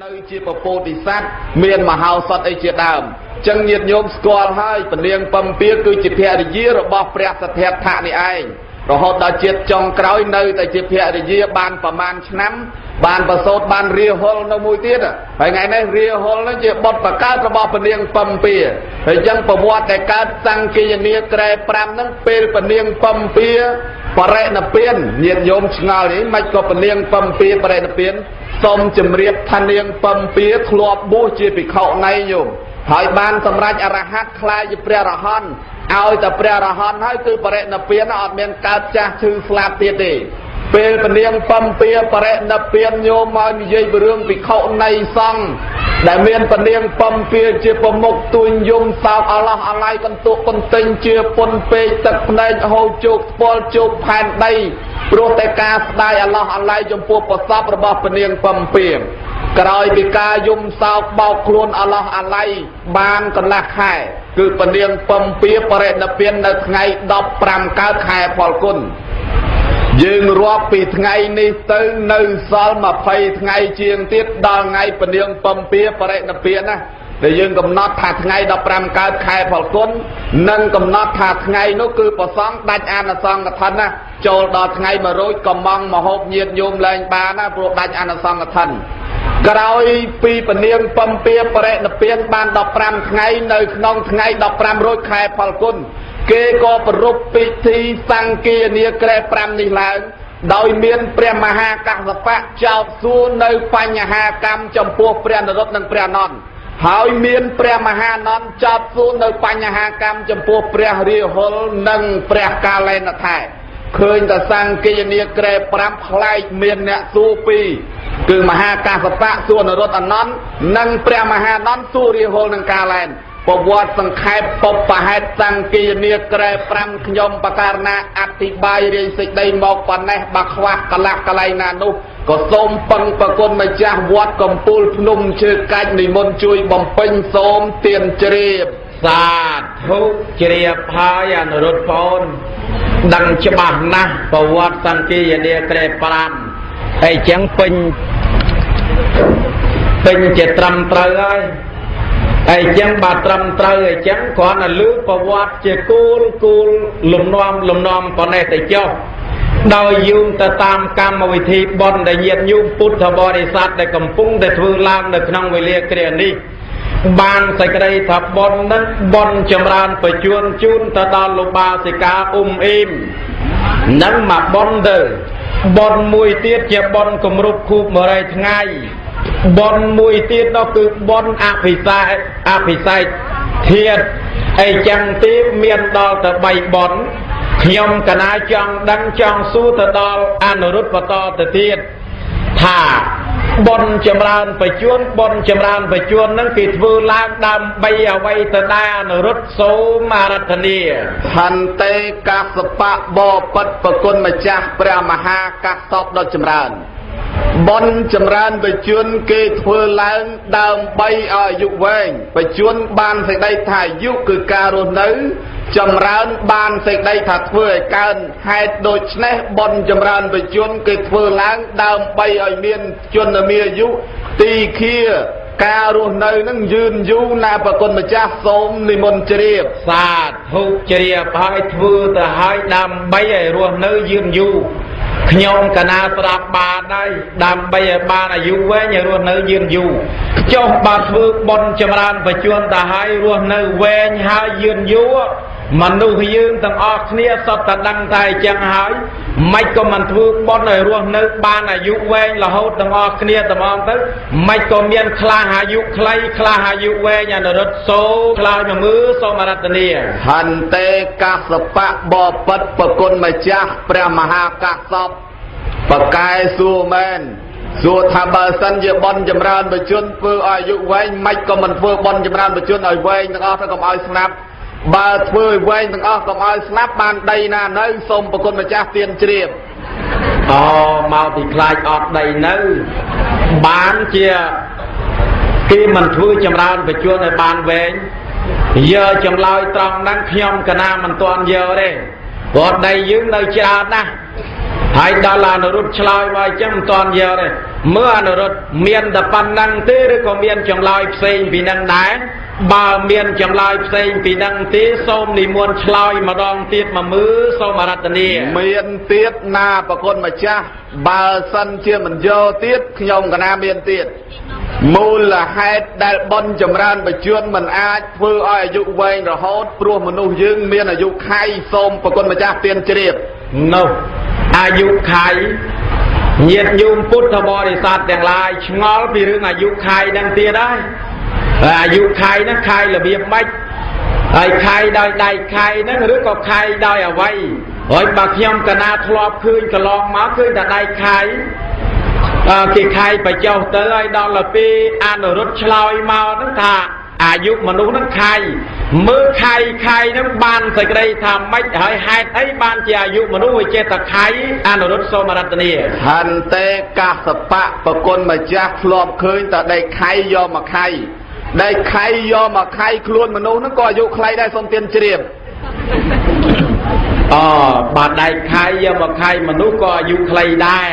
នៅជាពពោធិសត្វមានមហោសថអីជាដើមចឹងញាតិញោមស្គាល់ហើយពនាងពំពាគឺជាភរិយារបស់ព្រះសទ្ធត្ថៈនេះឯងរហូតដល់ជាតិចុងក្រោយនៅតែជាភរិយាបានប្រមាណឆ្នាំបានប្រសូតបានរាហុលនៅមួយទៀតហើយថ្ងៃនេះរាហុលនោះជាបុត្របកើតរបស់ពនាងពំពាហើយចឹងប្រវត្តិតែកើតសង្កេយនាក្រែ5ហ្នឹងពេលពនាងពំពាបរិណិព្វានញាតិញោមឆ្ងល់នេះមិនក៏ពនាងពំពាបរិណិព្វានសូមជម្រាបថានាងពំពាធ្លាប់បួសជាភិក្ខុណីញោមហើយបានសម្រេចអរហន្តខ្លាយជាព្រះរហន្តឲ្យតែព្រះរហន្តហើយគឺបរិណិព្វានអត់មានកើតចាស់ឈឺស្លាប់ទៀតទេពេលពនាងពំពាបរិណិព្វានញោមមកនិយាយពីរឿងភិក្ខុណីសង្ឃដែលមានពនាងពំពាជាប្រមុខទួញយំសោកអឡោះអាល័យកន្ទុកកន្ទិញជាពុនពេកទឹកភ្នែកហូរជោគស្ពាល់ជោគផែនដីព្រោះតែការស្ដាយអឡោះអាល័យចំពោះប្រសពរបស់ពនាងពំពាក្រោយពីការយំសោកបោកខ្លួនអឡោះអាល័យបានកន្លះខែគឺពនាងពំពាបរិណិព្វាននៅថ្ងៃ15កើតខែផលគុណយើងរាប់ពីថ្ងៃនេះទៅនៅសល់20ថ្ងៃជាងទៀតដល់ថ្ងៃពនាងពំពាបរិណិព្វានណាដែលយើងកំណត់ថាថ្ងៃ15កើតខែផលគុណនិងកំណត់ថាថ្ងៃនោះគឺប្រសង់ដាច់អានសង្ឃធនណាចូលដល់ថ្ងៃ100កំងមហូបញាតញោមលែងបានណាព្រោះដាច់អានសង្ឃធនក្រោយពីពនាងពំពាបរិណិព្វានបាន15ថ្ងៃនៅក្នុងថ្ងៃ15រោចខែផលគុណគេក៏ប្រពៃពិធីសង្គានាក្រែ5នេះឡើងដោយមានព្រះមហាកស្សបៈចោទសួរនៅបញ្ហាកម្មចំពោះព្រះនរុត្តនិងព្រះអនន្តហើយមានព្រះមហាអនន្តចោទសួរនៅបញ្ហាកម្មចំពោះព្រះរាហុលនិងព្រះកាលែនថែឃើញតែសង្គានាក្រែ5ផ្លែកមានអ្នកសួរពីរគឺមហាកស្សបៈសួរនរុត្តអនន្តនិងព្រះមហាអនន្តសួររាហុលនិងកាលែនប្រវត្តិសង្ខេបបបហេតុសង្គានាក្រែ5ខ្ញុំបការណាអធិប្បាយរាយសេចក្តីមកប៉ុណ្ណេះបើខ្វះកលះកលែងណានោះក៏សូមពឹងប្រគុណម្ចាស់វត្តកំពូលភ្នំជើកាច់និមន្តជួយបំពេញសូមទានជ្រាបសាធុជ្រាបហើយអនុរុទ្ធប្អូនដឹងច្បាស់ណាស់ប្រវត្តិសង្គានាក្រែ5ហើយចឹងពេញជាត្រឹមត្រូវហើយអីចឹងបើត្រឹមត្រូវអីចឹងគ្រាន់តែលើប្រវត្តិជាគូលលំនាំប៉ុណ្ណេះទៅចុះដោយយោងទៅតាមកម្មវិធីបុណ្យដែលញាតិញោមពុទ្ធបរិស័ទដែលកំពុងតែធ្វើឡើងនៅក្នុងវេលាគ្រានេះបានសេចក្តីថាបុណ្យនឹងបុណ្យចម្រើនបញ្ជូនជូនទៅដល់លោកបាសិកាអ៊ុំអ៊ីមនឹងមកបុណ្យទៅបុណ្យមួយទៀតជាបុណ្យគម្រប់ខួប100ថ្ងៃបុណ្យមួយទៀតនោះគឺបុណ្យអភិសេកធាតុអីចឹងទៀតមានដល់ទៅ3បុណ្យខ្ញុំកណាចង់ដឹងចង់សួរទៅដល់អនុរុទ្ធបន្តទៅទៀតថាបុណ្យចម្រើនបញ្ជូនបុណ្យចម្រើនបញ្ជូនហ្នឹងគេធ្វើឡើងដើម្បីអ្វីទៅដែរអនុរុទ្ធសូមអារាធនាហន្តេកស្សបៈបបិទ្ធប្រគុណម្ចាស់ព្រះមហាកស្សបដ៏ចម្រើនបុណ្យចម្រើនបញ្ជូនគេធ្វើឡើងដើម្បីឲ្យអាយុវែងបញ្ជូនបានសេចក្តីថាអាយុគឺការរស់នៅចម្រើនបានសេចក្តីថាធ្វើឲ្យកើនហេតុដូច្នេះបុណ្យចម្រើនបញ្ជូនគេធ្វើឡើងដើម្បីឲ្យមានជនមានអាយុទីឃាការរស់នៅនឹងយឺនយូរណាប្រគុណម្ចាស់សូមនិមន្តជ្រាបសាធុជ្រាបហើយធ្វើទៅឲ្យដើម្បីឲ្យរស់នៅយឺនយូរខ្ញុំកណាស្ដាប់បានហើយដើម្បីឲ្យបានអាយុវែងឲ្យរស់នៅយឺនយូរចុះបើធ្វើបុណ្យចម្រើនបញ្ជូនទៅឲ្យរស់នៅវែងហើយយឺនយូរមនុស្សយើងទាំងអស់គ្នាសុទ្ធតែដឹងតែអញ្ចឹងហើយមិនក៏មិនធ្វើបុណ្យឲ្យរស់នៅបានអាយុវែងរហូតទាំងអស់គ្នាត្មងទៅមិនក៏មានខ្លះអាយុខ្លីខ្លះអាយុវែងអនុរុទ្ធសូខ្លោចមើលសូមអារាធនាហន្តេកស្សបៈបបិទ្ធប្រគុណម្ចាស់ព្រះមហាកស្សបបកែសួរមែនសួរថាបើសិនជាបុណ្យចម្រើនបញ្ជូនធ្វើឲ្យអាយុវែងមិនក៏មិនធ្វើបុណ្យចម្រើនបញ្ជូនឲ្យវែងទាំងអស់ទៅកុំឲ្យស្លាប់បើធ្វើឲ្យវែងទាំងអស់កុំឲ្យស្លាប់បានដីណានៅសូមប្រគុណម្ចាស់ទានជ្រាបមកពីខ្លាចអត់ដីនៅបានជាគេមិនធ្វើចម្រើនបញ្ជូនឲ្យបានវែងយកចម្លើយត្រង់ហ្នឹងខ្ញុំកណាមិនទាន់យកទេព្រោះដីយើងនៅច្រើនណាស់ ហើយដល់អនុរុទ្ធឆ្លើយមកចឹងមិនតាន់យកទេមើលអនុរុទ្ធមានតែប៉ុណ្ណឹងទេឬក៏មានចម្លើយផ្សេងពីនឹងដែរបើមានចម្លើយផ្សេងពីនឹងទេសូមនិមន្តឆ្លើយម្ដងទៀតមកមើលសូមអរតនាមានទៀតណាប្រគុណម្ចាស់បើសិនជាមិនយកទៀតខ្ញុំកណាមានទៀតមូលហេតុដែលបុណ្យចម្រើនបជនមិនអាចធ្វើឲ្យអាយុវែងរហូតព្រោះមនុស្សយើងមានអាយុខៃសូមប្រគុណម្ចាស់ទានជ្រាបនោះអាយុខៃញាតិញោមពុទ្ធបរិស័ទទាំងឡាយឆ្ងល់ពីរឿងអាយុខៃនឹងទៀតហើយអាយុខៃហ្នឹងខៃរបៀបម៉េចហើយខៃដោយដៃខៃហ្នឹងឬក៏ខៃដោយអ្វីហើយបើខ្ញុំកណាធ្លាប់ឃើញកន្លងមកឃើញតែដៃខៃគេខៃបច្ចុប្បន្នទៅហើយដល់ទៅអនុរុទ្ធឆ្លើយមកហ្នឹងថាអាយុមនុស្សហ្នឹងខៃមើលខៃហ្នឹងបានសេចក្តីថាម៉េចហើយហេតុអីបានជាអាយុមនុស្សវាចេះតែខៃអនុរុទ្ធសូមរតនាហន្តេកសបៈប្រគុណម្ចាស់ធ្លាប់ឃើញតែដៃខៃយកមកខៃដៃខៃយកមកខៃខ្លួនមនុស្សហ្នឹងក៏អាយុខ្លីដែរសូមទានជ្រាបបាទដៃខៃយកមកខៃមនុស្សក៏អាយុខ្លីដែរ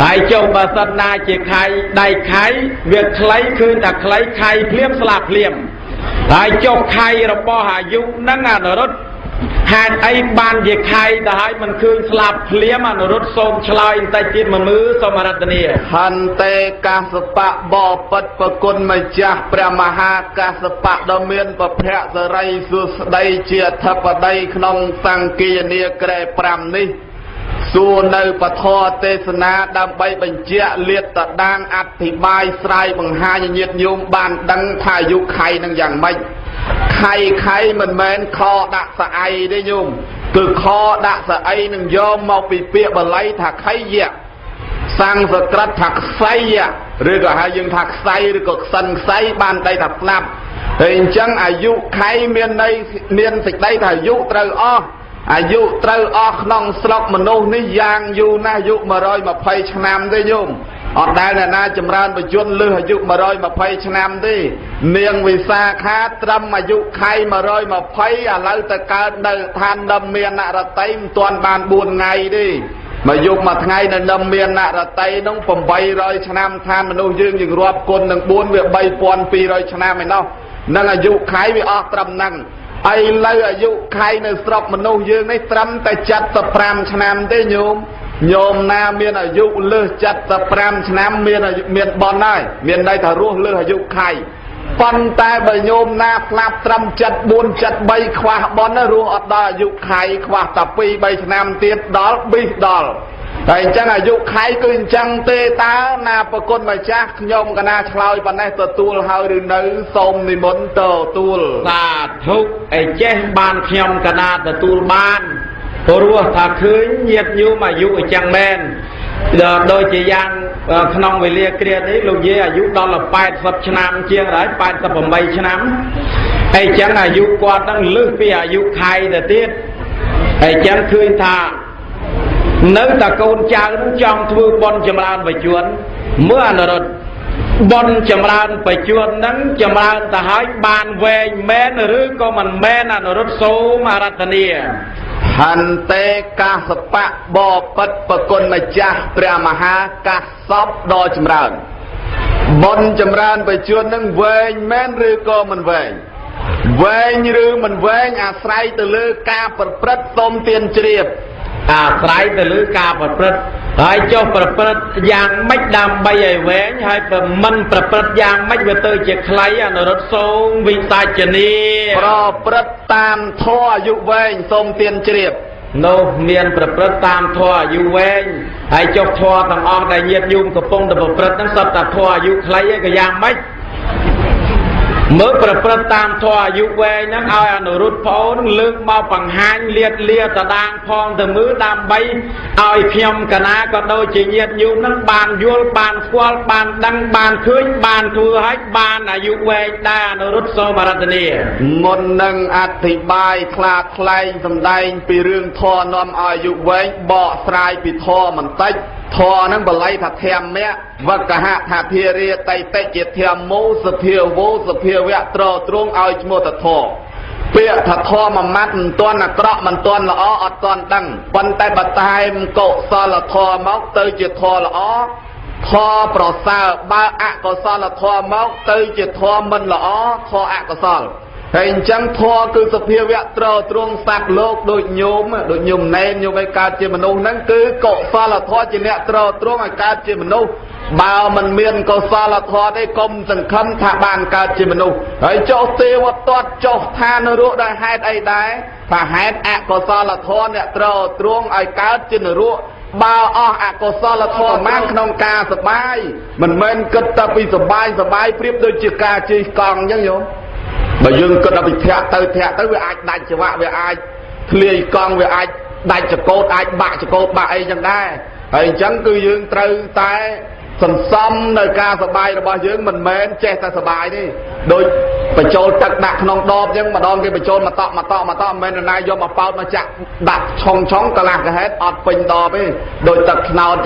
ហើយចុះបើសិនណាជាខៃដៃខៃវាខ្លីឃើញតែខ្លីខៃភ្លាមស្លាប់ភ្លាមហើយចុះខៃរបស់អាយុហ្នឹងអនុរុទ្ធហេតុអីបានជាខៃទៅហើយមិនឃើញស្លាប់ភ្លាមអនុរុទ្ធសូមឆ្លើយបន្តិចទៀតមកមើលសូមរតនាហន្តេកសបៈបពិតប្រគុណម្ចាស់ព្រះមហាកសបៈដ៏មានពភៈសរីសួស្ដីជាអធិបតីក្នុងសង្គានាក្រែ5នេះសួរនៅពធទេសនាដើម្បីបញ្ជាក់លាតតដាងអធិប្បាយស្រាយបង្ហាញញាតិញោមបានដឹងថាអាយុខៃនឹងយ៉ាងម៉េចខៃមិនមែនខដាក់ស្អីទេញោមគឺខដាក់ស្អីនឹងយកមកពីពាក្យបាលីថាខៃយៈសំស្ក្រឹតថាខ្សៃឬក៏ហៅយើងថាខ្សៃឬក៏ខ្សិនខ្សៃបានដៃថាស្លាប់ហើយអញ្ចឹងអាយុខៃមានន័យមានសេចក្តីថាអាយុត្រូវអស់អាយុត្រូវអស់ក្នុងស្រុកមនុស្សនេះយ៉ាងយូរណាស់អាយុ120ឆ្នាំទេញោមអត់ដែលអ្នកណាចម្រើនបជនលើសអាយុ120ឆ្នាំទេនាងវិសាខាត្រឹមអាយុខៃ120ឥឡូវទៅកើតនៅឋានដិមមាននរតីមិនទាន់បាន4ថ្ងៃទេមកយកមួយថ្ងៃនៅដិមមាននរតីនោះ800ឆ្នាំឋានមនុស្សយើងរាប់គុណនឹង4វា3200ឆ្នាំឯណោះនឹងអាយុខៃវាអស់ត្រឹមហ្នឹងឥឡូវអាយុខៃនៅស្រុកមនុស្សយើងនេះត្រឹមតែ75ឆ្នាំទេញោមណាមានអាយុលើស75ឆ្នាំមានបនហើយមានន័យថារស់លើសអាយុខៃប៉ុន្តែបើញោមណាស្លាប់ត្រឹម74 73ខ្វះបនរស់អត់ដល់អាយុខៃខ្វះតែ2 3ឆ្នាំទៀតដល់ប៊ីសដល់តែអញ្ចឹងអាយុខៃគឺអញ្ចឹងទេតើណាប្រគុណម្ចាស់ខ្ញុំកណាឆ្លើយប៉ុណ្ណេះទទួលហើយឬនៅសូមនិមន្តទទួលសាធុអីចេះបានខ្ញុំកណាទទួលបានព្រោះថាឃើញញាតិញោមអាយុអញ្ចឹងមែនដូចជាយ៉ាងក្នុងវេលាគ្រានេះលោកយាយអាយុដល់80ឆ្នាំជាងហើយ88ឆ្នាំអីចឹងអាយុគាត់នឹងលើសពីអាយុខៃទៅទៀតអីចឹងឃើញថានៅតែកូនចៅនឹងចង់ធ្វើបុណ្យចម្រើនបច្ចុប្បន្នមើលអនុរុទ្ធបុណ្យចម្រើនបច្ចុប្បន្នហ្នឹងចម្រើនទៅហើយបានវែងមែនឬក៏មិនមែនអនុរុទ្ធសូមអរតនាហន្តេកសបៈបពិតប្រគុណម្ចាស់ព្រះមហាកសបដ៏ចម្រើនបុណ្យចម្រើនបច្ចុប្បន្នហ្នឹងវែងមែនឬក៏មិនវែងឬមិនវែងអាស្រ័យទៅលើការប្រព្រឹត្តសូមទានជ្រាបអាស្រ័យទៅលើការប្រព្រឹត្តហើយចុះប្រព្រឹត្តយ៉ាងម៉េចដើម្បីឲ្យវែងហើយមិនប្រព្រឹត្តយ៉ាងម៉េចវាទៅជាខ្លីអនុរុទ្ធសូមវិសាចនីប្រព្រឹត្តតាមធម៌អាយុវែងសូមទានជ្រាបនោះមានប្រព្រឹត្តតាមធម៌អាយុវែងហើយចុះធម៌ទាំងអស់ដែលញាតិញោមកំពុងតែប្រព្រឹត្តហ្នឹងសុទ្ធតែធម៌អាយុខ្លីឯក៏យ៉ាងម៉េចមើលប្រព្រឹត្តតាមធម៌អាយុវែងហ្នឹងឲ្យអនុរុទ្ធប្អូនលើកមកបង្ហាញលាតលាតដាងផងទៅមើលដើម្បីឲ្យខ្ញុំកណាក៏ដូចជាញាតិញោមហ្នឹងបានយល់បានស្គាល់បានដឹងបានឃើញបានធ្វើឲ្យបានអាយុវែងដែរអនុរុទ្ធសូមអរតនាមុននឹងអធិប្បាយខ្លាថ្លែងសម្ដែងពីរឿងធម៌នាំឲ្យអាយុវែងបកស្រាយពីធម៌បន្តិចធម៌ហ្នឹងបល័យថាធម្មៈវកហៈថាភារិតៃតិជាធម្មោសភាវោសភាវៈត្រទ្រង់ឲ្យឈ្មោះតធម៌ ពាក្យថាធម៌មួយម៉ាត់មិនទាន់អាក្រក់មិនទាន់ល្អអត់ទាន់ដឹងប៉ុន្តែបើតែមកុសលធម៌មកទៅជាធម៌ល្អធម៌ប្រសើរបើអកុសលធម៌មកទៅជាធម៌មិនល្អធម៌អកុសលហើយអញ្ចឹងធម៌គឺសភាវៈត្រទ្រង់សត្វលោកដូចញោមណែនញោមឲ្យកើតជាមនុស្សហ្នឹងគឺកុសលធម៌ជាអ្នកត្រទ្រង់ឲ្យកើតជាមនុស្សបើមិនមានកុសលធម៌ទេកុំសង្ឃឹមថាបានកើតជាមនុស្សហើយចុះទេវទត្តចុះឋាននរកដោយហេតុអីដែរថាហេតុអកុសលធម៌អ្នកត្រទ្រង់ឲ្យកើតជានរកបើអស់អកុសលធម៌បានក្នុងការសបាយមិនមែនគិតតែពីសបាយប្រៀបដូចជាការជិះកង់អញ្ចឹងយោបើយើងគិតដល់ពីធាក់ទៅវាអាចដាច់ច្រវាក់វាអាចធ្លាយកង់វាអាចដាច់ចកោតអាចបាក់ចកោតបាក់អីចឹងដែរហើយអញ្ចឹងគឺយើងត្រូវតែសន្សំនៅការសបាយរបស់យើងមិនមែនចេះតែសបាយទេដូចបញ្ចូលទឹកដាក់ក្នុងដបអញ្ចឹងម្ដងគេបញ្ចូលមកតក់មិនមែនណាយកមកប៉ោតមកចាក់ដាក់ឆុងកន្លះកហេតុអត់ពេញដបទេដូចទឹកថ្នោត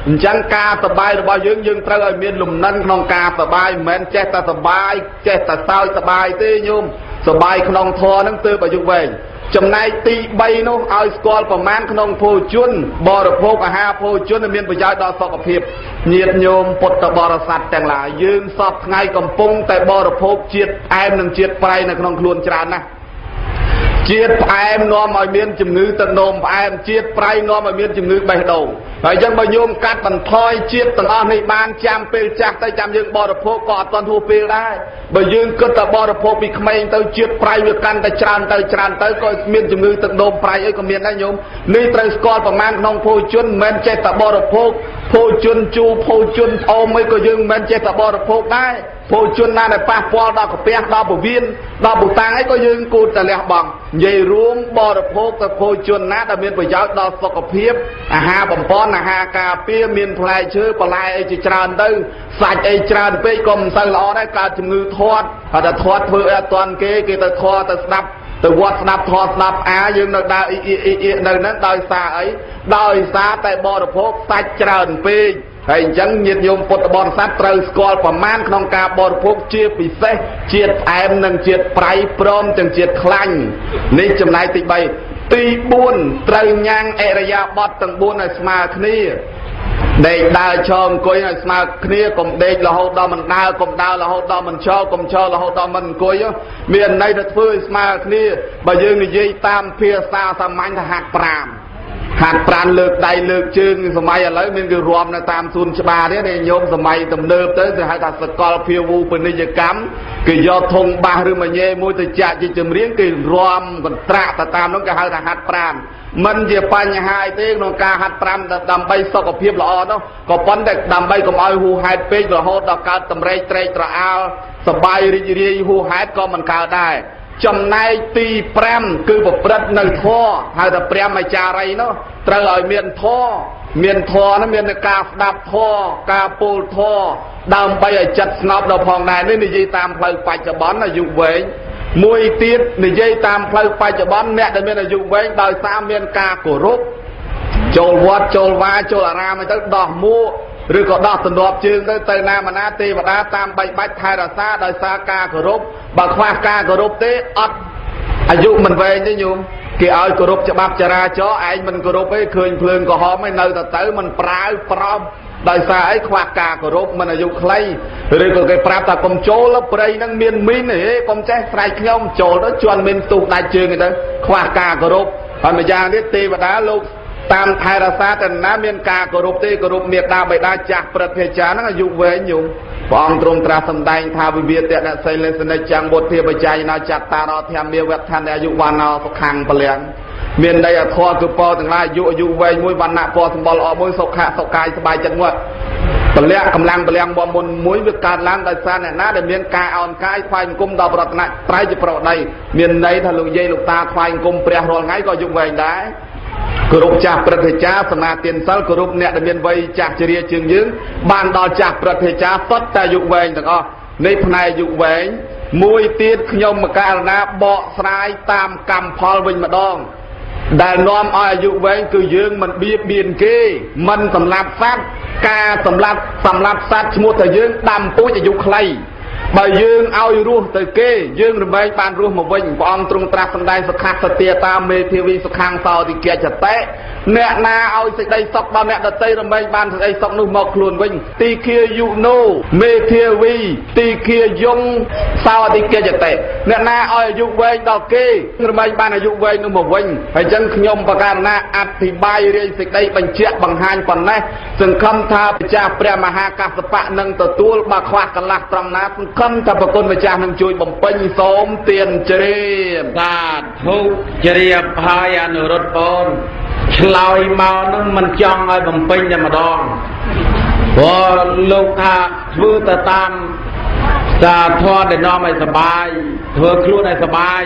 អញ្ចឹងការសបាយរបស់យើងត្រូវឲ្យមានលំនឹងក្នុងការសបាយមិនមែនចេះតែសបាយចេះតែសើចសបាយទេញោមសបាយក្នុងធម៌ហ្នឹងទើបអាយុវែងចំណែកទី3នោះឲ្យស្គាល់ប្រមាណក្នុងភោជនបរិភោគអាហារភោជនមានប្រយោជន៍ដល់សុខភាពញាតិញោមពុទ្ធបរិស័ទទាំងឡាយយើងសពថ្ងៃកំពុងតែបរិភោគជាតិផ្អែមនិងជាតិប្រៃនៅក្នុងខ្លួនច្រើនណាស់ជាតិផ្អែមនាំឲ្យមានជំងឺទឹកនោមផ្អែមជាតិប្រៃនាំឲ្យមានជំងឺបេះដូងហើយអញ្ចឹងបើញោមកាត់បន្ថយជាតិទាំងអស់នេះបានចាំពេលចាស់ទៅចាំយើងបរិភោគក៏អត់ទាន់ហួសពេលដែរបើយើងគិតតែបរិភោគពីក្មេងទៅជាតិប្រៃវាកាន់តែច្រើនទៅក៏មានជំងឺទឹកនោមប្រៃអីក៏មានដែរញោមនេះត្រូវស្គាល់ប្រមាណក្នុងភោជនមិនមែនចេះតែបរិភោគភោជនជូរភោជនអមអីក៏យើងមិនមែនចេះតែបរិភោគដែរភោជនណាដែលប៉ះពាល់ដល់កាពះដល់ពវៀនដល់ពូតាំងអីក៏យើងគួរតែលះបង់និយាយរួមបរិភោគទៅភោជនណាដែលមានប្រយោជន៍ដល់សុខភាពអាហារបំពន់អាហារការពារមានផ្លែឈើបន្លែអីជាច្រើនទៅសាច់អីច្រើនពេកក៏មិនសូវល្អដែរកើតជំងឺធាត់ហើយតែធាត់ធ្វើអត់ទាន់គេទៅធေါ်ទៅស្ដាប់ទៅវត្តស្ដាប់ធေါ်ស្ដាប់យើងនៅដើរអ៊ីនៅហ្នឹងដោយសារអីដោយសារតែបរិភោគសាច់ច្រើនពេកហើយអញ្ចឹងញាតិញោមពុទ្ធបរិស័ទត្រូវស្គាល់ប្រមាណក្នុងការបរិភោគជាពិសេសជាតិផ្អែមនិងជាតិប្រៃព្រមទាំងជាតិខ្លាញ់នេះចំណែកទី3ទី4ត្រូវញ៉ាំងអរិយាបថទាំង4ឲ្យស្មើគ្នាដេកដើរឈរអង្គុយឲ្យស្មើគ្នាកុំដេករហូតដល់មិនដើរកុំដើររហូតដល់មិនឈរកុំឈររហូតដល់មិនអង្គុយមានន័យថាធ្វើឲ្យស្មើគ្នាបើយើងនិយាយតាមភាសាសាមញ្ញថាហាត់ប្រាណលើកដៃលើកជើងសម័យឥឡូវមានគេរួមនៅតាមសួនច្បារទេញោមសម័យទំនើបទៅគេហៅថាសកលភាវូបនិយកម្មគេយកធុងបាសឬមញ៉េមួយទៅចាក់ជាចម្រៀងគេរួមកន្ត្រាក់ទៅតាមនោះគេហៅថាហាត់ប្រាណមិនជាបញ្ហាទេក្នុងការហាត់ប្រាណដើម្បីសុខភាពល្អនោះក៏ប៉ុន្តែដើម្បីកុំឲ្យហួសហេតុពេករហូតដល់កើតតម្រេកត្រេកត្រអាលសបាយរីករាយហួសហេតុក៏មិនកើតដែរចំណែកទី5គឺប្រព្រឹត្តនៅធម៌ហៅថាព្រះមច្ចារីនោះត្រូវឲ្យមានធម៌នោះមានការស្ដាប់ធម៌ការពោលធម៌ដើម្បីឲ្យចិត្តស្ងប់ដល់ផងដែរនេះនិយាយតាមផ្លូវបច្ចុប្បន្នអាយុវែងមួយទៀតនិយាយតាមផ្លូវបច្ចុប្បន្នអ្នកដែលមានអាយុវែងដោយសារមានការគោរពចូលវត្តចូលវាចូលអារាមទៅដោះមួកឬក៏ដោះទន្លាប់ជើងទៅណាមណាទេវតាតាមបីបាច់ថែរក្សាដោយសារការគោរពបើខ្វះការគោរពទេអត់អាយុមិនវែងទេញោមគេឲ្យគោរពច្បាប់ចរាចរណ៍ឯងមិនគោរពទេឃើញភ្លើងក្រហមឯនៅទៅមិនប្រាវប្រោបដោយសារអីខ្វះការគោរពមិនអាយុខ្លីឬក៏គេប្រាប់ថាកុំចូលព្រៃហ្នឹងមានមីនទេកុំចេះស្រែកខ្ញុំចូលទៅជន់មានផ្ទុះដាច់ជើងទៅខ្វះការគោរពហើយម្យ៉ាងទៀតទេវតាលោកតាមថែរក្សាតែណាមានការគោរពទេគោរពមេត្តាបិតាចាស់ព្រឹទ្ធាចារ្យហ្នឹងអាយុវែងញោមព្រះអង្គទ្រង់ត្រាស់សម្ដែងថាវិវាទៈអ្នកសីលេសនិច្ចាំបុទ្ធាបច្ច័យណោចតារធម្មវត្ថនអាយុវណ្ណោសុខੰពលំមានន័យអធរគឺពោទាំងឡាយអាយុវែងមួយវណ្ណៈពណ៌សម្បុរល្អមួយសុខៈសុខាយស្បាយចិត្តមួយពលៈកម្លាំងពលំបំមុនមួយវាកើតឡើងដោយសារអ្នកណាដែលមានការអោនកាយថ្វាយអង្គមដល់ប្រតនៈត្រៃជាប្រដីមានន័យថាលោកយាយលោកតាថ្វាយអង្គមព្រះរាល់ថ្ងៃក៏អាយុវែងដែរគោរពចាស់ព្រឹទ្ធាចារ្យសមាទានសិលគោរពអ្នកដែលមានវ័យចាស់ជរាជាងយើងបានដល់ចាស់ព្រឹទ្ធាចារ្យសុទ្ធតែអាយុវែងទាំងអស់នេះផ្នែកអាយុវែងមួយទៀតខ្ញុំមកករណាបកស្រាយតាមកម្មផលវិញម្ដងដែលនាំឲ្យអាយុវែងគឺយើងមិនបៀតបៀនគេមិនសម្លាប់សត្វការសម្លាប់សត្វឈ្មោះថាយើងដាំពូជអាយុខ្លី បើយើងឲ្យរស់ទៅគេយើងរមែងបានរស់មកវិញព្រះអង្គទ្រង់ត្រាស់សម្ដែងសុខសទាតាមេធាវីសុខាំងសោតិកិច្ចតេអ្នកណាឲ្យសេចក្តីសុខដល់អ្នកដទៃរមែងបានសេចក្តីសុខនោះមកខ្លួនវិញទីឃាយុណូមេធាវីទីឃាយងសោតិកិច្ចតេអ្នកណាឲ្យអាយុវែងដល់គេរមែងបានអាយុវែងនោះមកវិញហើយអញ្ចឹងខ្ញុំបកណ្ណាអធិប្បាយរាយសេចក្តីបញ្ជាក់បង្ហាញប៉ុណ្ណេះសង្ឃឹមថាព្រះចាស់ព្រះមហាកស្សបៈនឹងទទួលបើខ្វះកន្លះត្រង់ណាសង្ឃឹមថាប្រគុណម្ចាស់នឹងជួយបំពេញសូមទានជ្រាបសាធុជ្រាបហើយអនុរុទ្ធបងឆ្លើយមកនឹងមិនចង់ឲ្យបំពេញតែម្ដងព្រោះលោកថាធ្វើទៅតាមសាធម៌ដែលនាំឲ្យសបាយធ្វើខ្លួនឲ្យសបាយ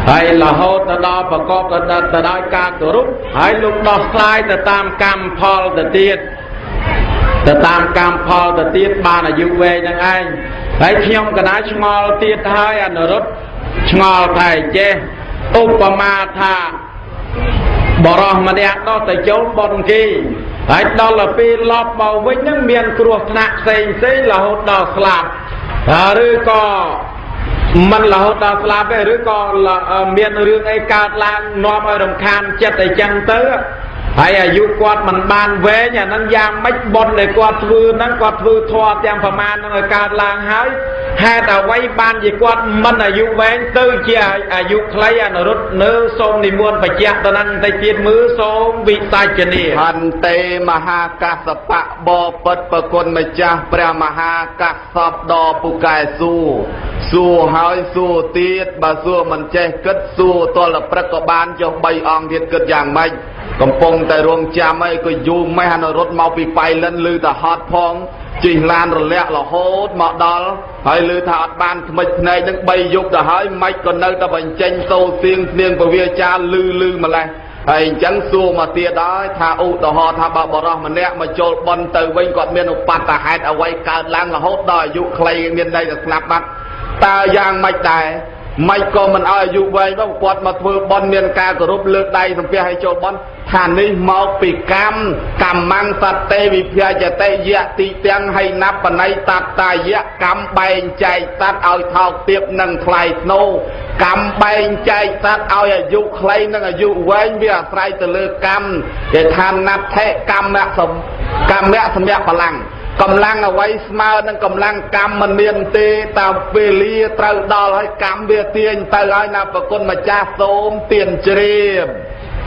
ហើយរហូតទៅដល់ប្រកបទៅដោយការគោរពហើយលោកដោះស្រាយទៅតាមកម្មផលទៅទៀតទៅតាមកម្មផលទៅទៀតបានអាយុវែងនឹងឯងហើយខ្ញុំកណាឆ្ងល់ទៀតហើយអនុរុទ្ធឆ្ងល់តែចេះឧបមាថាបរោះម្នាក់ដល់ទៅចូលបនគេហើយដល់ទៅពេលឡប់មកវិញនឹងមានគ្រោះថ្នាក់ផ្សេងរហូតដល់ស្លាប់ឬក៏មិនរហូតដល់ស្លាប់ទេឬក៏មានរឿងអីកើតឡើងនាំឲ្យរំខានចិត្តអីចឹងទៅហើយអាយុគាត់មិនបានវែងអាហ្នឹងយ៉ាងម៉េចបុណ្យដែលគាត់ធ្វើហ្នឹងគាត់ធ្វើធម៌ទាំងប្រមាណហ្នឹងឲ្យកើតឡើងហើយហេតុអ្វីបានជាគាត់មិនអាយុវែងទៅជាអាយុខ្លីអនុរុទ្ធនៅសូមនិមន្តបញ្ជាក់ទៅនឹងតិចទៀតមើលសូមវិសាចនាហន្តេមហាកស្សបៈបពិតប្រគុណម្ចាស់ព្រះមហាកស្សបដ៏ពូកែសួរហើយសួរទៀតបើសួរមិនចេះគិតសួរតលព្រឹកក៏បានចុះ3អង្គទៀតគិតយ៉ាងម៉េចកំពុងតែរងចាំអីក៏យូរម៉េះអនុរុទ្ធមកពីប៉ៃលិនឮតែហត់ផងជិះឡានរលាក់រហូតមកដល់ហើយឮថាអត់បានថ្មិចភ្នែកនឹង3យប់ទៅហើយម៉េចក៏នៅតែបញ្ចេញសូរសៀងស្នៀងពវាចាលឺម្លេះហើយអញ្ចឹងសួរមកទៀតហើយថាឧទាហរណ៍ថាបើបរោះម្នាក់មកចូលបន់ទៅវិញគាត់មានឧបតហេតុអ្វីកើតឡើងរហូតដល់អាយុខ្លីមានន័យថាស្លាប់បាត់តើយ៉ាងម៉េចដែរមិនក៏មិនឲ្យអាយុវែងមកគាត់មកធ្វើបន់មានការគោរពលើកដៃសំពះឲ្យចូលបន់ថានេះមកពីកម្មੰសតេវិភយតេយៈទីទាំងឲ្យណាប់បណៃតតាយៈកម្មបែងចែកសត្វឲ្យថោកទាបនឹងថ្លៃធ្នូកម្មបែងចែកសត្វឲ្យអាយុខ្លីនិងអាយុវែងវាអាស្រ័យទៅលើកម្មគេថាណាត់ថេកម្មសម្រាប់បលាំងកម្លាំងអ្វីស្មើនឹងកម្លាំងកម្មមិនមានទេតាមពេលលាត្រូវដល់ហើយកម្មវាទាញទៅហើយណាប្រគុណម្ចាស់សូមទានជ្រាប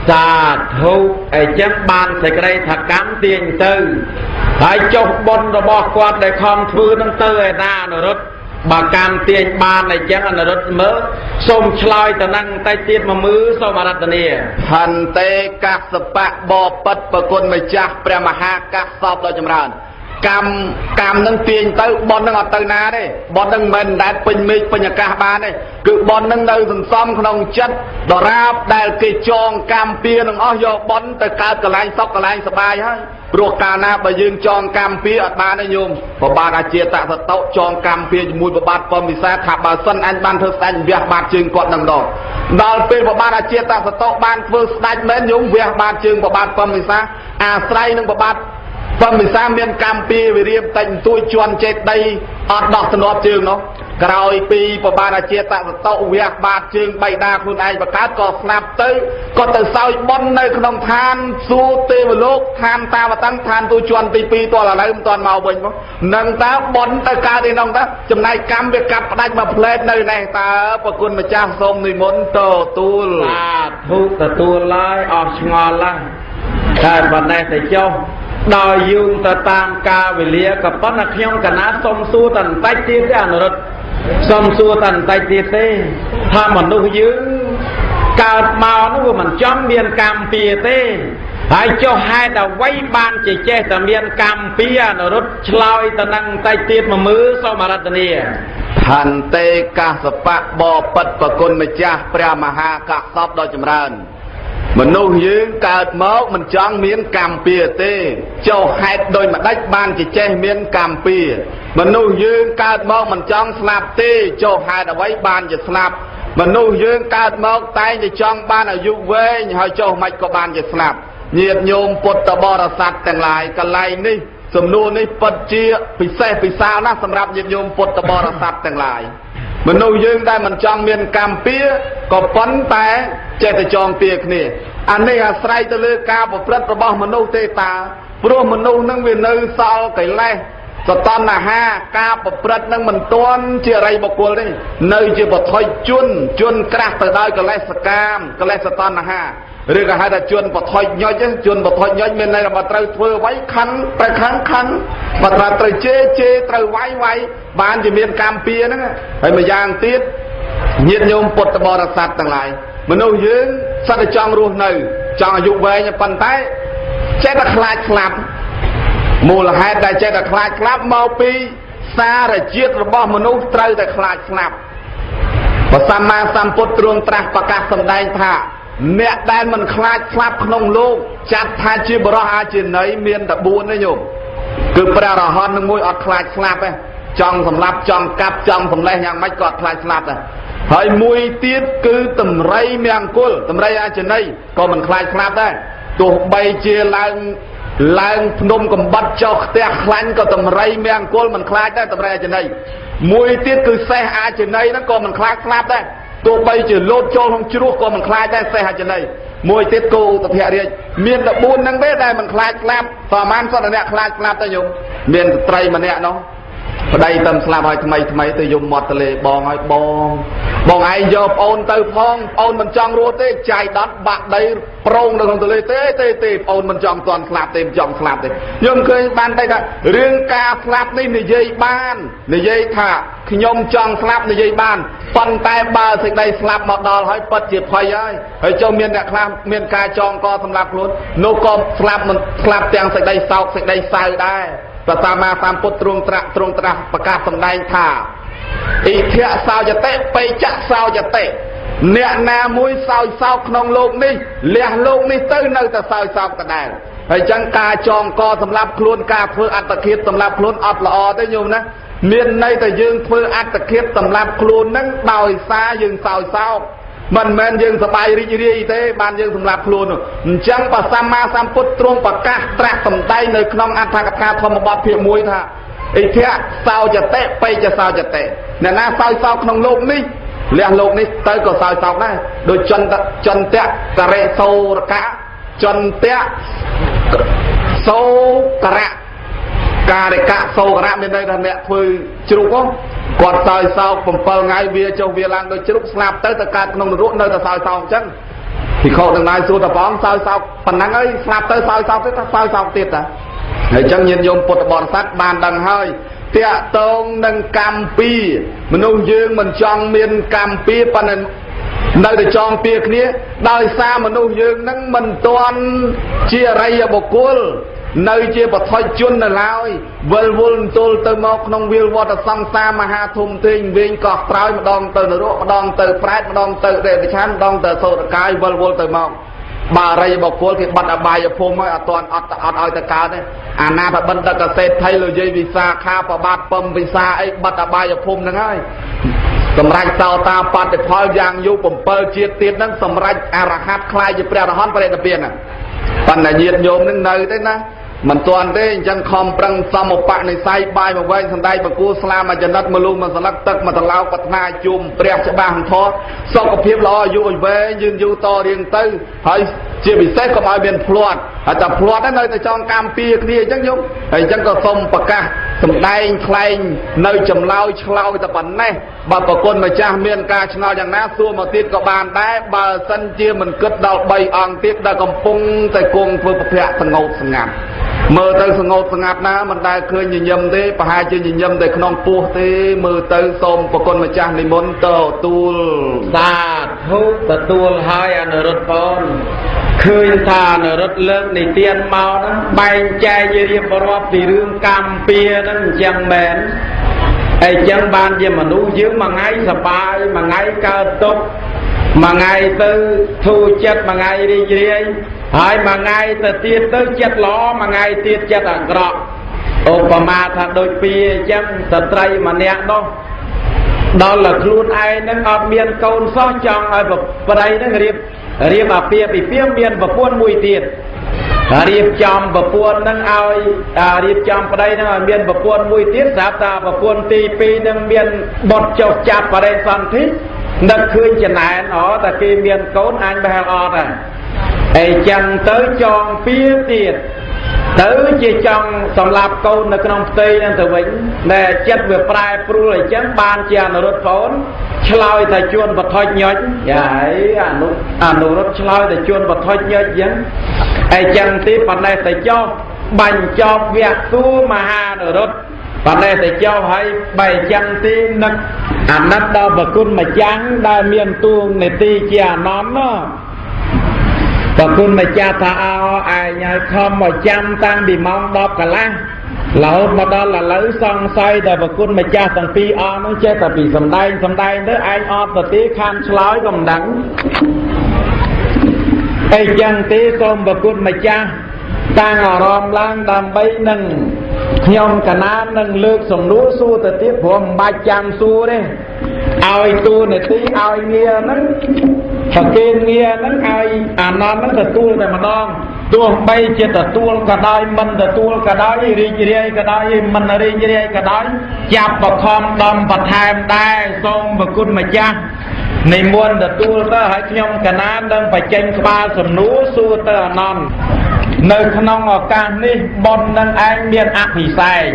សាធុអញ្ចឹងបានសេចក្តីថាកម្មទាញទៅហើយចុះបុណ្យរបស់គាត់ដែលខំធ្វើនឹងទៅឯណាអនុរុទ្ធបើកម្មទាញបានអញ្ចឹងអនុរុទ្ធមើលសូមឆ្លើយទៅនឹងតែទៀតមកមើលសូមអារាធនាហន្តេកស្សបៈបពិតប្រគុណម្ចាស់ព្រះមហាកស្សបដ៏ចម្រើនកម្មនឹងទាញទៅបននឹងអត់ទៅណាទេបននឹងមិនដែលពេញមេឃពេញអាកាសបានទេគឺបននឹងនៅសន្សំក្នុងចិត្តដរាបដែលគេចងកម្មពៀនឹងអស់យកបនទៅកើតកន្លែងសុខកន្លែងសបាយហើយព្រោះកាលណាបើយើងចងកម្មពៀអត់បានទេញោមប្របាទអាជាតសតុចងកម្មពៀជាមួយប្របាទពំវិសាថាបើសិនអញបានធ្វើស្ដេចវះបាតជើងគាត់នឹងដល់ពេលប្របាទអាជាតសតុបានធ្វើស្ដេចមែនញោមវះបាតជើងប្របាទពំវិសាអាស្រ័យនឹងប្របាទពំវិសាមានកម្មពីវិរិយតែងទួយជន់ចេតីអត់ដោះធ្នាប់ជើងនោះក្រោយពីប្របាទអាជាតសតុវះបាតជើងបៃតាខ្លួនឯងបកើតក៏ស្លាប់ទៅក៏ទៅសោយបុណ្យនៅក្នុងឋានសួគ៌ទេវលោកឋានតាវតੰឋានទួយជន់ទី2តឥឡូវមិនទាន់មកវិញមកនឹងតើបុណ្យទៅកើតឯនោះតើចំណែកកម្មវាកាត់ផ្ដាច់មកផ្លែតនៅនេះតើប្រគុណម្ចាស់សូមនិមន្តទទួលសាធុទទួលឡើយអស់ឆ្ងល់ឡើយតែបណ្ដេះទៅចុះដល់យូរទៅតាមកាលវេលាក៏ប៉ុន្តែខ្ញុំកណាសុំសួរតន្តិចទៀតទេអនុរុទ្ធសុំសួរតន្តិចទៀតទេថាមនុស្សយើងកើតមកនោះវាមិនចំមានកម្មពៀទេហើយចុះហេតុអ្វីបានជាចេះតែមានកម្មពៀអនុរុទ្ធឆ្លើយទៅនឹងតន្តិចទៀតមកមើលសូមអារាធនាហន្តេកស្សបៈបពិតប្រគុណម្ចាស់ព្រះមហាកស្សបដ៏ចម្រើនមនុស្សយើងកើតមកមិនចង់មានកម្មពៀទេចុះហេតុដូចម្ដេចបានជាចេះមានកម្មពៀមនុស្សយើងកើតមកមិនចង់ស្លាប់ទេចុះហេតុអ្វីបានជាស្លាប់មនុស្សយើងកើតមកតែងតែចង់បានអាយុវែងហើយចុះមិនក៏បានជាស្លាប់ញាតិញោមពុទ្ធបរិស័ទទាំងឡាយកន្លែងនេះ សំណួរនេះពិតជាពិសេសពិសាលណាស់សម្រាប់ញាតិញោមពុទ្ធបរិស័ទទាំងឡាយមនុស្សយើងដែលមិនចង់មានកម្មពៀក៏ប៉ុន្តែចេះតែចងពៀគ្នាអានេះអាស្រ័យទៅលើការប្រព្រឹត្តរបស់មនុស្សទេតាព្រោះមនុស្សនឹងវានៅសល់កិលេសសតណ្ហាការប្រព្រឹត្តនឹងមិនទាន់ជាអរិយបុគ្គលទេនៅជាបថុយជនក្រាស់ទៅដោយកិលេសកាមកិលេសសតណ្ហាឬក៏ហៅថាជនបថុយញុចជនបថុយញុចមានន័យថាបើត្រូវធ្វើអ្វីខណ្ឌទៅខណ្ឌបើត្រូវជេរត្រូវវាយបានជាមានកម្មពៀហ្នឹងហើយម្យ៉ាងទៀតញាតិញោមពុទ្ធបរិស័ទទាំងឡាយមនុស្សយើងសិតតែចង់រស់នៅចង់អាយុវែងប៉ុន្តែចេះតែខ្លាចស្លាប់មូលហេតុដែលចេះតែខ្លាចស្លាប់មកពីសារជាតិរបស់មនុស្សត្រូវតែខ្លាចស្លាប់ព្រះសម្មាសម្ពុទ្ធទ្រង់ត្រាស់ប្រកាសសម្ដែងថាអ្នកដែលមិនខ្លាចស្លាប់ក្នុងលោកចាត់ថាជាបរិសុទ្ធអាជាណីមានតែ4ទេញោមគឺព្រះអរហន្តនឹងមួយអត់ខ្លាចស្លាប់ទេចង់សម្លាប់ចង់កាប់ចង់សម្លេះយ៉ាងម៉េចក៏អត់ខ្លាចស្លាប់ដែរហើយមួយទៀតគឺតម្រៃមង្គលតម្រៃអាជាណីក៏មិនខ្លាចស្លាប់ដែរទោះបីជាឡើងភ្នំកំបិតចុះផ្ទះខ្លាញ់ក៏តម្រៃមង្គលមិនខ្លាចដែរតម្រៃអាជាណីមួយទៀតគឺសេះអាជាណីហ្នឹងក៏មិនខ្លាចស្លាប់ដែរទោះបីជាលោតចូលក្នុងជ្រោះក៏មិនខ្លាចដែរសេះអាចំណីមួយទៀតគោឧទភរាជមានតែ4ហ្នឹងទេដែលមិនខ្លាចស្លាប់ប្រហែលសតអ្នកខ្លាចស្លាប់ទៅញោមមានស្ត្រីម្នាក់នោះប្តីទៅស្លាប់ហើយថ្មីទៅយំមាត់ទលេបងហើយបងឯងយកប្អូនទៅផងប្អូនមិនចង់រស់ទេចាយដុតបាក់ដីប្រងនៅក្នុងទលេទេប្អូនមិនចង់ទាន់ស្លាប់ទេមិនចង់ស្លាប់ទេខ្ញុំឃើញបានតែថារឿងការស្លាប់នេះនិយាយបាននិយាយថាខ្ញុំចង់ស្លាប់និយាយបានប៉ុន្តែបើសេចក្តីស្លាប់មកដល់ហើយពិតជាភ័យហើយចូលមានអ្នកខ្លះមានការចងកសម្លាប់ខ្លួននោះក៏ស្លាប់មិនស្លាប់ទាំងសេចក្តីសោកសេចក្តីសៅដែរព្រះសម្មាសម្ពុទ្ធទ្រង់ត្រាស់ប្រកាសសម្ដែងថាអ៊ីធៈសោយតិបេចៈសោយតិអ្នកណាមួយសោយសោកក្នុងโลกនេះលះโลกនេះទៅនៅតែសោយសោកដដែលហើយចឹងការចងកសម្រាប់ខ្លួនការធ្វើអត្តឃាតសម្រាប់ខ្លួនអត់ល្អទេញោមណាមានន័យតែយើងធ្វើអត្តឃាតសម្រាប់ខ្លួននឹងដោយសារយើងសោយសោកមិនមែនយើងសប្បាយរីករាយទេបានយើងសម្រាប់ខ្លួនអញ្ចឹងព្រះសម្មាសម្ពុទ្ធទ្រង់ប្រកាសត្រាស់សម្ដែងនៅក្នុងអត្ថកថាធម្មបទភាគ1ថាអ៊ីធៈសោយតិបេចសោយតិអ្នកណាសោយសោកក្នុងโลกនេះលះโลกនេះទៅក៏សោយសោកដែរដូចចន្ទៈករិសោរកៈចន្ទៈសោករៈការិកៈសោករៈមានន័យថាអ្នកធ្វើជ្រូកគាត់សោយសោក7ថ្ងៃវាចុះវាឡើងដូចជ្រូកស្លាប់ទៅកើតក្នុងនរកនៅតែសោយសោកអញ្ចឹងភិក្ខុទាំងឡាយសួរតបងសោយសោកប៉ុណ្ណឹងហើយស្លាប់ទៅសោយសោកទៀតថាសោយសោកទៀតតាហើយអញ្ចឹងញាតិញោមពុទ្ធបរិស័ទបានដឹងហើយតាក់ទងនឹងកម្មពីមនុស្សយើងមិនចង់មានកម្មពីប៉ុន្តែនៅតែចងពៀគ្នាដោយសារមនុស្សយើងនឹងមិនទាន់ជាអរិយបុគ្គលនៅជាបថុជននៅឡើយវិលវល់ទល់ទៅមកក្នុងវាលវត្តសង្សារមហាធំធេងវិញកោះត្រោយម្ដងទៅនរកម្ដងទៅប្រែតម្ដងទៅដេតឆានម្ដងទៅសោតកាយវិលវល់ទៅមកបារីបុគ្គលគេបាត់អបាយភូមិហើយអត់ទាន់អត់ឲ្យទៅកើតទេអាណាបិណ្ឌកសេដ្ឋីលោកយាយវិសាខាប្របាទពំវិសាអីបាត់អបាយភូមិហ្នឹងហើយសម្រាប់សោតាបត្តិផលយ៉ាងយូរ7ជាតិទៀតហ្នឹងសម្រាប់អរហត្តខ្លាយជាព្រះអរហន្តបរិនិព្វានហ្នឹងប៉ុន្តែញាតិញោមហ្នឹងនៅទេណាមិនទាន់ទេអញ្ចឹងខំប្រឹងសមឧបនិស្ស័យបាយមកវែងសំដែងបង្គួរស្លាមអចំណិតមលុមួយសន្លឹកទឹកមកតឡោកប្រាថ្នាជុំព្រះច្បាស់ហធសុខភាពល្អអាយុឲ្យវែងយឺនយូរតរៀងទៅហើយជាពិសេសកុំឲ្យមានភ្លាត់ហើយតែភ្លាត់ហ្នឹងនៅតែចងកម្មពីគ្នាអញ្ចឹងយំហើយអញ្ចឹងក៏សូមប្រកាសសំដែងថ្លែងនៅចម្លើយឆ្លោយតែប៉ុណ្ណេះបើប្រគុណម្ចាស់មានការឆ្ងល់យ៉ាងណាសួរមកទៀតក៏បានដែរបើសិនជាមិនគិតដល់3អង្គទៀតដែលកំពុងតែគង់ធ្វើប្រភពសងោតស្ងាត់មើលទៅសងោតស្ងាត់ណាមិនដែលឃើញញញឹមទេប្រហែលជាញញឹមតែក្នុងពោះទេមើលទៅសូមប្រគុណម្ចាស់និមន្តទទួលសាធុទទួលហើយអនុរុទ្ធបងឃើញថាអនុរុទ្ធលើកនិទានមកហ្នឹងបែងចែករៀបរាប់ពីរឿងកម្មពៀហ្នឹងអញ្ចឹងមែនអីចឹងបានជាមនុស្សយើងមួយថ្ងៃសប្បាយមួយថ្ងៃកើតទុក្ខមួយថ្ងៃទៅធូរចិត្តមួយថ្ងៃរីករាយហើយមួយថ្ងៃទៅទៀតទៅចិត្តល្អមួយថ្ងៃទៀតចិត្តអាក្រក់ឧបមាថាដូចពីអញ្ចឹងស្ត្រីម្នាក់នោះដល់តែខ្លួនឯងហ្នឹងអត់មានកូនសោះចង់ឲ្យប្តីហ្នឹងរៀបអាពាហ៍ពិពាហ៍មានប្រពន្ធមួយទៀត រៀបចំប្រពន្ធនឹងឲ្យរៀបចំប្តីនឹងឲ្យមានប្រពន្ធមួយទៀតស្រាប់ថាប្រពន្ធទី2នឹងមានបុត្រចុះចាប់បរិសន្ធិនឹកឃើញចំណែនតែគេមានកូនអញបែរអត់ហើយអីចឹងទៅចងពៀទៀតទៅជាចង់សម្លាប់កូននៅក្នុងផ្ទៃនឹងទៅវិញដែលចិត្តវាប្រែប្រួលអញ្ចឹងបានជាអនុរុទ្ធប្អូនឆ្លើយតែជួនបថុចញុចយ៉ាហើយអនុរុទ្ធឆ្លើយតែជួនបថុចញុចអញ្ចឹងអីចឹងទីប៉ុណ្ណេះតែចុះបាញ់ចប់វគ្គទូមហាអនុរុទ្ធប៉ុន្តែតែចុះឲ្យបែរចឹងទីនឹកអាណិតដល់ប្រគុណម្ចាស់ដែលមានទួងនេតិជាអានំណាប្រគុណម្ចាស់ថាអោឯងឲ្យខំមកចាំតាំងពីម៉ោង10កន្លះរហូតមកដល់ឥឡូវសង្ស័យតែប្រគុណម្ចាស់ទាំងពីរអង្គនោះចេះតែពីសំដែងទៅឯងអត់ទៅទីខានឆ្លើយក៏មិនដឹងអីចឹងទេសូមប្រគុណម្ចាស់តាំងអារម្មណ៍ឡើងដើម្បីនឹងខ្ញុំកណាននឹងលើកសំណួរសួរទៅទៀតព្រោះមិនបាច់ចាំសួរទេឲ្យទូនាទីឲ្យងារហ្នឹងប្រគេនងារហ្នឹងឲ្យអានន្តហ្នឹងទទួលតែម្ដងទោះបីជាទទួលក៏ដោយមិនទទួលក៏ដោយរីករាយក៏ដោយមិនរីករាយក៏ដោយចាប់បខំដំបន្ថែមដែរសូមប្រគុណម្ចាស់និមន្តទទួលទៅឲ្យខ្ញុំកណាននឹងបញ្ចេញក្បាលសំណួរសួរទៅអានន្តនៅក្នុងឱកាសនេះបុណ្យនឹងឯងមានអភិសេក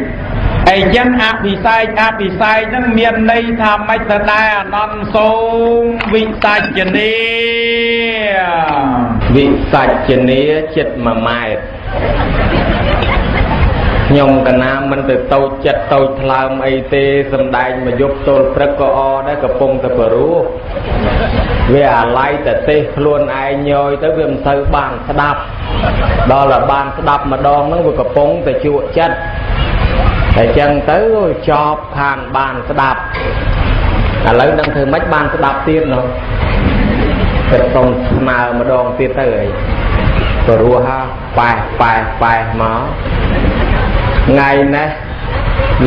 អីចឹងអភិសេកហ្នឹងមានន័យថាម៉េចទៅដែរអានន្តសូមវិសាចនីចិត្ត1ម៉ែត្រខ្ញុំកណាមិនទៅតូចចិត្តតូចថ្លើមអីទេសំដែងមកយប់ទល់ព្រឹកក៏អដែរកំពុងតែព្រោះវាអាឡ័យតែទេខ្លួនឯងញយទៅវាមិនទៅបានស្ដាប់ដល់តែបានស្ដាប់ម្ដងហ្នឹងវាកំពុងតែជក់ចិត្តតែចឹងទៅចប់ខាងបានស្ដាប់ឥឡូវនឹងធ្វើម៉េចបានស្ដាប់ទៀតនោះទៅសុំស្នើម្ដងទៀតទៅអីព្រោះហាប៉ែមកថ្ងៃនេះ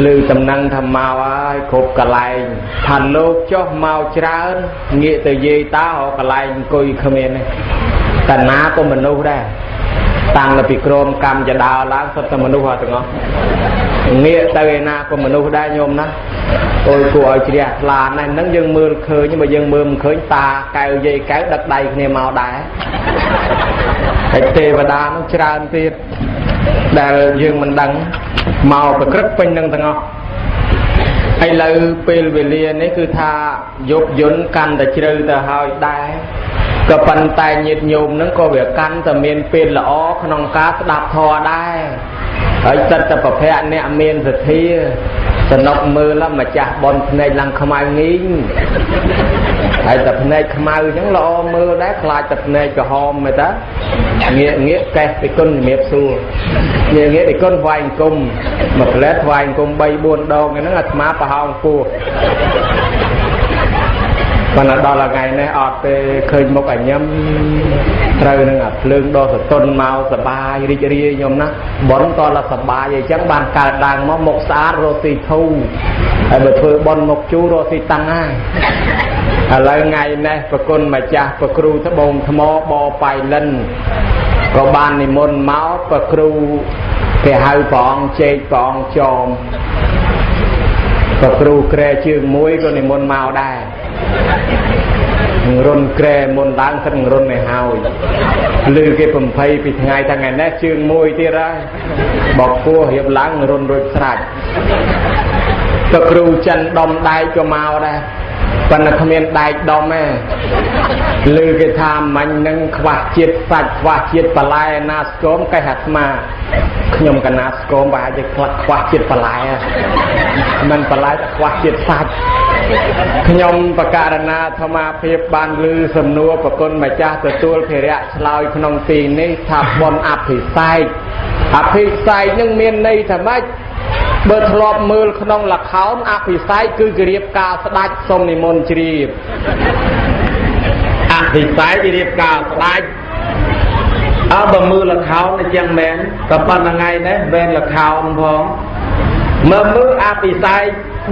ឮតំណែងថាមកហើយគ្រប់កន្លែងថាលោកចុះមកច្រើនងាកទៅយាយតាកន្លែងអង្គុយគ្មានទេតាណាក៏មនុស្សដែរតាំងពីក្រមកម្មចដោឡើងសុទ្ធតែមនុស្សអត់ទាំងអស់ងាកទៅឯណាក៏មនុស្សដែរញោមណាអូយគួរឲ្យជ្រះថ្លាណាស់ហ្នឹងយើងមើលឃើញបើយើងមើលមិនឃើញតាកែវយាយកែវដឹកដៃគ្នាមកដែរហើយទេវតានឹងច្រើនទៀតដែលយើងមិនដឹងមកប្រក្រឹតពេញនឹងទាំងអស់ឥឡូវពេលវេលានេះគឺថាយប់យន្តកាន់តែជ្រៅទៅហើយដែរក៏ប៉ុន្តែញាតិញោមនឹងក៏វាកាន់តែមានពេលល្អក្នុងការស្ដាប់ធម៌ដែរហើយចិត្តតែប្រភពអ្នកមានសទ្ធាសនុកមើលម្ចាស់បនភ្នែកឡើងខ្មៅងីងហើយតែភ្នែកខ្មៅអញ្ចឹងល្អមើលដែរខ្លាចតែភ្នែកក្រហមមែនតាងាកកេះពីគុណជំរាបសួរងាកពីគុណថ្វាយអង្គមមួយផ្លែថ្វាយអង្គម 3-4 ដងហ្នឹងអាត្មាប្រហោងពោះប៉ុន្តែដល់ថ្ងៃនេះអត់ទេឃើញមុខអញញឹមត្រូវនឹងអាភ្លើងដ៏សតុនមកសបាយរីករាយខ្ញុំណាបនតលសបាយអញ្ចឹងបានកើតឡើងមកមុខស្អាតរស់ទីធូរហើយបើធ្វើបនមុខជូររស់ទីតាំងហើយឥឡូវថ្ងៃនេះប្រគុណម្ចាស់ប្រគ្រូត្បូងថ្មបបៃលិនក៏បាននិមន្តមកប្រគ្រូគេហៅព្រះអង្គជែកព្រះអង្គចោមប្រគ្រូក្រែជើងមួយក៏និមន្តមកដែររុនក្រែមុនឡើងសិនរុនឲ្យហើយឮគេបំភ័យពីថ្ងៃថ្ងៃនេះជើងមួយទៀតហើយបបពោះរៀបឡើងរុនរួចស្រាច់ប្រគ្រូចិនដុំដែកក៏មកដែរប៉ុន្តែគ្មានដែកដុំទេឮគេថាមាញ់នឹងខ្វះជាតិសាច់ខ្វះជាតិបន្លែណាស្គមកេះអាត្មាខ្ញុំកណាស្គមប្រហែលជាខ្វះជាតិបន្លែមិនបន្លែតែខ្វះជាតិសាច់ខ្ញុំបករណាធម្មភាពបានឮសំណួរប្រគុណម្ចាស់ទទួលភារៈឆ្លើយក្នុងទីនេះថាបុណ្យអភិសេកនឹងមានន័យថាម៉េចបើធ្លាប់មើលក្នុងល្ខោនអភិសេកគឺគិរៀបការស្ដេចសូមនិមន្តជ្រាបអភិសេករៀបការស្ដេចបើមើលល្ខោនអញ្ចឹងមែនក៏ប៉ុន្តែថ្ងៃនេះមែនល្ខោនផងមើលអភិសេក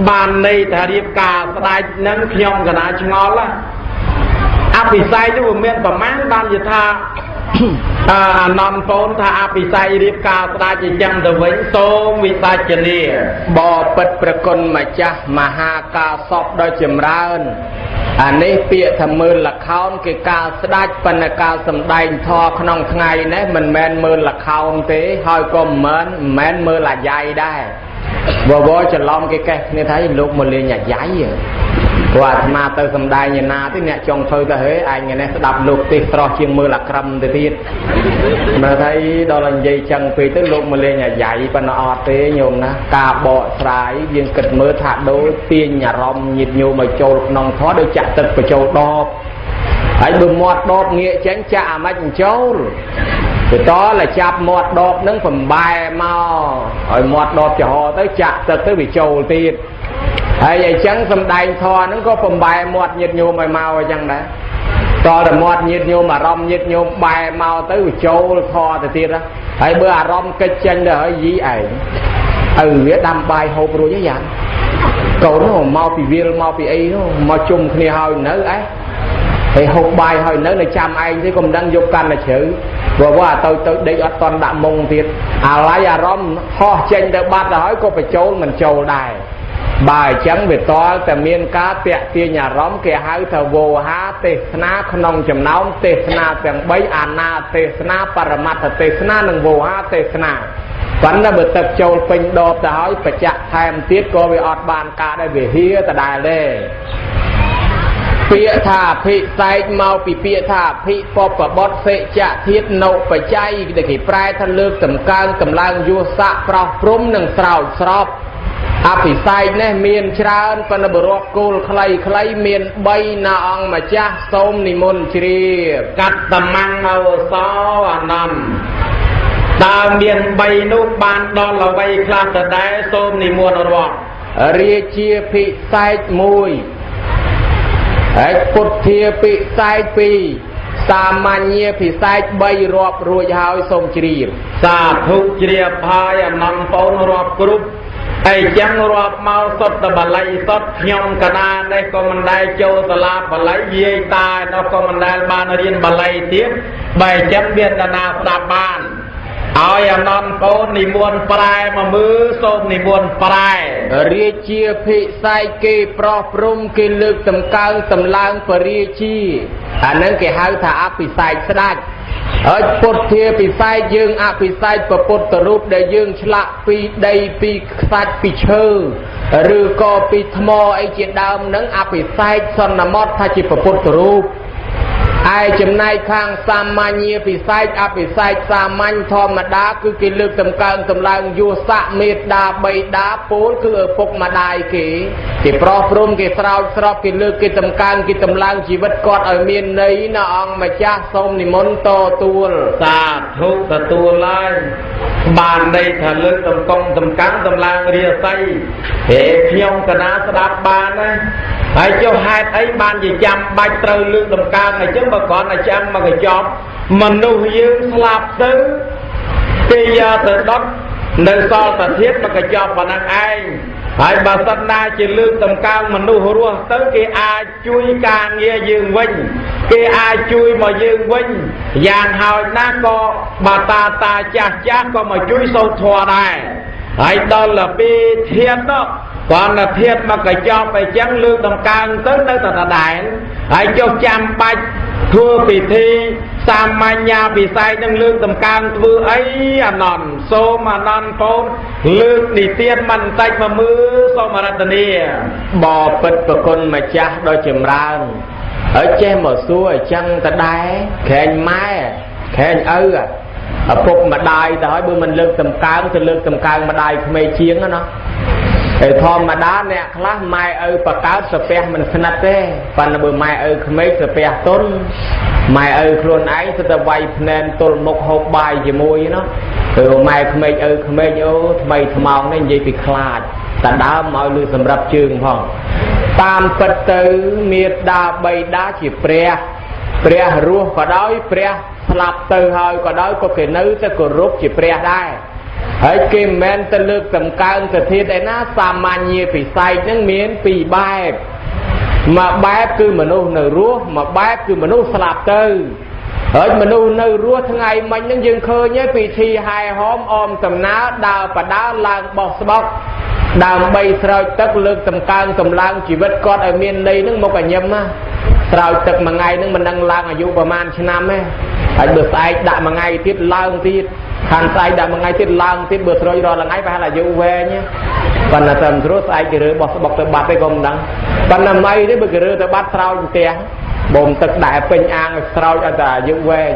បានន័យថារៀបការស្ដេចនឹងខ្ញុំកណាឆ្ងល់អភិសេកនោះមានប្រមាណបាននិយាយថា นอนโฟนถ้าอภิไซรีบกาสดาจิจังตะเวนโตวิตาจเนียบ่อปิดประกลมาจ้ะมหากาสอบโดยจำราญอันนี้เปียทำมือละเขาคือการสดาปนการสำได้ทอขนมไงนะมันแมนมือละเขาเตะหอยก็เหมือนแมนมือละใหญ่ได้บ่จะล้อมแก่เนี่ยท้ายลูกมันเลยใหญ่ว่ามาเตอสำได้เนี่ยนาที่เนี่ยจงเธอจะเฮ้ยไอ้เนี่ยสดับลูกติดตรอเชียงมือละคำเตียดมาไทยดอลลาร์ใหญ่จังปีตั้งลูกมันเลยใหญ่ปนอเตยโยมนะกาเบาสายยังกิดมือถัดโดยเตียนหยาร่มหยิบโยมมาโจลนองท้อโดยจัดตึกไปโจลดอบไอ้บุมอดดอบเงี้ยเจ้งจ่ามาจังโจลคือตอนละจับมอดดอบนั่งผมใบมาไอ้มอดดอบจะห่อtớiจัดตึกtới bịโจลตีดไอ้ยัยจังสำได้ทอนั่นก็ผมใบมอดหยิบโยมมาเมาจังนะตอนละมอดหยิบโยมมารอมหยิบโยมใบเมาtới bịโจลทอแต่ตีดนะไอ้เบื่อรอมกระจังเด้อยี่ไอ้เวียดดำใบหอบรู้ยังยังcậu nó mau bị viêm mau bị ấy nó mau chung khi hơi nỡ ấy thì hộp bài hơi nỡ là chăm anh thế còn đang dục can là chữ vừa qua tôi để ở toàn đạm mông thiệt lấy rom ho trên đợt bát là hỏi có phải trâu mình trâu đài bài trắng về toแต่เมียนcá tẹt tia nhà róm kẻ hai thờ vô há tê na khôn chầm náo tê na tiếng bấy na tê na paramat tê na nâng vô há tê na vẫn là bật tập châu pin đột đã hỏi phải chặt thêm tiết có về ọt bàn cả đây về hía ta đài lê phía thà phi sai mau phi phía thà phi pop và bot sẽ chặt thiết nậu phải chay để khi prai thân lược tầm cang tầm lang vua xạ prao prum nâng sào srop phi sai nè miền tràn phần là bờ cồn khay miền bay na ong mà cha sôm ni môn chì cắt tầm mang ao xó nằmตาเมียนใบนุบานดอนเราใบคลาสได้ส้มนิมวนรวงเรียเชียพิไซด์มวยไอ้ปุถเทียพิไซด์ปีสามัญเนียพิไซด์ใบรอบรวยหายส้มจีบสาธุจีบพายนำปนรอบกรุบไอ้จังรอบเมาสดตะบัลไลสดยองกระดานได้ก็มันได้โจตลาบัลไลเยี่ยตายแล้วก็มันได้บานเรียนบัลไลเทียบใบจังเบียนนาสาบานเอาอย่างนอนโปนิมวนปลายมามือส้มนิมวนปลายเรียเชียพิไซเกปรอปรุมกินลึกตำกลางตำลางปรีชีอันนั้นแกหาถาอภิไซสดัดปุถเทียพิไซยึงอภิไซปปุตตรูปได้ยึงฉละปีใดปีสัตปีเชอหรือก็ปีทมอไอเจดามนั้นอภิไซสนมอดทัจิปปุตตรูปไอจำนายข้างสามัญเนียพิไซอภิไซสามัญธรรมดาคือกินลึกตำกลางตำลางยูสะเมตดาใบดาปูนคือปกมาได้กี่ที่ปลอบปรุงกี่สาวสอบกินลึกกินตำกลางกินตำลางชีวิตกอดเอาเมียนในน่าองมาจ้าส้มนิมนต์โตตัวสาธุตะตัวลายบานได้ทะลึกตำกงตำกลางตำลางเรียไซเหพยงกนาสดับบานนะไอ้เจ้าหายไอ้บานยิ่งจำใบเตยลึกตำกลางไอ้เจ้ามาก่อนไอ้จำมาก็จอบมันดูยืนสลับตื้อปียาตื่นดในซอตะเทียบมาก็จอบพนังไอ้ไอ้บาสันนาจะลึกตำกลางมันดูรัวตื้อกีอาจุยกางเยี่ยยืนวิ่งกีอาจุยมายืนวิ่งอย่างหาวนักก็บาตาจ้าก็มาจุยโซทัวได้ไอ้ดอลละปีเทียนเนาะก่อนเทียนมาก็จอบไปจังลึกตำกลางตื้อในตะได้ไอ้เจ้าจำไปทั่วปีทีสามัญญาปีไซนังเรื่องตำกลางตัวไอ้อนอนโซมานอนโฟนเรื่องนิเตียนมันใจมามือโซมารัตเนียบ่อปิดประคนมาจ้าโดยจำรานở trên một số chân ta đái khen mai khen ở phục mà đai ta hỏi bữa mình lương tầm cao mà đai không mê chiến đó nó thom mà đá nè khá mai bà cáo sờ pe mình khăn thế phần bữa mai không mấy sờ pe tốn mai luôn ấy sẽ ta vay nên tôi một hộp bài gì môi nó từ mai không mấy nhớ mày thầm nên gì thì khá ta đá mọi lưu sầm rập trường phong tam phật tử miệt đà bày đá chỉ pre rùa có đói pre sạp từ hơi có đói có cái nữ sẽ có rút chỉ pre đây hãy kim men ta lược tầm cao ta thiết ấy ná sa man nhẹ phải say những miếng pì bài mà bái cứ mà nô nở rúa mà bái cứ mà nô sạp từ ហើយមនុស្សនៅរស់ថ្ងៃមិញហ្នឹងយើងឃើញឯពិធីហែហោមអមដំណើរដើរបដាឡើងបោះស្បោកដើម្បីស្រោចទឹកលើកតម្កើងកម្លាំងជីវិតគាត់ឲ្យមានន័យហ្នឹងមកញញឹមណាស្រោចទឹកមួយថ្ងៃហ្នឹងមិនដឹងឡើងអាយុប្រហែលឆ្នាំទេហើយបើស្អែកដាក់មួយថ្ងៃទៀតឡើងទៀតខាងស្អែកដាក់មួយថ្ងៃទៀតឡើងទៀតបើស្រោចរាល់ថ្ងៃប្រហែលអាយុវែងប៉ុន្តែតាមស្រួលស្អែកគេរើបោះស្បោកទៅបាត់ទេក៏មិនដឹងប៉ុន្តែមិនទេបើគេរើទៅបាត់ស្រោចផ្ទះបំទឹកដែលពេញអាងឲ្យស្រោចឲ្យតែអាយុវែង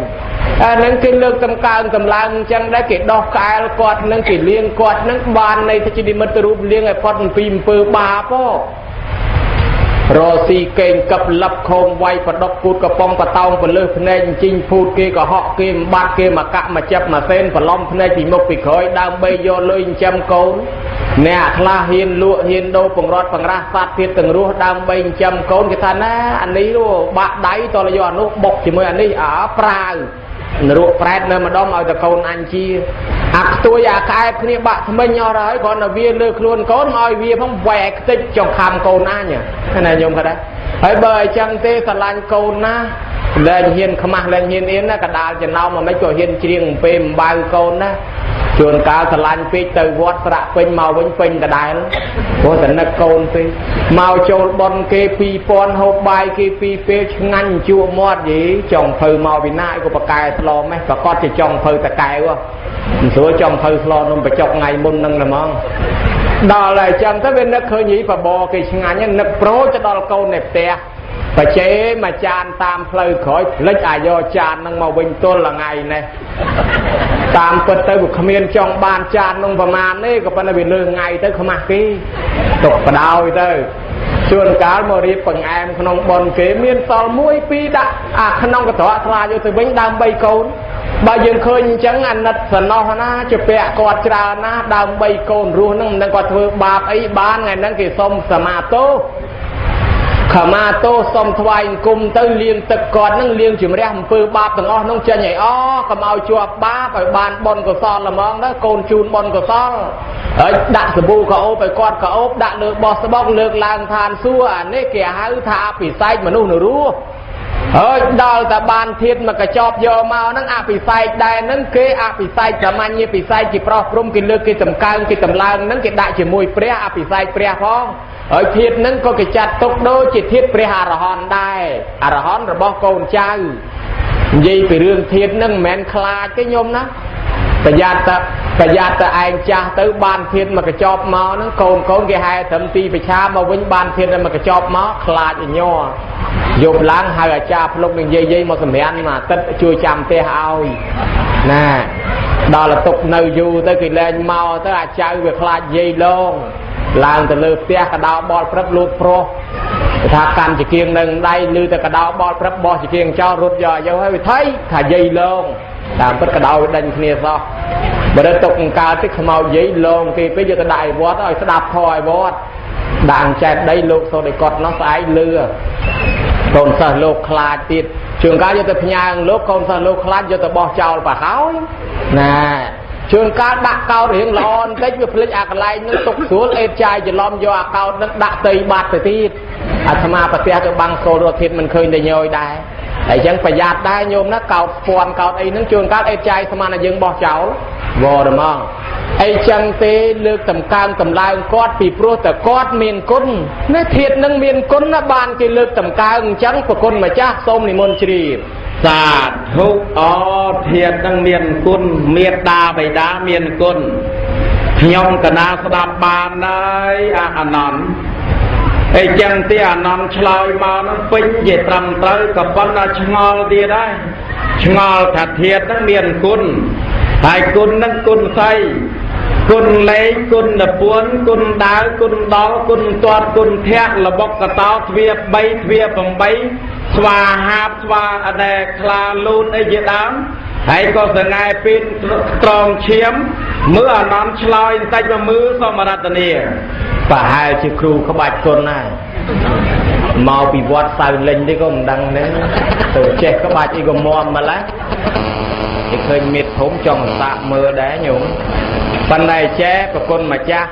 អាហ្នឹងគេលើកតម្កើងកម្លាំងអញ្ចឹងដែរគេដោះក្អែលគាត់នឹងគេលៀងគាត់នឹងបាននៃទៅជានិមិត្តរូបលៀងឲ្យផុតអំពីអំពើបាបរស៊ីកេងកັບលឹបខោងវាយបដុកគូតកំប៉ុងបតោងបលើសភ្នែកជីងភូតគេក៏ហក់គេមិនបាត់គេមកកាក់មកចាប់មកសេនប្រឡំភ្នែកពីមុខពីក្រោយដើម្បីយកលុយចិញ្ចឹមកូនអ្នកខ្លះហ៊ានលក់ហ៊ានដូរបង្រត់បង្រាស់សត្វទៀតទាំងរស់ដើម្បីចិញ្ចឹមកូនគេថាណាអានេះបាក់ដៃតលយកអានោះបុកជាមួយអានេះប្រាវនរកប្រែតនៅម្ដុំឲ្យតែកូនអញជាអាខ្ទួយអាក្អែបគ្នាបាក់ថ្មិញអស់ហើយគ្រាន់តែវាលើខ្លួនកូនមកឲ្យវាផងវែកខ្ទេចចង់ខំកូនអញណាញោមគាត់ដែរហើយបើអញ្ចឹងទេស្រឡាញ់កូនណាលែងហ៊ានខ្មាស់លែងហ៊ានអៀនណាកដាលចំណោមមិនក៏ហ៊ានច្រៀងពេលអំបៅកូនណាជួនកាលស្រឡាញ់ពេកទៅវត្តស្រាក់ពេញមកវិញពេញដដែលព្រោះតែនឹកកូនពេកមកចូលបនគេ2000ហូបបាយគេ2ពេលឆ្ងាញ់ជក់មាត់យីចង់ភៅមកវិណាក៏បកែស្លម៉េះប្រកាសជាចង់ភៅតកែវមិនស្រួលចង់ភៅស្លនំបច្ចុកថ្ងៃមុនហ្នឹងហ្មងដល់ហើយចឹងទៅវានឹកឃើញយីបបគេឆ្ងាញ់នឹកប្រូទៅដល់កូននៅផ្ទះបច្ចេមកចានតាមផ្លូវក្រោយផ្លិចអាយកចាននឹងមកវិញទល់ថ្ងៃនេះតាមពិតទៅវាគ្មានចង់បានចាននឹងប្រមាណទេក៏ប៉ុន្តែវាលើថ្ងៃទៅខ្មាស់គេទុកបដោយទៅជួនកាលមករៀបបង្អែមក្នុងបនគេមានសល់1 2ដាក់ក្នុងកត្រកថ្លាយកទៅវិញដើម្បីកូនបើយើងឃើញអញ្ចឹងអាណិតសណោះណាជាពាក់គាត់ច្រើនណាដើម្បីកូនរស់នឹងមិនដឹងគាត់ធ្វើបាបអីបានថ្ងៃហ្នឹងគេសុំសមាទោខមាទោសុំថ្វាយអង្គមទៅលាងទឹកគាត់នឹងលាងជំរះអំពើបាបទាំងអស់នោះចេញឲ្យកុំឲ្យជាប់បាបឲ្យបានបុណ្យកុសលល្មងទៅកូនជូនបុណ្យកុសលហើយដាក់សាប៊ូកោបឲ្យគាត់កោបដាក់លើបោះស្បោកលើកឡើងឋានសួគ៌អានេះគេហៅថាអភិសេកមនុស្សនរស់ហើយដល់តែបានធៀបមកកញ្ចប់យកមកហ្នឹងអភិសេកដែរហ្នឹងគេអភិសេកសាមញ្ញពិសេសជាប្រុសព្រំគេលើកគេតម្កើងគេតម្លើងហ្នឹងគេដាក់ជាមួយព្រះអភិសេកព្រះផងហើយធៀបហ្នឹងក៏គេចាត់ទុកដូចជាធៀបព្រះអរហន្តដែរអរហន្តរបស់កូនចៅនិយាយពីរឿងធៀបហ្នឹងមិនមែនខ្លាចទេញោមណាប្រយ័ត្នតែឯងចាស់ទៅបានធៀបមកកញ្ចប់មកហ្នឹងកូនគេហែត្រឹមទីប្រឆាមកវិញបានធៀបមកកញ្ចប់មកខ្លាចញ័រយប់ឡើងហៅអាចារ្យភ្លុកនឹងយាយមកសម្រានមួយអាទិត្យជួយចាំផ្ទះឲ្យណាដល់ទុកនៅយូរទៅគេលែងមកទៅអាចៅវាខ្លាចយាយឡងឡើងទៅលើផ្ទះកដោបលព្រឹកលូតប្រុសថាកាន់ជាគៀងនឹងដៃឮតែកដោបលព្រឹកបោះជាគៀងចោលរត់យកហើយវាថៃថាយាយឡងតាមពិតកដោវាដេញគ្នាសោះបើទៅទុកអង្កើតទៅខ្មោចយាយឡងគេពេកយកទៅដាក់ឲ្យវត្តឲ្យស្ដាប់ធម៌ឲ្យវត្តដាក់ចែកដីលោកសូនឲ្យគាត់នោះស្អែកលឺកូនសិស្សលោកខ្លាចទៀតជួនកាលយកទៅផ្ញើលោកកូនសិស្សលោកខ្លាចយកទៅបោះចោលប្រហើយណាជួនកាលដាក់កោតរៀងល្អបន្តិចវាភ្លេចអាកន្លែងនឹងទុកស្រួលអេតចាយច្រឡំយកអាកោតនឹងដាក់ទៅបាត់ទៅទៀតអាត្មាប្រទះទៅបាំងគោលរត់ធិតមិនឃើញតែញយដែរហើយអញ្ចឹងប្រយ័ត្នដែរញោមណាកោតស្ពាន់កោតអីហ្នឹងជួនកាលអេតចាយស្មានតែយើងបោះចោលវរហ្មងអីចឹងទេលើកតម្កើងតម្លើងគាត់ពីព្រោះតែគាត់មានគុណណាធាតុនឹងមានគុណណាបានគេលើកតម្កើងអញ្ចឹងប្រគុណម្ចាស់សូមនិមន្តជ្រាបសាធុធាតុនឹងមានគុណមេត្តាបិតាមានគុណខ្ញុំកណាស្ដាប់បានហើយអនន្តអីចឹងទីអនន្តឆ្លើយមកនឹងពេញជាត្រឹមត្រូវក៏ប៉ុន្តែឆ្ងល់ទៀតដែរឆ្ងល់ថាធាតុនឹងមានគុណហើយគុណនឹងគុណស្អីគុណលេខគុណពួនគុណដាវគុណដល់គុណទាត់គុណធាក់លបុកកតោទ្វា3ទ្វា8ស្វាហាបស្វាអដែខ្លាលូនអីជាដើមហើយក៏សង្ហែពីត្រង់ឈាមមើលអនន្តឆ្លើយបន្តិចមកមើលសមរតនាប្រហែលជាគ្រូក្បាច់គុណណាមកពីវត្តសៅលេងទេក៏មិនដឹងទេទៅចេះក្បាច់អីក៏មាំម្ល៉េះគេឃើញមេធំចង់សាក់មើលដែរញោមប៉ុន្តែចេះប្រគុណម្ចាស់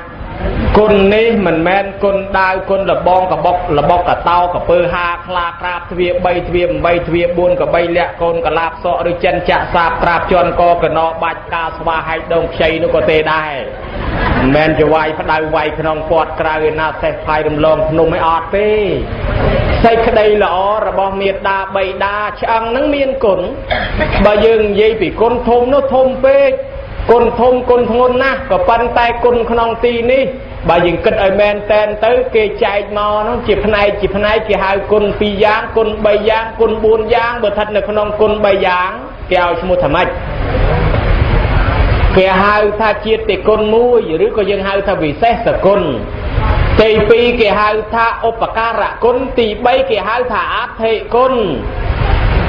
Côn ní mình men côn đai côn là bong cả tao cả pơ ha kla krap thvia bay thvia buôn cả bay lẹ côn cả lạp sọ rồi chân chạ sạp krap chọn co cả nó bạch ca sva hai đông chay nó có tê đai men cho vay phát đai vay khong pọt krai na xe phai đầm lom nôm mấy ọt tê xây cái đây là ó là bom miệt đa bay đa chăng nắng miên cồn bà dừng dây bị côn thôm nó thôm pê côn thôm côn thôn na có pan tay côn khong ti ní bà dừng cất ở men ten tới kê chạy mò nó chịp này kì hai côn pi giang côn bay giang côn buôn giang bờ thật là khong côn bay giang kéo mua thầm mạch kẻ hai tha chia tệ côn mua rồi có dân hai tha vì xét sờ côn tây pi kẻ hai tha opakara côn tì bay kẻ hai tha áp thệ côn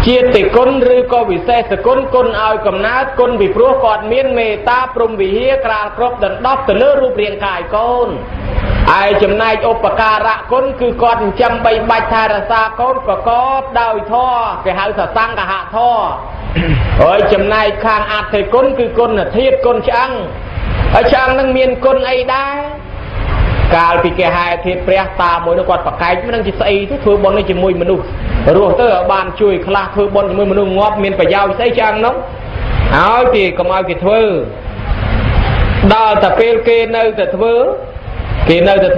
chia tệ côn rồi có vì xét sờ côn ao cầm nát côn vì pro còn miên mê ta prom vì hia kra crop đần đắp từ lứa rụp riêng cài côn ai chấm này opakara côn cứ còn chăm bay bạch tha ra xa côn có đào tho kẻ hai tha sang cả hạ tho ở chấm này khang ạt thầy côn cứ côn là thiết côn chăng ở chăng năng miên côn ấy đá cào bị kẻ hai thiết pre ta mỗi nó quạt bạc cái mới đang chỉ xây thế thôi bọn này chỉ mùi mình đủ rồi tới ở bàn chui khla thôi bọn chỉ mùi mình đủ ngóp miên phải giao xây chăng nó áo thì cầm ao thì thôi đào tập kê nơi tập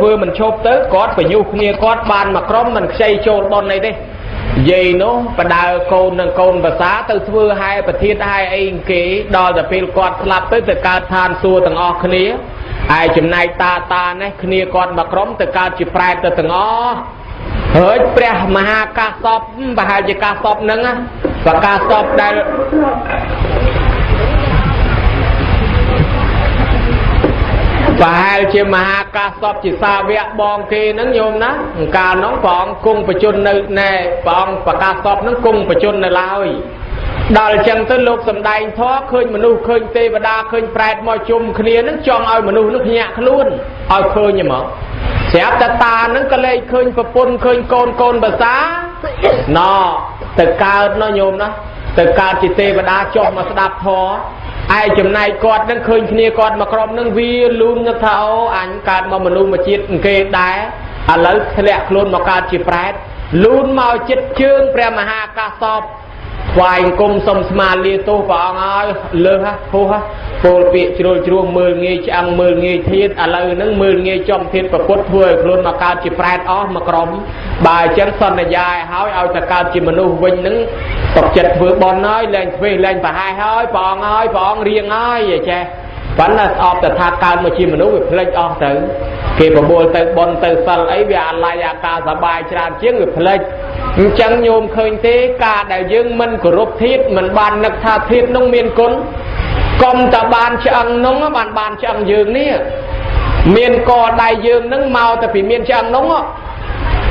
thưa mình chộp tới cót phải nhu kia cót bàn mà crom mình xây trộn bọn này đi vậy nó và đào côn và xá từ thưa hai và thiết hai anh kế đo là pin quạt lặp tới từ cao than xua từng o khné ai chừng này ta này khné con mà crom từ cao chỉ prai từ từng o hỡi pre mà ha ca sop và hai chỉ ca sop nâng á và ca sop đây và hai chị mà ha ca sop chỉ xa vẽ bong kia nó nhôm đó ca nóng bong cung phải chôn nơi nè bong và ca sop nó cung phải chôn nơi lao đào chẳng tới lúc sầm đai thoát khơi mà nu khơi tê và đa khơi pride mò chum kia nó cho ai mà nu nó nhạc luôn ai khơi như mà sẽ ta nó cái lấy khơi và pôn khơi côn bà xá nó từ cao nó nhôm đó từ cao chỉ tê và đa cho mà đạp thó ai chấm này con đang khơi kia con mà con đang vi luôn nó tháo ảnh càn mà luôn mà chết kê đá à lấy lẹ luôn mà càn chỉ pride luôn mau chết chương pre mà ha ca sop vài công sông ma lia tô vào ngay lơ ha thô ha phô bị chua mưa nghe chăng mưa nghe thiết à lời nâng mưa nghe trong thiết và cốt thôi luôn mà cao chỉ pride ó mà crom bài chân sân này dài hỏi ao ta cao chỉ manu vinh nâng tập chật vừa bon nói lên và hai hỏi bọn riêng nói vậy che vẫn là ọpแต่ thà cao mà chỉ manu việc lên ọp tới khi mà buồn tới bon tới sân ấy vì lại à caoสบาย tràn chiếc người lên chẳng nhôm khơi thế cả đại dương mình của rốt thiết mình bàn nực tha thiết nông miền cốn còn ta bàn chẳng nông á bàn chẳng dương ní miền cò đại dương nâng màu ta phải miền chẳng nông á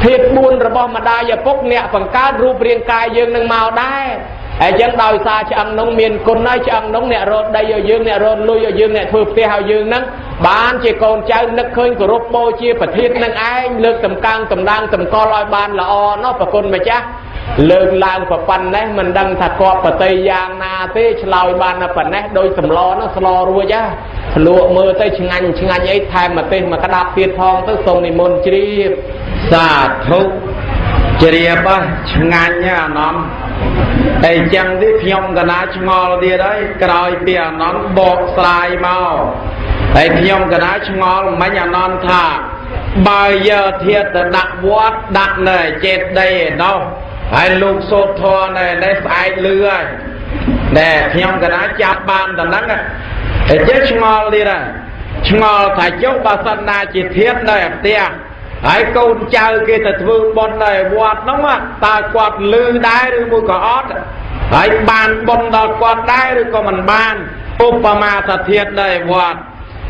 thiết buôn rồi bỏ mà đai và bốc nẹ bằng cá rụp riêng cài dương nâng màu đai ai chẳng đòi xa chẳng nông miền cốn nói chẳng nông nẹ rốt đây ở dương nẹ rốt lui ở dương nẹ thưa phía hào dương nâng bán chỉ còn chơi nực khơi của rốt bô chia phải thiết nâng ai lược tầm căng tầm đang tầm co loi ban là o nó phải con mà chắc lược làng phải phần đấy mình đang thật co phải tây giang na thế loi ban là phần đấy đôi tầm lo nó lo ruồi chứ lụa mưa tới chừng anh ấy thay mà tên mà cái đạp tiền thong tới sông này môn chi xả thúc chỉ ba chừng anh nhá nón ai chẳng đi phim cái ná ngò đi đấy cày bìa nón bột xài màu ai phim cái ná ngò mấy nhà non thà bao giờ thiệt đặt vót đặt này chết đây đâu ai lục sốt thò này lấy phải lừa nè phim cái ná chạp bàn tầm nắng ai chết ngò đi này ngò phải chốt bà sân na chỉ thiết này tia ai câu chơi kia thật vương bon này quạt nóng á ta quạt lư đái rồi mùi có ót ai bàn bon đợt quạt đái rồi có mình bàn Upama thật thiệt này quạt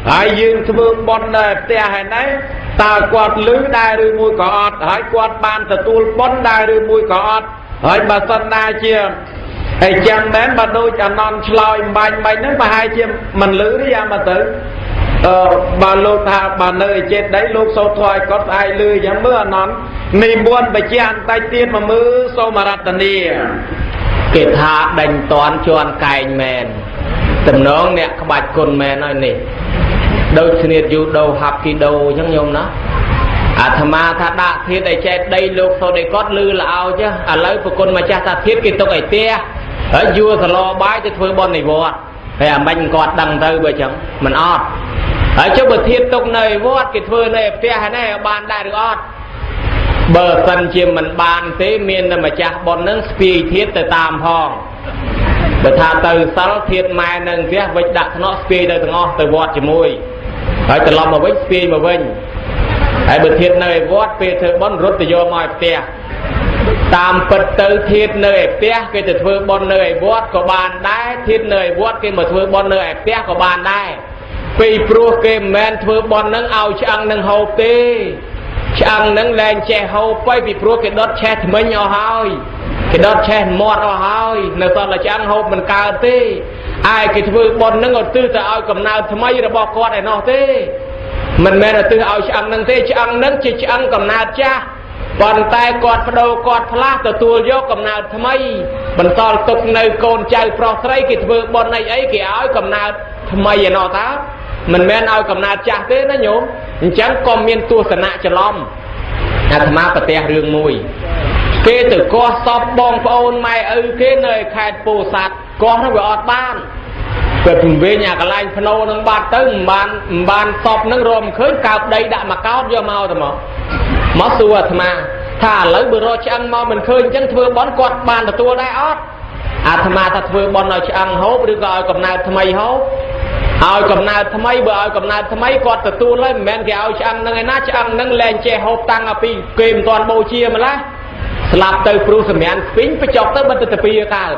ai dương vương bon này tia hay nấy ta quạt lư đái rồi mùi có ót ai quạt bàn thật tuôn bon đái rồi mùi có ót ai bà sân na chia ai chẳng đến bà đôi chả non lòi bành nó bà hai chia mình lư đi ra mà tử bà lô thà bà nơi chết đấy lúc sâu thoại có ai lư chẳng mưa nón nì buôn bà chi ăn tay tiên mà mưa sâu mà rát tần đi kể thả đành toán cho ăn cài mẹn tầm nóng nè các bạch con mẹ nói nè đâu nhiệt dù đâu học kỳ đâu chẳng nhôm nó thà mà thà đã thiết để che đây lục sau đây cót lư là ao chứ lấy một con mà cha ta thiết cái tông ấy tia ở vua thà lo bái cho thôi bon này vọt hay mình cọt đằng tư bởi chẳng mình ót ở chỗ bờ thiết tông này vọt cái thôi này tia hay này bàn đại được ót bờ sân chim mình bàn thế miền là mà cha bon nâng spi thiết từ tam phong bờ thà từ sáu thiết mai nâng tia với đặt nó spi từ ngõ từ vọt chỉ môi ở từ lòng mà với spi mà vinh hãy bật thiết nơi vót về thợ bón rút từ vô mọi tia tam bật từ thiết nơi tia cái từ thưa bón nơi vót có bàn đái thiết nơi vót cái mà thưa bón nơi tia có bàn đái vì pro cái men thưa bón nâng ao chăng nâng hộp tê chăng nâng lên che hộp quay vì pro cái đốt che thì mới nhỏ hơi cái đốt che mọt ở hơi nếu sao là chăng hộp mình cao tê ai cái thưa bón nâng ở tư ta ao cầm nào thì mấy là bỏ con này nó tê mình mẹ là từ ao chăng nâng thế chăng nâng chỉ chăng cầm nát cha còn tay quạt đầu quạt phá từ tua vô cầm nát tham ấy mình toàn tục nơi con trai pro sấy kịp vừa bọn này ấy kì áo cầm nát tham ấy nó ta mình mẹ ao cầm nát cha thế nó nhổm chẳng còn miên tua sanh nạ cho lom tham á bật tè riêng mùi kê từ co sọp bong phôn mày kê nơi khai bồ sạt con nó bị ọt ban về thùng về nhà cả lai phano nâng bát tới bàn sọp nâng rôm khơi cào đây đã mà cao do mau rồi mà xua mà thà lấy bữa rồi ăn mau mình khơi chân thưa bón quạt bàn là tua đai ót tham ta thưa bón nói ăn hố được gọi cầm nào tham hố ao cầm nào tham bữa ao cầm nào tham quạt từ tua lấy men cái ao ăn nâng ngày nát ăn nâng lên che hộp tăng ở pi kìm toàn bộ chia mà lá sạp từ pru sầm nhàn pính phải chọc tới bên từ pi cả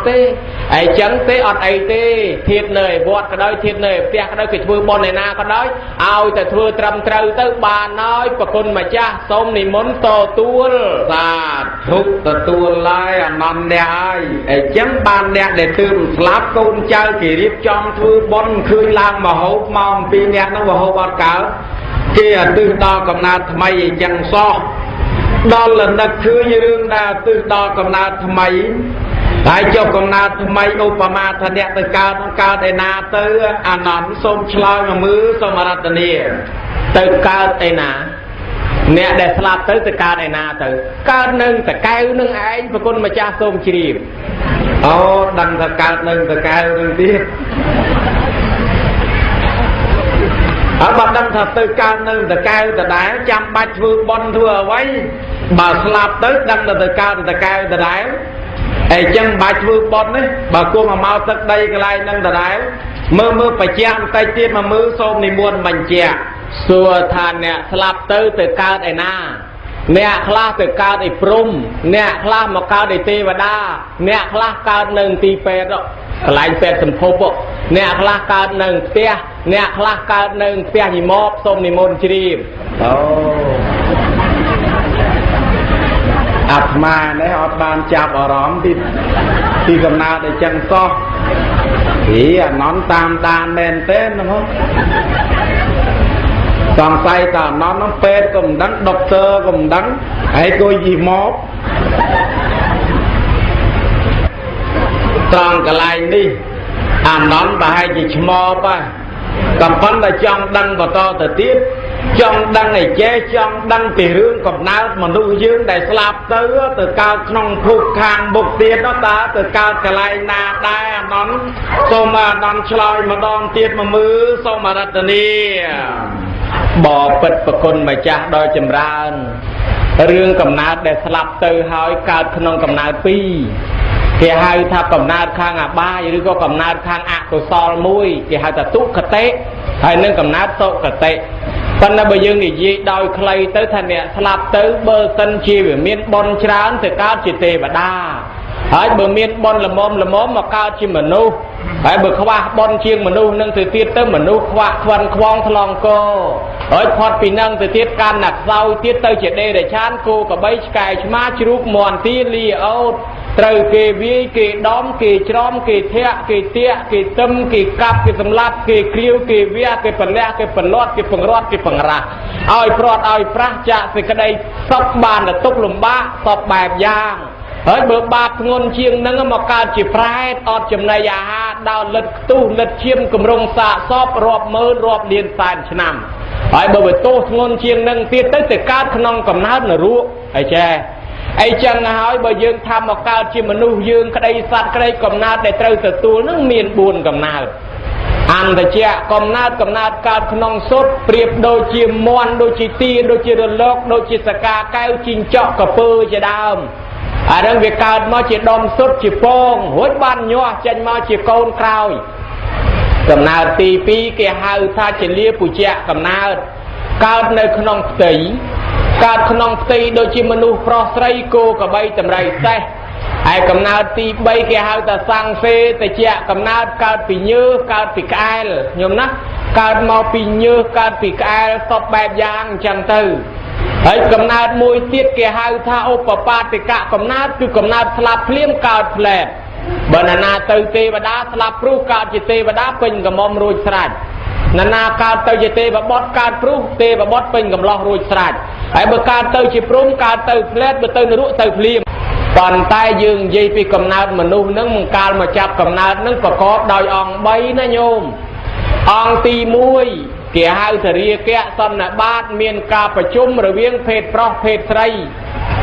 tê ấy chẳng tê ấy tê thiệt nơi vót cái đó thiệt nơi tia cái đó cái thưa bon này na cái đó aoแต่thưa trầm trâu tới bà nói bà con mà cha xong này muốn to tua là thúc to tua lại nằm đẻ ấy chẳng bàn đẻ để từ sạp con chơi kỷ niệm trong thưa bon khơi lang mà hộp mong pi nè nó mà hộp bát cá kia từ đó cầm nát mày chẳng so đó là đặc cứ như đương đà từ đó cầm nát mày tại cho cầm nát mày Obama thân đẹp từ cao để na tới nón xôm chloi mà mưa xôm mà đặt nè từ cao để na nè để slap tới từ cao để na từ cao nâng từ cao nâng anh và con mà cha xôm chỉ đằng từ cao nâng tiếp ở bà đâm thật từ cao nâng từ cao từ đáy chăm bạch vương bon thua quấy bà slap tới đâm từ cao từ đáy ấy chân bạch vương bon đấy bà cô mà mau tất đây cái lai nâng từ đáy mơ phải chạm tay tiên mà mưa xôm này muôn mình chè xua thàn nè slap tới từ cao để na nè khla từ cao để prum nè khla mà cao để tê và đa nè khla cao nâng tì phê đó cái lai phê sầm phô nè khla cao nâng tia nè khla cao nâng tia nhị mop xôm này môn chi mà đấy họ bàn chạp ở rõm thì cầm nào để chân so thì nón tam tan men tên đúng không còn tay ta nó phê cùng đắng doctor cùng đắng hãy coi gì móp toàn cả lại đi nón bà hai gì móp cầm phấn là trong đăng và to từ tiếp trong đăng này chế trong đăng tỷ rương còn nào mà nuôi dưỡng để slap tới từ cao nông phục hàng bục tiền nó ta từ cao cả lại na đai nón xô mà nón chloi mà đòn tiền mà mưa xô mà đặt nè bỏ bật và con mà cha đôi chầm ra rương cầm nào để slap tới hỏi cao nông cầm nào pi thì hai thà cầm nào khang ba rồi có cầm nào khang của sol mũi thì hai ta túc khát té hai nên cầm nào sâu khát té phần là bây giờ nghỉ gì đòi clay tới thành nè slap tới bơ tân chi về miền bon trán từ cao chỉ tê và đa hãy bờ miền bon là móm mà cao chi mà nu hãy bờ khoa bon chiêng mà nu nâng từ tiết tới mà nu khoa khoan khoang thòng cô ở khoát pì nâng từ tiết can nặc rau tiết tới chỉ đê để chán cô cả bấy cài má chúc mòn ti li âu từ kỳ vi kỳ đóm kỳ chóm kỳ thẹ kỳ tia kỳ tâm kỳ cặp kỳ sầm lap kỳ kriu kỳ vía kỳ phần lẹ kỳ phần lót kỳ phần rót kỳ phần ra ai prot ai prach chạ thì cái đây sắp bàn là túc lùm ba sắp bài giang ហើយបើបាបធ្ងន់ជាងនឹងមកកើតជាប្រែតអត់ចំណីអាហារដល់លិតខ្ទុះលិតឈាមគម្រងសាកសពរាប់ម៉ឺនរាប់លានសែនឆ្នាំហើយបើវាទោសធ្ងន់ជាងនឹងទៀតទៅកើតក្នុងកំណើតនរកហើយចេះអីចឹងហើយបើយើងថាមកកើតជាមនុស្សយើងក្តីសត្វក្តីកំណើតដែលត្រូវទទួលនឹងមាន4កំណើតអន្តជាកំណើតកើតក្នុងសុទ្ធប្រៀបដូចជាមន់ដូចជាទាដូចជារលកដូចជាសកាកែវជីងចក់កពើជាដើមអានឹងវាកើតមកជាដុំសុទ្ធជាពងរួចបានញាស់ចេញមកជាកូនក្រោយកំណើតទី2គេហៅថាជាលាពុជ្ជៈកំណើតកើតនៅក្នុងផ្ទៃកើតក្នុងផ្ទៃដូចជាមនុស្សប្រុសស្រីគោក្របីតម្រៃសេះហើយកំណើតទី3គេហៅថាសង្សេតជាកំណើតកើតពីញើសកើតពីក្អែលញោមណាកើតមកពីញើសកើតពីក្អែលសពបែបយ៉ាងអញ្ចឹងទៅហើយកំណើតមួយទៀតគេហៅថាឧបបាទិកៈកំណើតគឺកំណើតស្លាប់ភ្លាមកើតផ្លែតបើណាទៅទេវតាស្លាប់ព្រោះកើតជាទេវតាពេញកំមុំរួចស្រេចណាកើតទៅជាទេវបុត្រកើតព្រោះទេវបុត្រពេញកំឡោះរួចស្រេចហើយបើកើតទៅជាព្រំកើតទៅផ្លែតបើទៅនរកទៅភ្លាមប៉ុន្តែយើងនិយាយពីកំណើតមនុស្សនឹងកាលមកចាប់កំណើតនឹងប្រកបដោយអង្គ3ណាញោមអង្គទី1គេហៅថារាគៈសន្និបាតមានការប្រជុំរវាងភេទប្រុសភេទស្រី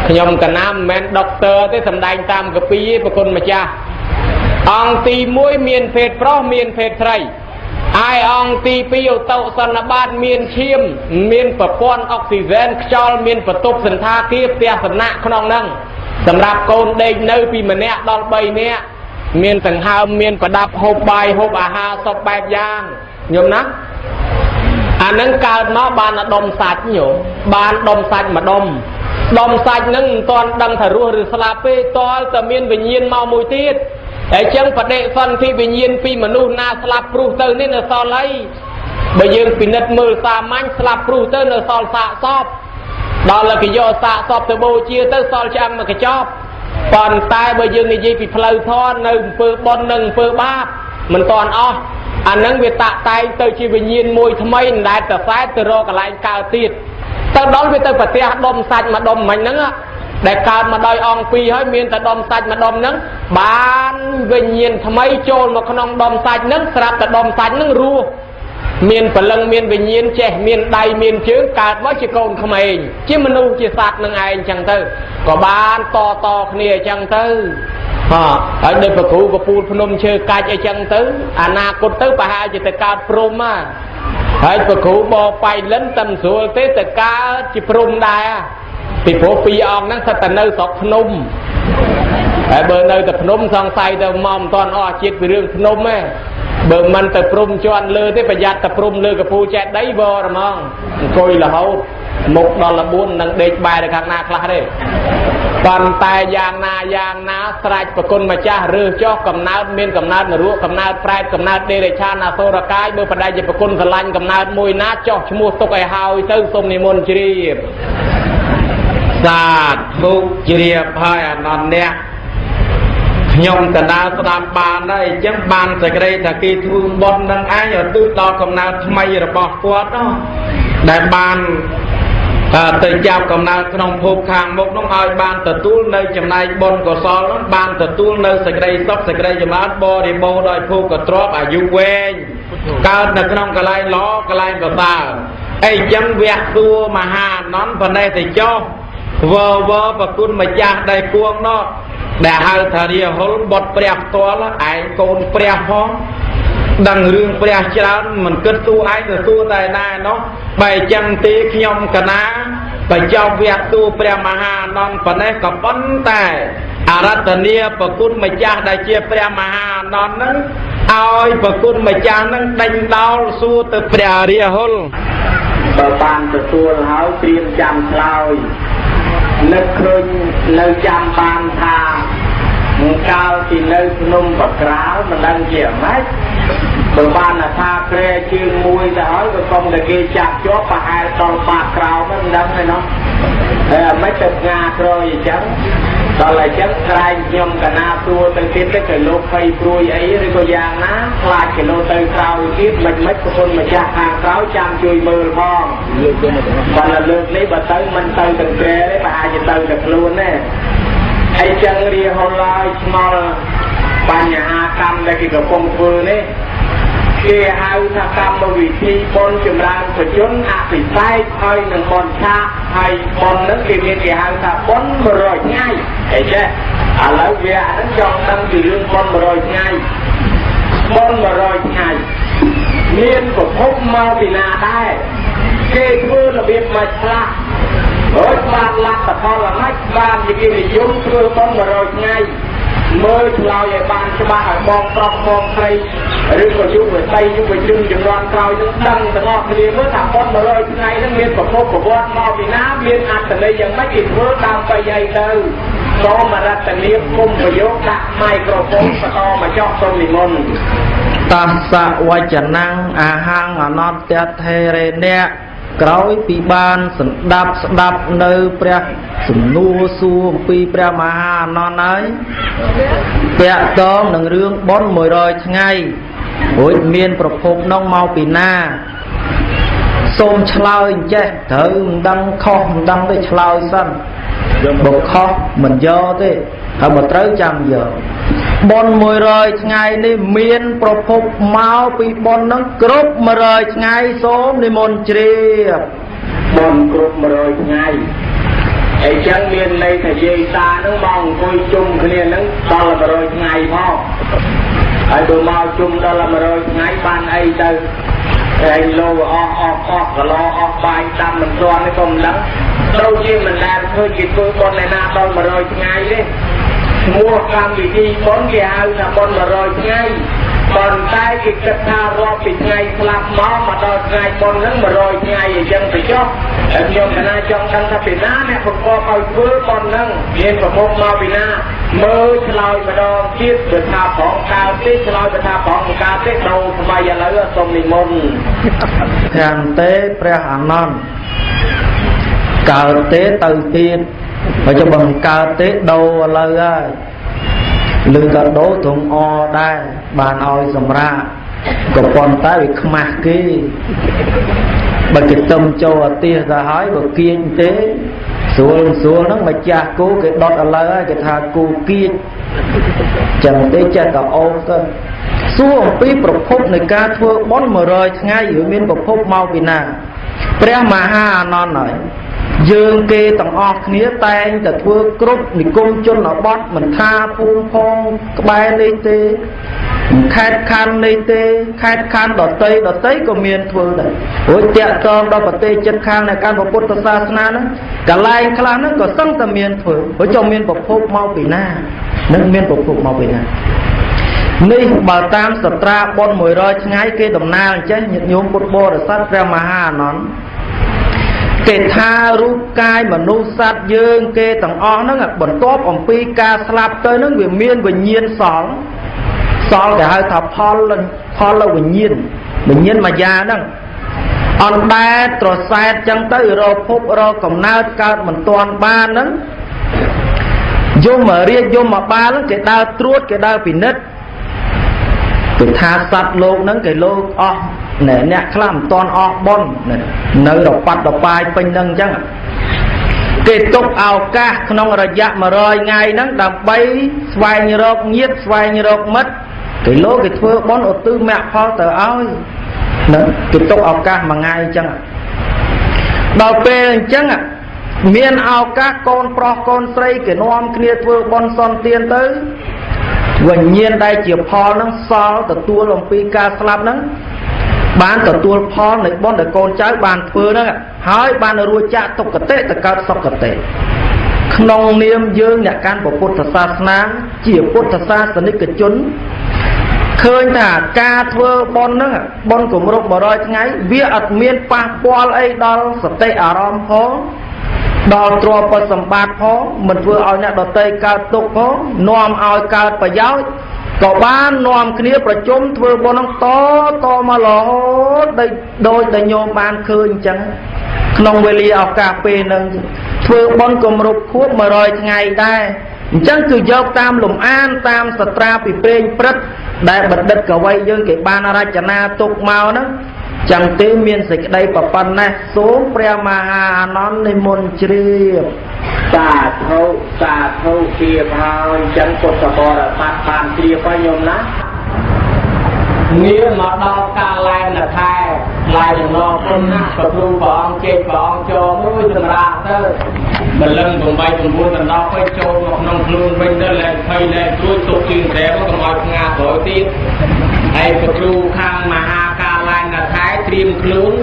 ខ្ញុំកណាមមិនមែនដុកទ័រទេសម្ដែងតាមកពីប្រគុណម្ចាស់អង្គទី1មានភេទប្រុសមានភេទស្រីហើយអង្គទី2ឧតុសន្និបាតមានឈាមមានប្រព័ន្ធអុកស៊ីហ្សែនខ្យល់មានបន្ទប់សន្តាគារផ្ទះសំណាក់ក្នុងហ្នឹងសម្រាប់កូនដេកនៅពីម្នាក់ដល់3នាក់មានដង្ហើមមានប្រដាប់ហូបបាយហូបអាហារសពបែបយ៉ាងញោមណាអានឹងកើតមកបានដុំសាច់ញោមបានដុំសាច់មួយដុំសាច់នឹងមិនទាន់ដឹងថារស់ឬស្លាប់ទេតលតែមានវិញ្ញាណមកមួយទៀតហើយចឹងបដិសន្ធិវិញ្ញាណពីមនុស្សណាស្លាប់ព្រោះទៅនេះនៅសល់អីបើយើងពិនិត្យមើលសាមញ្ញស្លាប់ព្រោះទៅនៅសល់សាកសពដល់តែគេយកសាកសពទៅបូជាទៅសល់ឆ្អឹងមកកញ្ចប់ប៉ុន្តែបើយើងនិយាយពីផ្លូវធម៌នៅអំពើបុណ្យនិងអំពើបាបមិនតាន់អស់អានឹងវាតាក់តែងទៅជាវិញ្ញាណមួយថ្មីមិនដែលទៅខ្សែទៅរកកន្លែងកើតទៀតទៅដល់វាទៅប្រទះដុំសាច់មួយដុំមិញហ្នឹងដែលកើតមកដោយអង្គ2ហើយមានតែដុំសាច់មួយដុំហ្នឹងបានវិញ្ញាណថ្មីចូលមកក្នុងដុំសាច់ហ្នឹងស្រាប់តែដុំសាច់ហ្នឹងរស់មានព្រលឹងមានវិញ្ញាណចេះមានដៃមានជើងកើតមកជាកូនក្មេងជាមនុស្សជាសត្វនឹងឯងអញ្ចឹងទៅក៏បានតគ្នាអញ្ចឹងទៅហើយដោយប្រគ្រូកពូលភ្នំឈើកាច់អីចឹងទៅអនាគតទៅប្រហែលជាទៅកើតព្រំហើយប្រគ្រូបបៃលិនតែមិនស្រួលទេទៅកើតជាព្រំដែរពីព្រោះ2អង្គហ្នឹងស្ថិតតែនៅស្រុកភ្នំហើយបើនៅតែភ្នំសង្ស័យទៅមកមិនតាន់អស់ជាតិពីរឿងភ្នំទេបើមិនទៅព្រំជាន់លើទេប្រយ័ត្នតែព្រំលើកពូចេះដីវរហ្មងអង្គុយរហូតមុខដល់14នឹងដេកបែរទៅខាងណាខ្លះទេប៉ុន្តែយ៉ាងណាស្រេចប្រគុណម្ចាស់រើសចុះកំណើតមានកំណើតនរកកំណើតប្រែតកំណើតដេរឆានអសូរកាយបើបដិជាប្រគុណស្រឡាញ់កំណើតមួយណាចុះឈ្មោះទុកឲ្យហើយទៅសូមនិមន្តជ្រាបសាធុជ្រាបហើយអនន្តៈខ្ញុំកណ្ដាលស្ដាប់បានហើយអញ្ចឹងបានសេចក្តីថាគេធ្វើបុណ្យនឹងឯងឲ្យទិសដល់កំណើតថ្មីរបស់គាត់ដែលបានទៅចាប់កំណើតក្នុងភពខាងមុខនោះឲ្យបានទទួលនៅចំណែកបុណ្យកុសលនោះបានទទួលនៅសេចក្តីសុខសេចក្តីចម្រើនបរិបូរណ៍ដោយភោគទ្រព្យអាយុវែងកើតនៅក្នុងកន្លែងល្អកន្លែងប្រសើរអីចឹងវះតួមហាអនន្តបណេះទៅចុះប្រគុណម្ចាស់ដែលគួងនោះដែលហៅថារាហុលបុត្រព្រះផ្ទាល់ឯងកូនព្រះផងដឹងរឿងព្រះច្រើនមិនគិតទូឯងទៅទូតែណានោះបើអញ្ចឹងទេខ្ញុំកណាបញ្ចប់វគ្គទូព្រះមហាអនន្តប៉ុណ្ណេះក៏ប៉ុន្តែអរតនីប្រគុណម្ចាស់ដែលជាព្រះមហាអនន្តហ្នឹងឲ្យប្រគុណម្ចាស់ហ្នឹងដេញដោលសួរទៅព្រះរាហុលបើបានទទួលហើយត្រៀមចាំឆ្លើយនឹកឃើញនៅចាំបានថាកាលទីនៅភ្នំបក្រាលមិនដឹងជាម៉េចបើបានថាក្រែជើងមួយទៅហើយក៏កុំតែគេចាប់ជាប់ប្រហែលដល់បាក់ក្រោមមិនដឹងទេណោះហើយអាមិនទៅងាក្រោយអញ្ចឹងដល់អញ្ចឹងក្រែងខ្ញុំកណាសួរទៅទៀតទៅគេលោកភ័យព្រួយអីឬក៏យ៉ាងណាខ្លាចគេលោកទៅក្រោយទៀតមិនប្រពន្ធម្ចាស់ខាងក្រោយចាំជួយមើលផងបើលើកនេះបើទៅមិនទៅទាំងក្រែទេប្រហែលជាទៅតែខ្លួនទេ ហើយចឹងរៀហឡាយឆ្ងល់បញ្ហាកម្មដែលគេកំពុងធ្វើនេះគេហៅថាកម្មវិធីបុណ្យចម្រើនប្រជញ្ញអភិសេកហើយនឹងបុណ្យឆាកហើយបុណ្យហ្នឹងគេមានគេហៅថាបុណ្យ100ថ្ងៃអីចេះឥឡូវវាអាហ្នឹងចង់ដឹងពីរឿងបុណ្យ100ថ្ងៃបុណ្យ100ថ្ងៃមានប្រភពមកពីណាដែរគេធ្វើរបៀបមកខ្លះរួចបានលទ្ធផលល្មិចបានជាគេនិយមធ្វើបុណ្យ100ថ្ងៃមើលឆ្លើយឲ្យបានច្បាស់ឲ្យបងប្រុសបងស្រីឬក៏យុវតីយុវជនជំនាន់ក្រោយនឹងដឹងទាំងអស់គ្នាមើលថាបុណ្យ100ថ្ងៃនឹងមានប្រភពប្រវត្តិមកពីណាមានអត្ថន័យយ៉ាងម៉េចគេធ្វើដើម្បីអីទៅសូមរតនាគុំប្រយោគដាក់ម៉ៃក្រូហ្វូនបន្តមកចោះសូមនិមន្តតស្សវចនំអាហាងអនត្តថេរេនៈក្រោយពីបានស្ដាប់នៅព្រះសំណួរសួរអំពីព្រះមហាអនន្តហើយពាក់តងនឹងរឿងបុណ្យ100ថ្ងៃរួចមានប្រភពនោះមកពីណាសូមឆ្លើយចេះត្រូវមិនដឹងខុសមិនដឹងទេឆ្លើយសិនបើខុសមិនយកទេហើយបើត្រូវចាំយកបុណ្យ100ថ្ងៃនេះមានប្រភពមកពីបុណ្យនឹងគ្រប់100ថ្ងៃសូមនិមន្តជ្រាបបុណ្យគ្រប់100ថ្ងៃអញ្ចឹងមានន័យថាយាយតានឹងមកអង្គុយជុំគ្នានឹងដល់100ថ្ងៃផងហើយបើមកជុំដល់100ថ្ងៃបានអីទៅឯងលោអស់កលោអស់បាយតាមមិនទាន់នេះក៏មិនដឹងត្រូវជាមិនដែលឃើញគេធ្វើបុណ្យឯណាដល់100ថ្ងៃទេឈ្មោះកម្មវិធីបុណ្យគេហៅថាបុណ្យ100ថ្ងៃប៉ុន្តែគេគិតថារាប់ពីថ្ងៃស្លាប់មកដល់ថ្ងៃបុណ្យហ្នឹង100ថ្ងៃអញ្ចឹងទៅចុះហើយខ្ញុំកណាចង់ដឹងថាពីណាអ្នកប្រកបឲ្យធ្វើបុណ្យហ្នឹងមានប្រភពមកពីណាមើលឆ្លើយម្ដងទៀតគឺថាប្រងកើតទេឆ្លើយទៅថាប្រងកើតទេដូរស្បីឥឡូវសូមនិមន្តខាងទេព្រះអានន្ទកើតទេទៅទៀតបើចុះបើមិនកើតទេដូរឥឡូវហើយឬក៏ដូរត្រង់អដែរបានឲ្យសម្រាប់ក៏ប៉ុន្តែវាខ្មាស់គេបើគេទំចូលអាទិសទៅហើយបើគៀងទេស្រួលហ្នឹងម្ចាស់គូគេដុតឥឡូវហើយគេថាគូគៀងចឹងទេចេះតែអូសទៅសួរអំពីប្រភពនៃការធ្វើបុណ្យ100ថ្ងៃឬមានប្រភពមកពីណាព្រះមហាអានន្ទហើយយើងគេទាំងអស់គ្នាតែងតែធ្វើគ្រប់និគមជនបទមិនថាភូមិផងក្បែរនេះទេខេត្តខណ្ឌនេះទេខេត្តខណ្ឌដតីក៏មានធ្វើដែររួចតាក់ទងដល់ប្រទេសជិតខាងនៃការពុទ្ធសាសនាហ្នឹងកន្លែងខ្លះហ្នឹងក៏សឹងតែមានធ្វើព្រោះចុះមានប្រភពមកពីណានឹងមានប្រភពមកពីណានេះបើតាមសត្រាបុណ្យ100ថ្ងៃគេដំណើរអញ្ចឹងញាតិញោមពុទ្ធបរិស័ទព្រះមហាអានន្ទគេថារូបកាយមនុស្សសត្វយើងគេទាំងអស់ហ្នឹងបន្ទាប់អំពីការស្លាប់ទៅហ្នឹងវាមានវិញ្ញាណសល់គេហៅថាផលវិញ្ញាណមួយយ៉ាងហ្នឹងអនដែលត្រសែតចឹងទៅរកភពរកកំណើតកើតមិនទាន់បានហ្នឹងយមរាជយមបាលគេដើរត្រួតគេដើរពិនិត្យគឺថាសត្វលោកហ្នឹងគេលោកអស់អ្នកខ្លះមិនទាន់អស់បុណ្យនៅរប៉ាត់របាយពេញហ្នឹងអញ្ចឹងគេទុកឱកាសក្នុងរយៈ100ថ្ងៃហ្នឹងដើម្បីស្វែងរកញាតិស្វែងរកមិត្តគេលោកគេធ្វើបុណ្យឧទ្ទិសមគ្គផលទៅឲ្យគេទុកឱកាសមួយថ្ងៃអញ្ចឹងដល់ពេលអញ្ចឹងមានឱកាសកូនប្រុសកូនស្រីគេនាំគ្នាធ្វើបុណ្យសន្តានទៅវិញ្ញាណដែលជាផលហ្នឹងសល់ទទួលអំពីការស្លាប់ហ្នឹងបានទទួលផលនៃបុណ្យដែលកូនចៅបានធ្វើហ្នឹងហើយបានរួចចាក់ទុក្ខតិទៅកើតសុគតិក្នុងនាមយើងអ្នកកាន់ពុទ្ធសាសនាជាពុទ្ធសាសនិកជនឃើញថាការធ្វើបុណ្យហ្នឹងបុណ្យគម្រប់100ថ្ងៃវាអត់មានប៉ះពាល់អីដល់សតិអារម្មណ៍ផងដល់ទ្រព្យសម្បត្តិផងមិនធ្វើឲ្យអ្នកដទៃកើតទុក្ខផងនាំឲ្យកើតប្រយោជន៍ក៏បាននាំគ្នាប្រជុំធ្វើបុណ្យតមករហូតដោយតែញោមបានឃើញអញ្ចឹងក្នុងវេលាឱកាសពេលហ្នឹងធ្វើបុណ្យគម្រប់ខួប100ថ្ងៃដែរអញ្ចឹងគឺយកតាមលំអានតាមសត្រាពីព្រេងព្រឹត្តដែលបណ្ឌិតកវីយើងគេបានរចនាទុកមកហ្នឹងចឹងទេមានសេចក្តីប៉ុណ្ណេះសូមព្រះមហាអានន្ទនិមន្តជ្រាប ธุជាផហើយចឹងពុទ្ធបរិស័ទបានជ្រាបហើយញោមណាងារមកដល់ការឡែនថែឡែនចំណងគុណណាស់ប្រគ្រូព្រះអង្គជេកព្រះអង្គចូលមួយសម្រាប់ទៅម្លឹង8 9ដណ្ដប់ទៅចូលមកក្នុងខ្លួនវិញទៅលែងភ័យលែងជួយទុកជើងតែមកកុំឲ្យផ្ងាក្រោយទៀតហើយប្រគ្រូខាងមហាការឡែនថែត្រៀមខ្លួន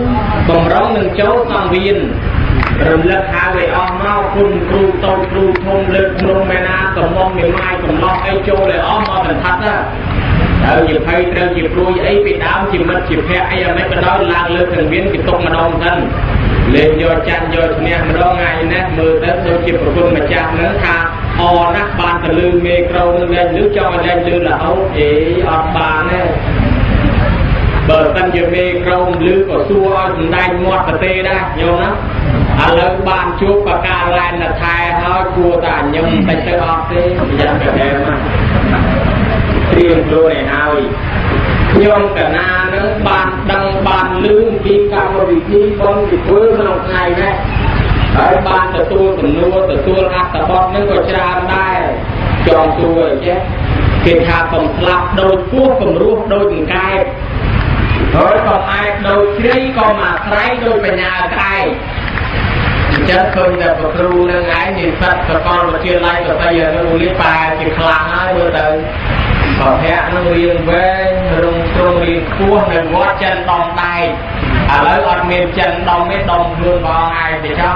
បំរុងនឹងចូលសង្វៀនរំលឹកហៅឲ្យអស់មកគុណគ្រូតូចគ្រូធំលើកក្នុងមេណាកំងមេម៉ាយកំឡោះអីចូលឲ្យអស់មកបន្ថត់ទៅជាភ័យត្រូវជាព្រួយអីពីដើមជាមិត្តជាភ័ក្រអីអ្មេចក៏ដោយឡើងលើកទាំងមានគេទុកម្ដងសិនលេងយកចាត់យកឈ្នះម្ដងថ្ងៃនេះមើលទៅដូចជាប្រគុណម្ចាស់នឹងថាអណាស់បានទៅលឺមេក្រូនឹងលែងលឺចង់ឲ្យលែងលឺរហូតអត់បានទេបើសិនជាមេក្រូលឺក៏សួរឲ្យសម្ដែងមាត់ប្រទេដែរញោមណាឥឡូវបានជួបបកាឡែនថែហើយគួរតែញឹមតិចទៅអត់ទេយ៉ាងកែមកត្រៀមខ្លួនឲ្យហើយខ្ញុំកណានឹងបានដឹងបានលឺពីកម្មវិធីបងទីធ្វើក្នុងថ្ងៃនេះហើយបានទទួលសំណួរទទួលអត្ថបទនឹងក៏ច្រើនដែរចង់សួរអីចេះគេថាកំស្លាប់ដូចពស់គំរោះដូចកង្កែបហើយក៏អាចដូចជ្រៃក៏មកស្រ័យដូចបញ្ញាក្អែកចឹងឃើញតែប្រគ្រូនឹងឯងនិស្សិតសាកលវិទ្យាល័យក៏តែនឹងរៀនបែរជាខ្លាំងហើយមើលទៅក៏ភ័ក្រនឹងរៀនវែងរងទ្រង់រៀនខ្ពស់នៅវត្តចិនដងដែកឥឡូវអត់មានចិនដងទេដងខ្លួនបងឯងទេចុះ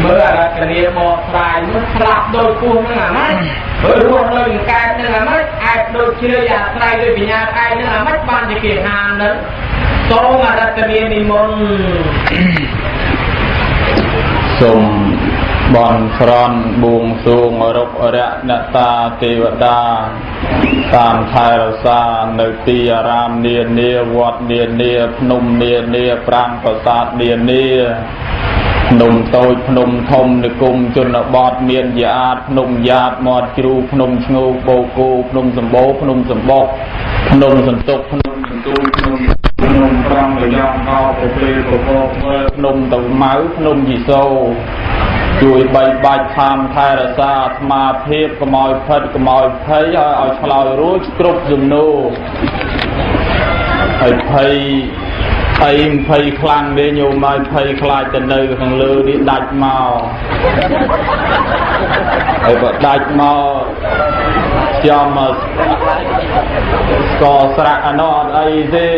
មើលអរតនីបកស្រាយមើលស្លាប់ដូចពស់នឹងអាម៉េចមើលរស់ដូចកែបនឹងអាម៉េចអាចដូចជ្រៃអាស្រ័យដូចបញ្ញាឯងនឹងអាម៉េចបានជាគេហាមនឹងសូមអរតនីនិមន្តសូមបន់ស្រន់បួងសួងរុបរៈអ្នកតាទេវតាតាមថែរក្សានៅទីអារាមនានាវត្តនានាភ្នំនានាប្រាង្គប្រាសាទនានាភ្នំតូចភ្នំធំនិគមជនបទមានយាអាតភ្នំយ៉ាតមាត់ជ្រូភ្នំឈ្ងោកបូកូភ្នំសម្បូរភ្នំសម្បុកភ្នំសន្ទុកភ្នំសន្ទូលភ្នំប្រងរយ៉ាងកោប្រព្រឹត្តប្រកបភ្នំតម៉ៅភ្នំយីសូជួយបីបាច់ខាមថែរក្សាអាត្មាភាពកុំឲ្យផិតកុំឲ្យភ័យឲ្យឆ្លើយរួចគ្រប់ជំនួសហើយភ័យខ្លាំងទេញោមមកភ័យខ្លាចទៅនៅខាងលើនេះដាច់មកហើយបើដាច់មកខ្ញុំមកស្កស្រៈអនុអត់អីទេ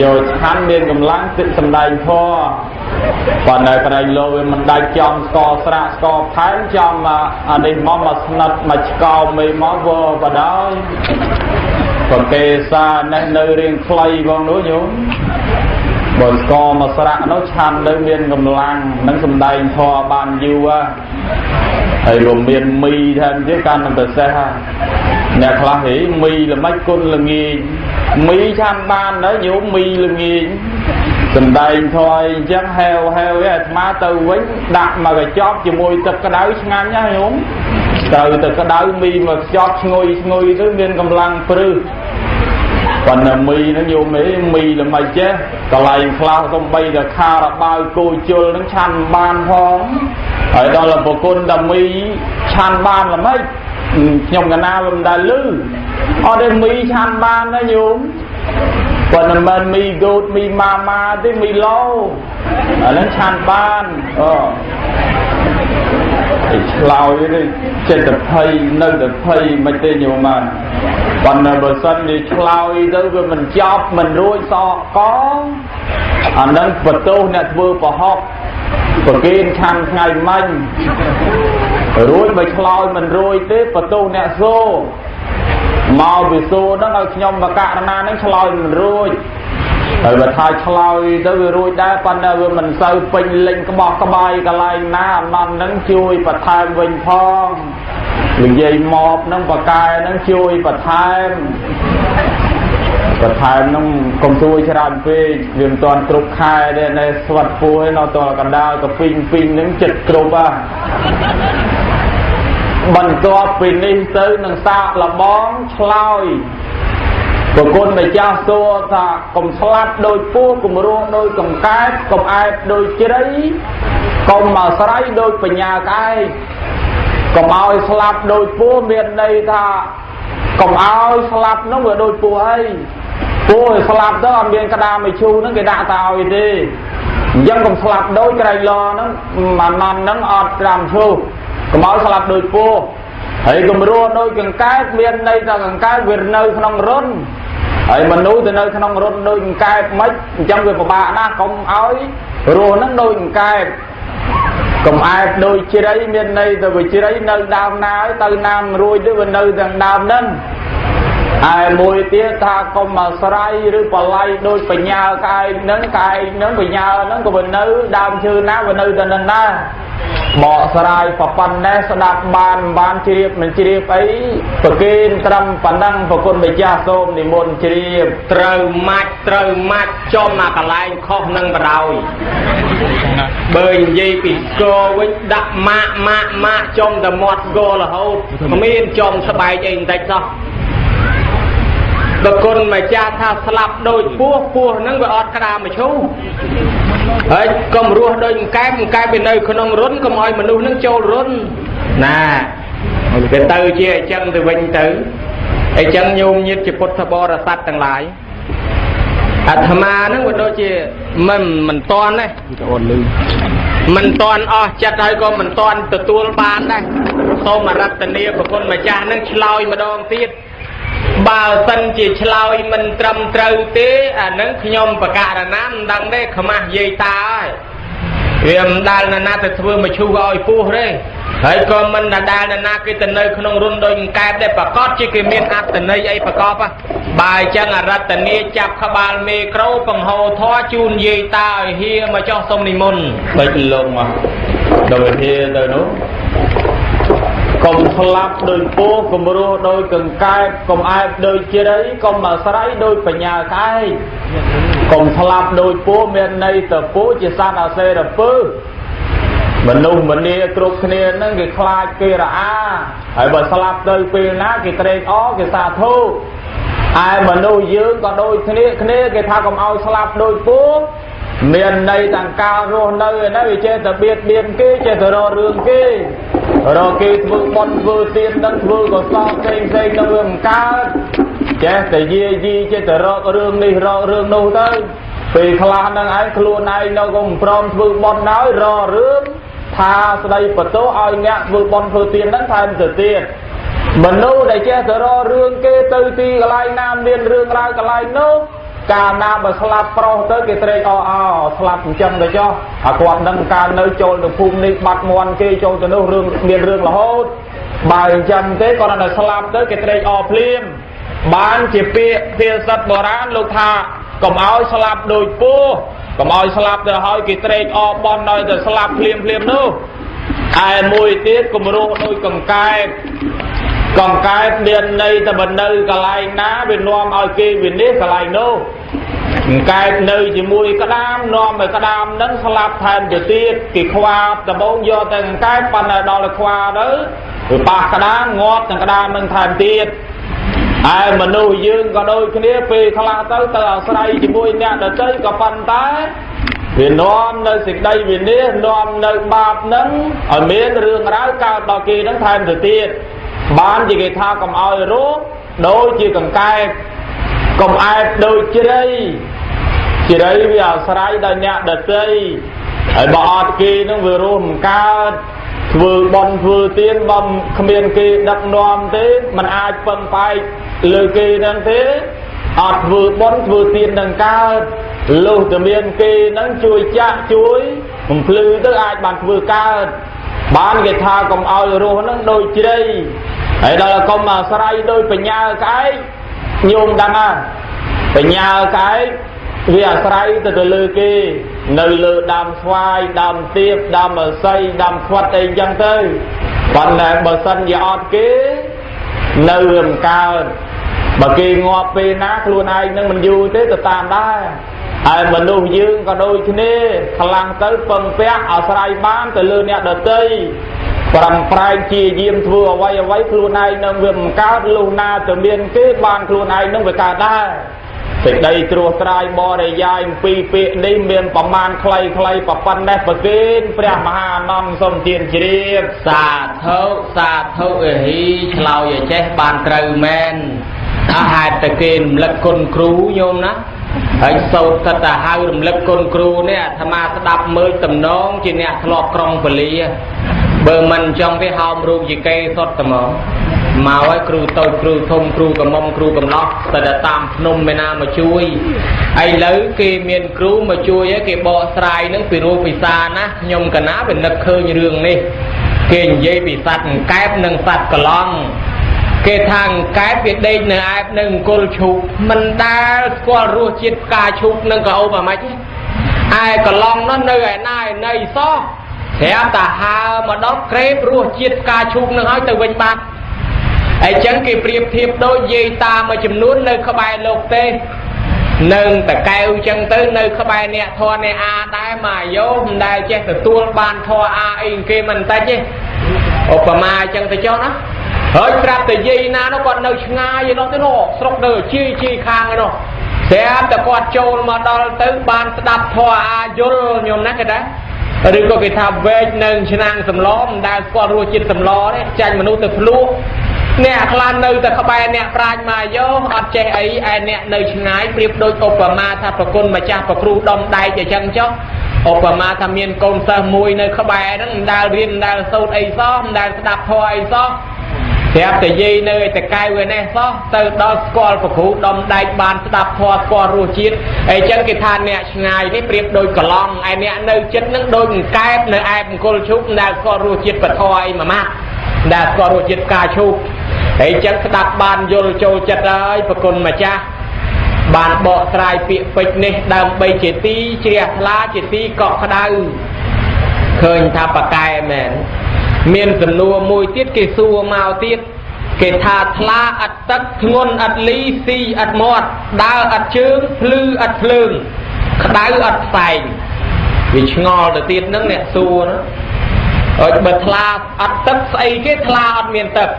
យកឆាន់មានកម្លាំងទឹកសម្ដែងធម៌ប៉ុន្តែប្រែងលោវាមិនដាច់ចំស្កស្រៈស្កផែនចំអានេះមកស្និតមកឆ្កោមេមកវបដោយប្រកេសានេះនៅរៀងខ្លីផងនោះញោមបើស្កមកស្រៈនោះឆាន់នៅមានកម្លាំងនឹងសម្ដែងធម៌បានយូរហើយរួមមានមីថែមទៀតកាន់តែពិសេសអ្នកខ្លះហីមីល្មិចគុណល្ងាចមីឆាន់បានដែរញោមមីល្ងាចសម្ដែងធម៌អញ្ចឹងហែវអាត្មាទៅវិញដាក់មកកញ្ចប់ជាមួយទឹកក្តៅឆ្ងាញ់ណាញោមត្រូវទៅក្តៅមីមកខ្ចប់ឈ្ងុយទៅមានកម្លាំងព្រឹសប៉ុន្តែមីហ្នឹងញោមមីល្មិចចេះកន្លែងខ្លះសំបីតែខារបាវគោជលហ្នឹងឆាន់បានផងហើយដល់ប្រគុណតែមីឆាន់បានល្មិចខ្ញុំកណាមិនដែលលឺអត់ទេមីឆាន់បានណាញោមប៉ុន្តែមិនមីគោតមីម៉ាទេមីឡូអាហ្នឹងឆាន់បានឆ្លោយនេះចិត្តភ័យនៅតែភ័យមិនទេញោមបានប៉ុន្តែបើសិនជាឆ្លោយទៅវាមិនចប់មិនរួចសក់កអាហ្នឹងបន្ទោសអ្នកធ្វើប្រហុកប្រគេនឆាន់ថ្ងៃមិញរួចបើឆ្លោយមិនរួចទេបន្ទោសអ្នកសូមកវិសូហ្នឹងឲ្យខ្ញុំបកករណាហ្នឹងឆ្លោយមិនរួចហើយបើថាឆ្លោយទៅវារួចដែរប៉ុន្តែវាមិនសូវពេញលេញក្បោះក្បាយកន្លែងណាអំណន់ហ្នឹងជួយបន្ថែមវិញផងនិយាយមកហ្នឹងបកែហ្នឹងជួយបន្ថែមហ្នឹងកុំទួយច្រើនពេកវាមិនទាន់គ្រប់ខែទេនៅស្វាត់ពួយនៅតកណ្ដាលកពីងហ្នឹងចិត្តគ្រប់បន្ទាប់ពីនេះទៅនឹងសាកលបងឆ្លោយ Của con mày cha xô ta cùng slap đôi pua cùng ruộng đôi cùng cái cùng ai đôi chế cùng mà sấy đôi về nhà cái cùng ai slap đôi pua miền đây ta cùng ai slap nó vừa đôi pua ấy pua slap đó miền cái đà mày chu nó cái đà tàu gì đi dân cùng slap đôi cái này lo nó mà nằm nó ọt làm chu cùng ai slap đôi pua ấy cùng ruộng đôi cùng cái miền đây ta cùng cái việt nơi không rốn ấy mình nuôi từ nơi không rốn đôi cái mấy trong người của bạn na không áo rồi nó đôi cái cùng ai đôi chia đấy miền này từ vì chia đấy nơi đam na từ nam rồi tới bên nơi thằng đam nên ai mùi tía ta không mà sấy rồi bỏ lại đôi phải nhà cái nướng phải nhà nướng của bên nơi đam chưa ná bên nơi thằng na bỏ sấy phật pan nè đạp bàn chia mình chia ấy phật kinh trâm phật đăng phật quân bị cha xôm thì môn chia trời mát cho mà cả lại khó nâng vào đầu bởi vì bị cô với đạp mạ trong tầm mọt cô là hậu không yên trong sắp bài cho anh tạch sao phật quân mà cha tha slap đôi pua nâng vào ọt cái đà mà chú ấy cầm rùa đôi cái bên nơi không rốn cầm ai mà nuôi nâng châu rốn nè cái từ chia chân từ bình tử ấy chân nhung nhiệt chỉ phút thà bò ra sát tầng lại thà mà nó đôi chia mình toan đấy mình toan chặt hai con mình toan từ tua ban đây sau mà đặt tình yêu của con mà cha nó lôi mà đòn tiết bà tân chỉ lôi mình trầm trừ tế nó nhom và cả là nam đang đây không ai dây ta vì đàn là na từ vừa mà chu gọi phu đấy hãy coi mình là đàn là na cái tình nơi không run đôi cái để bà cót chỉ cái miền áp tình nơi ấy bà cóp á bài chân là ra tình yêu chập khá bàn mê krâu bằng hồ thoa chun dây ta hia mà cho sông đi môn bạch lông mà đầu hia đời nó cùng slap đôi pua cùng rùa đôi cần cái cùng ai đôi chia đấy cùng mà sấy đôi phải nhà cái cùng slap đôi pua miền này từ pua chỉ san ở xe là pư mình nung mình đi trục kia nó cái khai kia là hãy bật slap đôi pia ná cái tren ó cái xà thu ai mà nuôi dưỡng còn đôi kia cái tha cùng ao slap đôi pua miền này thằng cao rồi nơi nó bị chơi từ biệt biên kia chơi từ rò rương kia rồi kia vừa bón vừa tiền đất vừa có sao xây nó vừa cao chơi từ gì chơi từ rò rương đi rò rương đâu tới vì khăn đang ấy luôn này nó cũng prom vừa bón nói rò rương tha đây bật tố ai nghe vừa bón vừa tiền đất thành từ tiền mình nuôi để chơi từ rò rương kia từ ti cái lai nam liên rương lai cái lai nô cả nam mà slap pro tới cái tray slap chân để cho quạt nâng ca nơi trôi được phun đi bắt muôn kia trôi từ nước rương miền rương là hốt bài chân thế còn là slap tới cái tray phim bán chỉ pia sắt bò rán lục tha cầm áo slap đôi pua cầm áo slap từ hỏi cái tray bon nói từ slap phim nữa ai mùi tiết cùng rô đôi còn cái miền đây ta bên nơi cả lại ná bên nom ở kia bên đấy cả lại nô cái nơi chỉ mùi cái đam nom mà cái đam nắng slap thành từ tiết kỳ khoa ta bốn do từng cái phần là đó là khoa đó rồi ba cái đam ngọt từng cái đam nâng thành tiết ai mà nuôi dương còn đôi cái phi khla tới tờ say chỉ mùi nè để tới cả phần tái vì nom nơi xịt đây vì nế nom nơi bạp nắng ở miền rương ráo cao đò kỳ nắng thành từ tiết bán chỉ cái thao cầm ao rốt đôi chỉ cần cai cầm ai đôi chỉ đây bây giờ sấy đây nhẹ đợt đây ở bọt kia nó vừa rôm cao vừa bom vừa tiên bom miền kia đập nom thế mình ai phân phai lời kia đang thế vừa bom vừa tiên đằng cao lưu từ miền kia nó chui chạ chuối mình lư tới ai bạn vừa cao bán cái thao cầm ao rốt nó đôi chỉ đây ấy đó là con mà sấy đôi phải nhà cái nhôm đằng phải nhà cái vì sấy từ lư kia nơi lư đam xoay đam tiếp đam ở xây đam khoát đây chẳng tới còn là bờ sân giọt kia nơi rừng cao mà kia ngọt về nát luôn ai nhưng mình vui thế từ tàn đó ai mình nuôi dương còn đôi khi nè khăn tới phần pé ở sấy bán từ lư nè đợt tây ប្រំប្រែងជាយាមធ្វើអ្វីខ្លួនឯងនឹងវាមិនកើតលុះណាទៅមានគេបានខ្លួនឯងនឹងវាកើតដែរសេចក្តីត្រួសត្រាយបរិយាយអំពីពាក្យនេះមានប្រមាណខ្លីៗប៉ុណ្ណេះប្រគេនព្រះមហាអានន្ទសូមទានជ្រាបសាធុអេហីឆ្លើយឲ្យចេះបានត្រូវមែនហេតុតែគេរំលឹកគុណគ្រូញោមណាហើយសូត្រទៅហៅរំលឹកគុណគ្រូនេះអាត្មាស្ដាប់មើលតំណងជាអ្នកធ្លាប់ក្រុងពលីបើមិនចង់វាហោមរូបជាគេសុទ្ធតែមកឲ្យគ្រូតូចគ្រូធំគ្រូកំមុំគ្រូកំឡោះតែតាមភ្នំឯណាមកជួយឥឡូវគេមានគ្រូមកជួយឲ្យគេបកស្រាយនឹងពីរូបពិសាណាខ្ញុំកណាវានឹកឃើញរឿងនេះគេនិយាយពីសត្វកែបនិងសត្វកឡង់គេថាកែបវាដេកនៅឯបនឹងអង្គុលឈូកមិនដែលស្គាល់រសជាតិផ្កាឈូកនឹងក៏អូបអាម៉េចឯកឡង់នោះនៅឯណាឯណីសោះស្រាប់តែហើមកដល់ក្រេបរសជាតិផ្កាឈូកនឹងឲ្យទៅវិញបាត់អញ្ចឹងគេប្រៀបធៀបដូចយាយតាមួយចំនួននៅក្បែរលោកទេនឹងតកែវអញ្ចឹងទៅនៅក្បែរអ្នកធរអ្នកអាដែរមកយោមិនដែលចេះទទួលបានធរអាអីគេមិនតិចទេឧបមាអញ្ចឹងទៅចុះណាហើយប្រាប់តែយាយណានោះគាត់នៅឆ្ងាយឯនោះទៅនោះស្រុកទៅជីខាងឯនោះស្រាប់តែគាត់ចូលមកដល់ទៅបានស្ដាប់ធរអាយល់ខ្ញុំណាគេដែរឬក៏គេថាវែកនៅឆ្នាំងសម្លមិនដែលស្គាល់រសជាតិសម្លទេចាញ់មនុស្សទៅភ្លក់អ្នកខ្លះនៅតែក្បែរអ្នកប្រាជ្ញមកយោអត់ចេះអីឯអ្នកនៅឆ្ងាយប្រៀបដូចឧបមាថាប្រគុណម្ចាស់ប្រគ្រូដុំដែកអញ្ចឹងចុះឧបមាថាមានកូនសិស្សមួយនៅក្បែរហ្នឹងមិនដែលរៀនមិនដែលសូត្រអីសោះមិនដែលស្ដាប់ធម៌អីសោះប្រាប់តែយាយនៅតែកែវឯនេះសោះទៅដល់ស្គាល់ប្រគ្រូដុំដែកបានស្ដាប់ធម៌ស្គាល់រសជាតិអីចឹងគេថាអ្នកឆ្ងាយនេះប្រៀបដូចកឡង់ឯអ្នកនៅចិត្តហ្នឹងដូចកែបនៅឯបង្គោលឈូកមិនដែលស្គាល់រសជាតិពធអីមួយម៉ាត់ដែលស្គាល់រសជាតិផ្កាឈូកហើយចឹងស្ដាប់បានយល់ចូលចិត្តហើយប្រគុណម្ចាស់បានបកស្រាយពាក្យពេចន៍នេះដើម្បីជាទីជ្រះថ្លាជាទីកក់ក្ដៅឃើញថាបកែមែនមានសំណួរមួយទៀតគេសួរមកទៀតគេថាថ្លាអត់ទឹកធ្ងន់អត់លីស៊ីអត់មាត់ដើរអត់ជើងភ្លឺអត់ភ្លើងក្ដៅអត់ផ្សែងវាឆ្ងល់ទៅទៀតហ្នឹងអ្នកសួរណាអើយបើថ្លាអត់ទឹកស្អីគេថ្លាអត់មានទឹក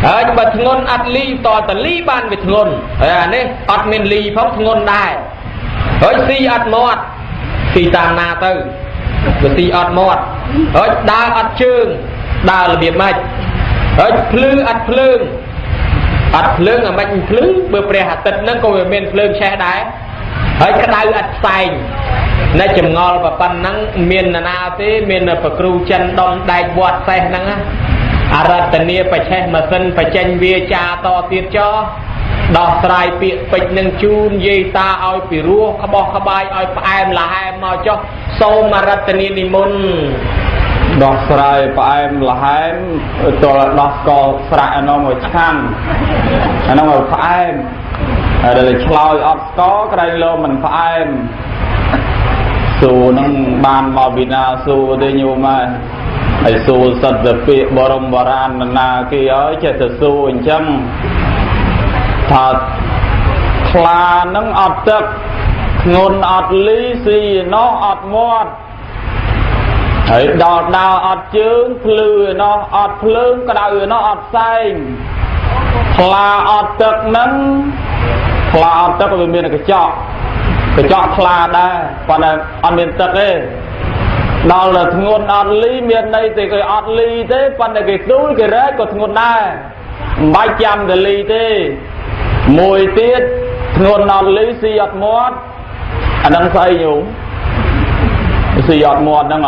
ហើយបើធ្ងន់អត់លីតតលីបានវាធ្ងន់ហើយអានេះអត់មានលីផងធ្ងន់ដែរហើយស៊ីអត់មាត់ស៊ីតាមណាទៅបើស៊ីអត់មាត់ហើយដើរអត់ជើងដើររបៀបម៉េចហើយភ្លឺអត់ភ្លើងអត់ភ្លើងអាម៉េចភ្លឺបើព្រះអាទិត្យហ្នឹងក៏វាមានភ្លើងឆេះដែរហើយក្តៅអត់ផ្សែងនៅចម្ងល់ប៉ុណ្ណឹងមានណាទេមានប្រគ្រូចិនដុំដែកវត្តសេះហ្នឹងអរតនីបច្ឆេះម៉ាស៊ីនបច្ចេញវាចាតទៀតចោដោះស្រាយពាក្យពេចន៍នឹងជូនយាយតាឲ្យពីរោះក្បោះក្បាយឲ្យផ្អែមល្ហែមមកចុះសូមអរតនីនិមន្តដោះស្រាយផ្អែមល្ហែមតលដោះស្ករស្រាក់អានោះមកឆាន់អានោះមកផ្អែមហើយឆ្លើយអត់ស្ករក្រែងលោមិនផ្អែមសួរនឹងបានមកពីណាសួរទេញោមហើយសួរសិតទៅពាក្យបរមបរាណណាគេឲ្យចេះទៅសួរអញ្ចឹងថាខ្លានឹងអត់ទឹកធ្ងន់អត់លីស៊ីនោះអត់មាត់ហើយដល់ដើរអត់ជើងភ្លឺនោះអត់ភ្លើងក្តៅនោះអត់ផ្សែងខ្លាអត់ទឹកនឹងខ្លាអត់ទឹកវាមានកញ្ចក់ខ្លាដែរប៉ុន្តែអត់មានទឹកទេដល់តែធ្ងន់អត់លីមានន័យទេគេអត់លីទេប៉ុន្តែគេទូលគេរែកក៏ធ្ងន់ដែរមិនបាច់ចាំតែលីទេមួយទៀតធ្ងន់អត់លីស៊ីអត់មាត់អាហ្នឹងស្អីញោមស៊ីអត់មាត់ហ្នឹង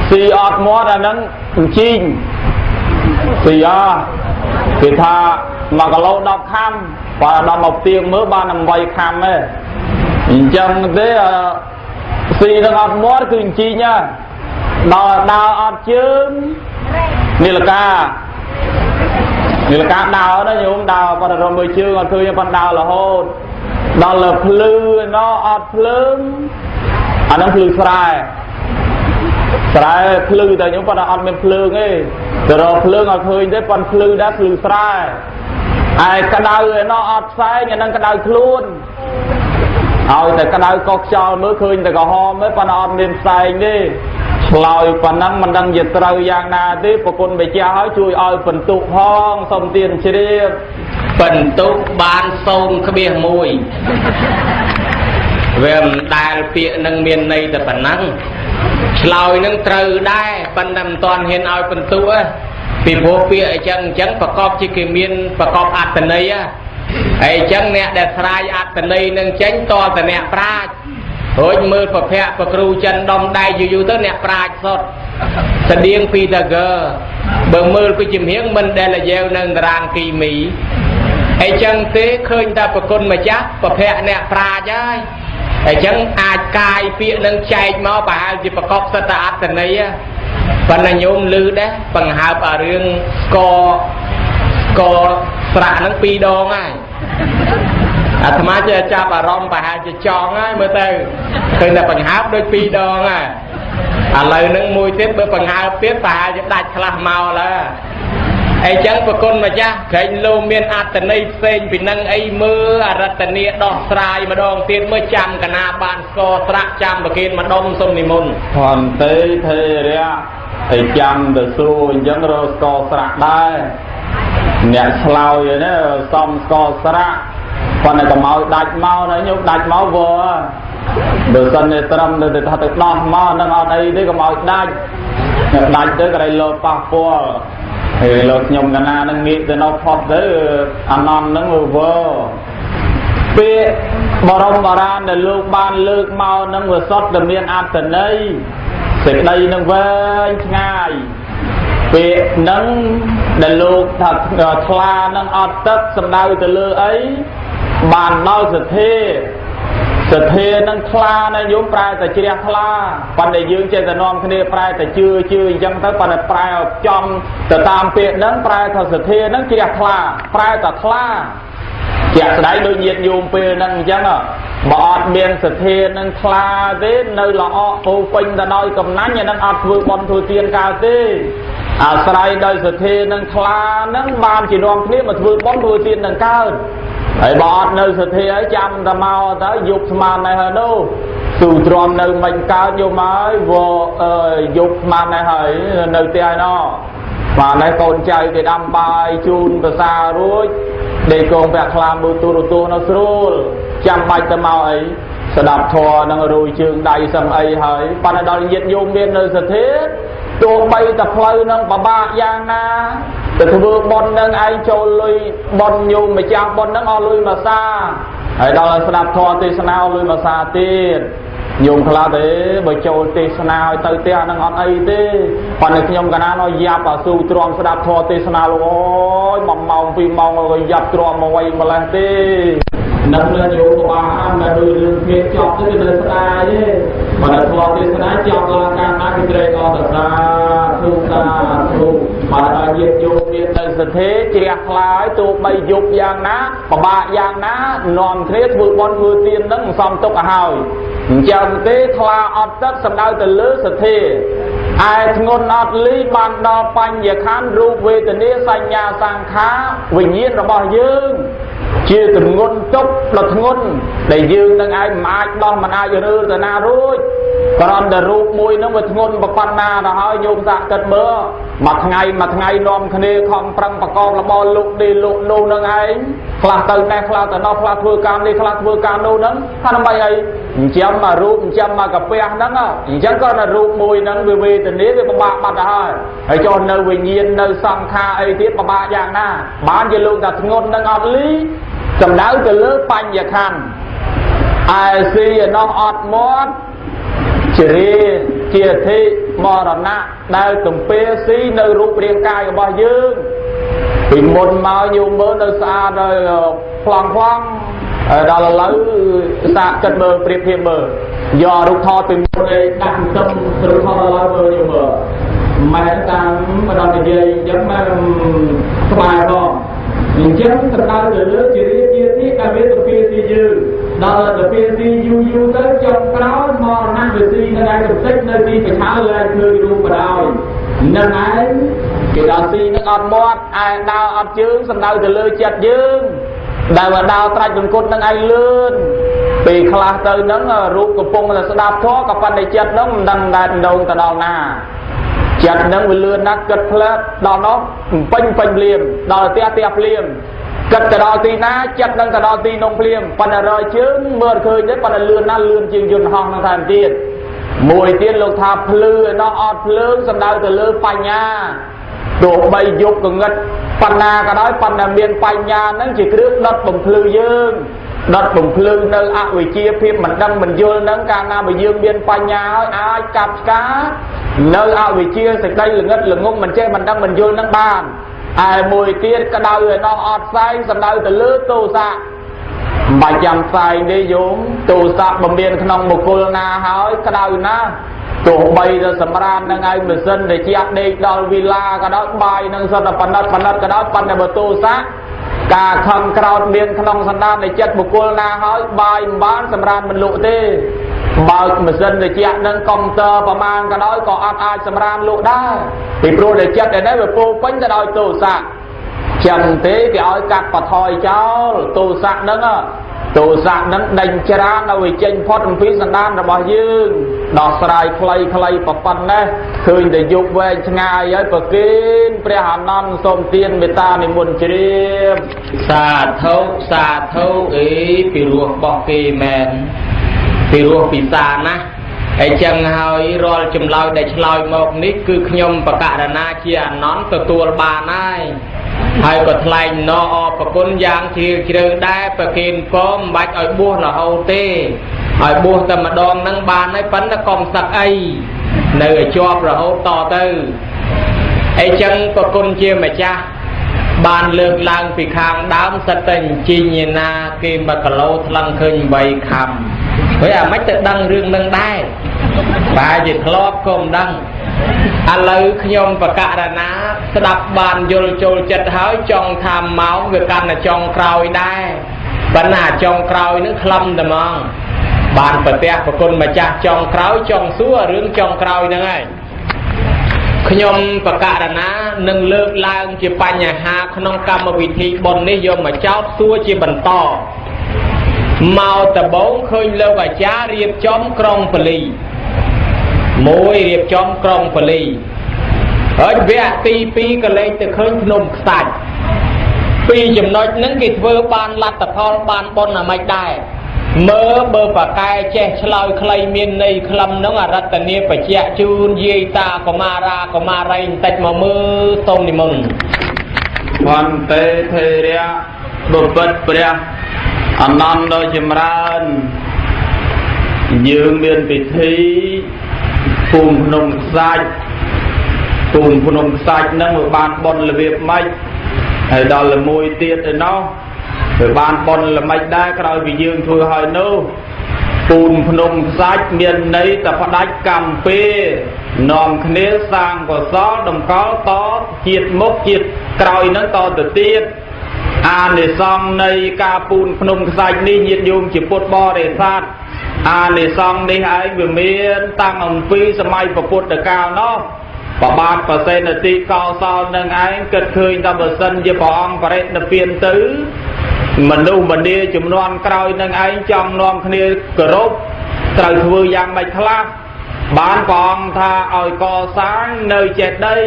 ស៊ីអត់មាត់អាហ្នឹងជីងស៊ីគេថា1គីឡូ10ខាំបើដល់មកទៀងមើលបាន8ខាំទេអញ្ចឹងទេស៊ីនឹងអត់មាត់គឺជីងដល់ដើរអត់ជើងនីលកាដើរណាញោមដើរប៉ុន្តែរមើលជើងអត់ឃើញប៉ុន្តែដើររហូតដល់លើភ្លឺណោអត់ភ្លើងអាហ្នឹងភ្លឺស្រែភ្លឺតែញោមប៉ុន្តែអត់មានភ្លើងទេទៅរកភ្លើងអត់ឃើញទេប៉ុន្តែភ្លឺដែរភ្លឺស្រែឯក្តៅឯណោអត់ផ្សែងអាហ្នឹងក្តៅខ្លួនឲ្យតែក្តៅកោខ្យល់មើលឃើញតែក្រហមទេប៉ុន្តែអត់មានផ្សែងទេ ឆ្លើយប៉ុណ្ណឹងមិនដឹងជាត្រូវយ៉ាងណាទេប្រគុណបិចាហើយជួយឲ្យបន្ទុកផងសូមទានជ្រាបបន្ទុកបាន 0.1 វាមិនដែលពាក្យនឹងមានន័យតែប៉ុណ្ណឹងឆ្លើយនឹងត្រូវដែរប៉ុន្តែមិនទាន់ហ៊ានឲ្យបន្ទុកទេពីព្រោះពាក្យអញ្ចឹងប្រកបជាគេមានប្រកបអត្ថន័យហើយអញ្ចឹងអ្នកដែលស្រាយអត្ថន័យនឹងចេញតតតែអ្នកប្រាជ្ញរួចមើលប្រភពប្រគ្រូចិនដុំដៃយូរទៅអ្នកប្រាជ្ញសុទ្ធស្តៀងពីតាហ្គើបើមើលពីជំហៀងមិនដែលយាវនៅតារាងគីមីអញ្ចឹងទេឃើញតែប្រគុណម្ចាស់ប្រភពអ្នកប្រាជ្ញហើយអញ្ចឹងអាចកាយពាក្យនឹងចែកមកប្រហែលជាប្រកបសិទ្ធិអត្ថន័យប៉ុន្តែញោមឮដែរបង្ហើបឲ្យរឿងស្គរស្រាក់នឹង2 ដងហើយអាត្មាចេះចាប់អារម្មណ៍ប្រហែលជាចង់ហើយមើលទៅឃើញតែបង្ហើបដូច2 ដងហើយឥឡូវហ្នឹងមួយទៀតបើបង្ហើបទៀតប្រហែលជាដាច់ខ្លះមកឡើយអញ្ចឹងប្រគុណម្ចាស់ក្រែងលោមានអត្តន័យផ្សេងពីនឹងអីមើលអរតនីដោះស្រាយម្ដងទៀតមើលចាំកណាបានស្គរស្រាក់ចាំប្រគេនម្ដុំសុំនិមន្តផនទេធេរៈឲ្យចាំទៅសួរអញ្ចឹងរកស្គរស្រាក់ដែរអ្នកឆ្លើយណាសំស្គរស្រាក់ប៉ុន្តែកុំឲ្យដាច់មកណាញោមដាច់មកវល់បើសិនតែត្រឹមទៅថាទៅដោះមកនឹងអត់អីទេកុំឲ្យដាច់ទៅក៏ឲ្យលោប៉ះពាល់ហើយលោកខ្ញុំកណានឹងងាកទៅនៅផុតទៅអានំនឹងវល់ពាក្យបរមបារាណដែលលោកបានលើកមកនឹងវាសុទ្ធតែមានអត្ថន័យសេចក្តីនឹងវែងឆ្ងាយពាក្យនឹងដែលលោកថាថ្លានឹងអត់ទឹកសំដៅទៅលើអីបានដល់សទ្ធានឹងថ្លាណាយមប្រែតែជ្រះថ្លាប៉ុន្តែយើងចេះតែនាំគ្នាប្រែតែជឿអញ្ចឹងទៅប៉ុន្តែប្រែឲ្យចំទៅតាមពាក្យហ្នឹងប្រែថាសទ្ធានឹងជ្រះថ្លាប្រែតែថ្លាជាក់ស្ដែងដូចញាតិញោមពេលហ្នឹងអញ្ចឹងបើអត់មានសទ្ធានឹងថ្លាទេនៅល្អពោពេញទៅដោយកំណាញ់អានឹងអត់ធ្វើបុណ្យធ្វើទានកើតទេអាស្រ័យដោយសទ្ធានឹងថ្លានឹងបានជានាំគ្នាមកធ្វើបុណ្យធ្វើទាននឹងកើតហើយបើអត់នៅសទ្ធាឲ្យចាំតែមកទៅយុបស្មានដែរហើយនោះទូទ្រាំនៅមិនកើតយកមកហើយយុបស្មានដែរហើយនៅផ្ទះឯណោះបាទហើយកូនចៅគេដាំបាយជូនប្រសារួចដេកកងប្រាក់ខ្លាមើលទូរទស្សន៍នៅស្រួលចាំបាច់ទៅមកអីស្ដាប់ធម៌នឹងរួយជើងដៃសឹងអីហើយប៉ុន្តែដល់ញាតិញោមមាននៅសទ្ធាទោះបីតែផ្លូវនឹងពិបាកយ៉ាងណាទៅធ្វើបុណ្យនឹងឯងចូលលុយបុណ្យញោមម្ចាស់បុណ្យនឹងអស់លុយមួយសាហើយដល់ស្ដាប់ធម៌ទេសនាលុយមួយសាទៀតញោមខ្លះទេបើចូលទេសនាឲ្យទៅផ្ទះនឹងអត់អីទេប៉ុន្តែខ្ញុំកណានឲ្យយ៉ាប់អាស៊ូទ្រាំស្ដាប់ធម៌ទេសនាលោកអូយ1 ម៉ោង 2 ម៉ោងក៏យ៉ាប់ទ្រាំមកវិញម្លេះទេនឹងលើយោបបានតែដូចរឿងគ្នាចប់ទៅនៅស្ដាយទេបើធម៌ទេសនាចប់ឡើងកាលណាគឺត្រេកអរសាធុបើដល់ញាតិយោមាននៅសទ្ធាជ្រះថ្លាយទោះបីយប់យ៉ាងណាពិបាកយ៉ាងណានាំគ្នាធ្វើបុណ្យធ្វើទាននឹងសំទុកឲ្យហើយអញ្ចឹងទេថ្លាអត់ទឹកសំដៅទៅលើសទ្ធាឯធ្ងន់អត់លីបានដល់បញ្ញខណ្ឌរូបវេទនាសញ្ញាសង្ខារវិញ្ញាណរបស់យើងជាទម្ងន់ទុកដ៏ធ្ងន់ដែលយើងនឹងឯងមិនអាចដោះមិនអាចរើទៅណារួចគ្រាន់តែរូបមួយនឹងវាធ្ងន់ប៉ុណ្ណាទៅហើយញោមសាក់គិតមើលមួយថ្ងៃនាំគ្នាខំប្រឹងប្រកបរបរលុកនេះលុកនោះនឹងឯងខ្លះទៅណេះខ្លះទៅនោះខ្លះធ្វើការនេះខ្លះធ្វើការនោះនឹងថាដើម្បីអីអញ្ចឹងមករូបអញ្ចឹងមកកាពះហ្នឹងអញ្ចឹងក៏នៅរូបមួយហ្នឹងវាវេទនាវាពិបាកបាត់ទៅហើយចុះនៅវិញ្ញាណនៅសង្ខារអីទៀតពិបាកយ៉ាងណាបានជាលោកថាធ្ងន់នឹងអត់លីសំដៅទៅលើបញ្ញខណ្ឌឯស៊ីឯនោះអត់មាត់ជ្រាជាធិមរណៈដែលទំពាស៊ីនៅរូបរាងកាយរបស់យើងពីមុនមកយូរមើលនៅស្អាតហើយប្លង់ដល់ឥឡូវសាកគិតមើលប្រៀបធៀបមើលយករូបថតពីមុនឯងដាក់ទឹករូបថតឥឡូវមើលយូរមើលម៉ែតាមម្ដងនិយាយអញ្ចឹងមកស្បាយផងអញ្ចឹងទៅដល់ទៅលើជារាជាទីដែលវាទៅពីទីយើងដល់ទៅពីទីយូរទៅចុងក្រោយមរណៈវិធីនៅឯកំតិចនៅទីប្រឆាឡើងឃើញរូបបដោយនឹងឯងគេដល់ទីនឹងអត់មាត់ឯដើរអត់ជើងសំដៅទៅលើចិត្តយើង ដែលមកដល់ត្រាច់រង្គត់នឹងឯងលឿនពីខ្លះទៅហ្នឹងរូបកំពុងតែស្ដាប់ធម៌ក៏ប៉ុន្តែចិត្តហ្នឹងមិនដឹងដែរដងទៅដល់ណាចិត្តហ្នឹងវាលឿនណាស់គិតផ្លែដល់នោះពេញភ្លាមដល់ផ្ទះភ្លាមគិតទៅដល់ទីណាចិត្តហ្នឹងទៅដល់ទីនោះភ្លាមប៉ុន្តែរយជើងមើលឃើញទេប៉ុន្តែលឿនណាស់លឿនជាងយន្តហោះហ្នឹងថែមទៀតមួយទៀតលោកថាភ្លឺឯណោះអត់ភ្លើងសំដៅទៅលើបញ្ញាទោះបីយប់កងឹតបណ្ណាក៏ដោយប៉ុន្តែមានបញ្ញាហ្នឹងជាគ្រឿងដុតបំភ្លឺយើងដុតបំភ្លឺនៅអវិជ្ជាភាពមិនដឹងមិនយល់ហ្នឹងកាលណាបើយើងមានបញ្ញាហើយអាចកាប់ឆ្កានៅអវិជ្ជាសេចក្តីល្ងឹតល្ងងមិនចេះមិនដឹងមិនយល់ហ្នឹងបានឯមួយទៀតក្តៅឯណោះអត់ផ្សែងសំដៅទៅលើទោសៈមិនបាច់ចាំផ្សែងទេយោមទោសៈបំមានក្នុងបុគ្គលណាហើយក្តៅណាស់ទោះបីតែសម្រាននឹងឯងម៉ាស៊ីនដែលជាដេកដល់វិឡាក៏ដោយបាយនឹងសតបណិតក៏ដោយប៉ុន្តែបើទោសៈការខំក្រោតមានក្នុងសន្តាននៃចិត្តបុគ្គលណាហើយបាយមិនបានសម្រានមិនលក់ទេបើកម៉ាស៊ីនដែលជានឹងកុំព្យូទ័រប្រមាណក៏ដោយក៏អត់អាចសម្រានលក់ដែរពីព្រោះតែចិត្តឯនេះវាពោពេញទៅដោយទោសៈចឹងទេគេឲ្យកាត់បថយចោលទោសៈហ្នឹងទោសៈហ្នឹងដេញច្រានឲ្យវាចេញផុតអំពីសន្តានរបស់យើងដោះស្រាយខ្លីប៉ុណ្ណេះឃើញតែយប់វែងឆ្ងាយហើយប្រគិនព្រះអានន្ទសូមទានមេត្តានិមន្តជ្រាបសាធុអីពីរោះរបស់គេមែនពីរោះពិសាណាស់អញ្ចឹងហើយរាល់ចម្លើយដែលឆ្លើយមកនេះគឺខ្ញុំបករណាជាអានន្ទទទួលបានហើយក៏ថ្លែងណអរគុណយ៉ាងជ្រាលជ្រៅដែរប្រគិនពំមិនបាច់ឲ្យបួសរហូតទេឲ្យបួសតែម្ដងហ្នឹងបានហើយប៉ុន្តែកុំសឹកអីនៅឲ្យជាប់រហូតតទៅអញ្ចឹងប្រគុណជាម្ចាស់បានលើកឡើងពីខាងដើមសិតតែជីញណាគេ1គីឡូថ្លឹងឃើញ8ខាំហើយអាមិនទៅដឹងរឿងនឹងដែរបែរជាធ្លាប់ក៏មិនដឹងឥឡូវខ្ញុំបករណាស្ដាប់បានយល់ចូលចិត្តហើយចង់ថាមកវាកាន់តែចង់ក្រោយដែរប៉ុន្តែចង់ក្រោយនឹងខ្លឹមតែហ្មងបានប្រទះប្រគុណម្ចាស់ចង់ក្រោយចង់សួររឿងចង់ក្រោយហ្នឹងហើយខ្ញុំបករណានឹងលើកឡើងជាបញ្ហាក្នុងកម្មវិធីបុណ្យនេះយកមកចោទសួរជាបន្តមកដំបូងឃើញលោកអាចារ្យរៀបចំក្រុងពលីមួយរៀបចំក្រុងពលីហើយវគ្គទី2ក៏លេងទៅឃើញភ្នំខ្សាច់ពីរចំណុចហ្នឹងគេធ្វើបានលទ្ធផលបានបុណ្យអាម៉េចដែរមើលបើបកែចេះឆ្លើយខ្លីមានន័យខ្លឹមហ្នឹងអរតនីបច្ចៈជូនយាយតាកុមារាកុមារីបន្តិចមកមើលសូមនិមន្តភន្តេធេរៈបុព្វព្រះអនន្តដ៏ចម្រើនយើងមានពិធីភូមិភ្នំខ្សាច់ហ្នឹងវាបានបុណ្យរបៀបម៉េចហើយដល់ល្មួយទៀតទៅនោះវាបានបុណ្យល្មិចដែរក្រោយពីយើងធ្វើហើយនោះពូនភ្នំខ្សាច់មានន័យតែផ្ដាច់កម្មពេលនាំគ្នាសាងកុសលតម្កល់តជាតិមុខជាតិក្រោយហ្នឹងតទៅទៀតអានិសង្ឃនៃការពូនភ្នំខ្សាច់នេះញាតិញោមជាពុទ្ធបរិស័ទអានិសង្ឃនេះឯងវាមានតាំងអំពីសម័យពុទ្ធកាលនោះប្របាទប្រសេនតិកោសលនឹងឯងគិតឃើញថាបើសិនជាព្រះអង្គបរិនិព្វានទៅមនុស្សម្នាចំនួនក្រោយនឹងឯងចង់នាំគ្នាគោរពត្រូវធ្វើយ៉ាងម៉េចខ្លះបានព្រះអង្គថាឲ្យកសាងនៅចេតិយ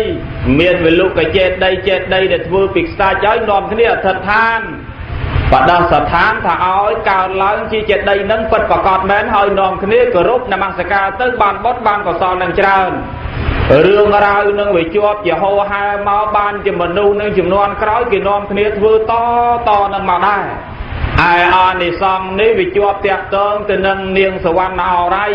មានវិលុកចេតិយដែលធ្វើពីខ្សាច់ហើយនាំគ្នាអធិដ្ឋានបដិស្ថានថាឲ្យកើតឡើងជាចេតិយនឹងពិតប្រកបមែនហើយនាំគ្នាគោរពនមស្ការទៅបានបុណ្យបានកុសលនឹងច្រើនរឿងរ៉ាវនឹងវាជាប់ជាហោហែមកបានជាមនុស្សនឹងចំនួនក្រោយគេនាំគ្នាធ្វើតនឹងមកដែរឯអានិសង្ឃនេះវាជាប់តាក់ទងទៅនឹងនាងសវណ្ណអរ័យ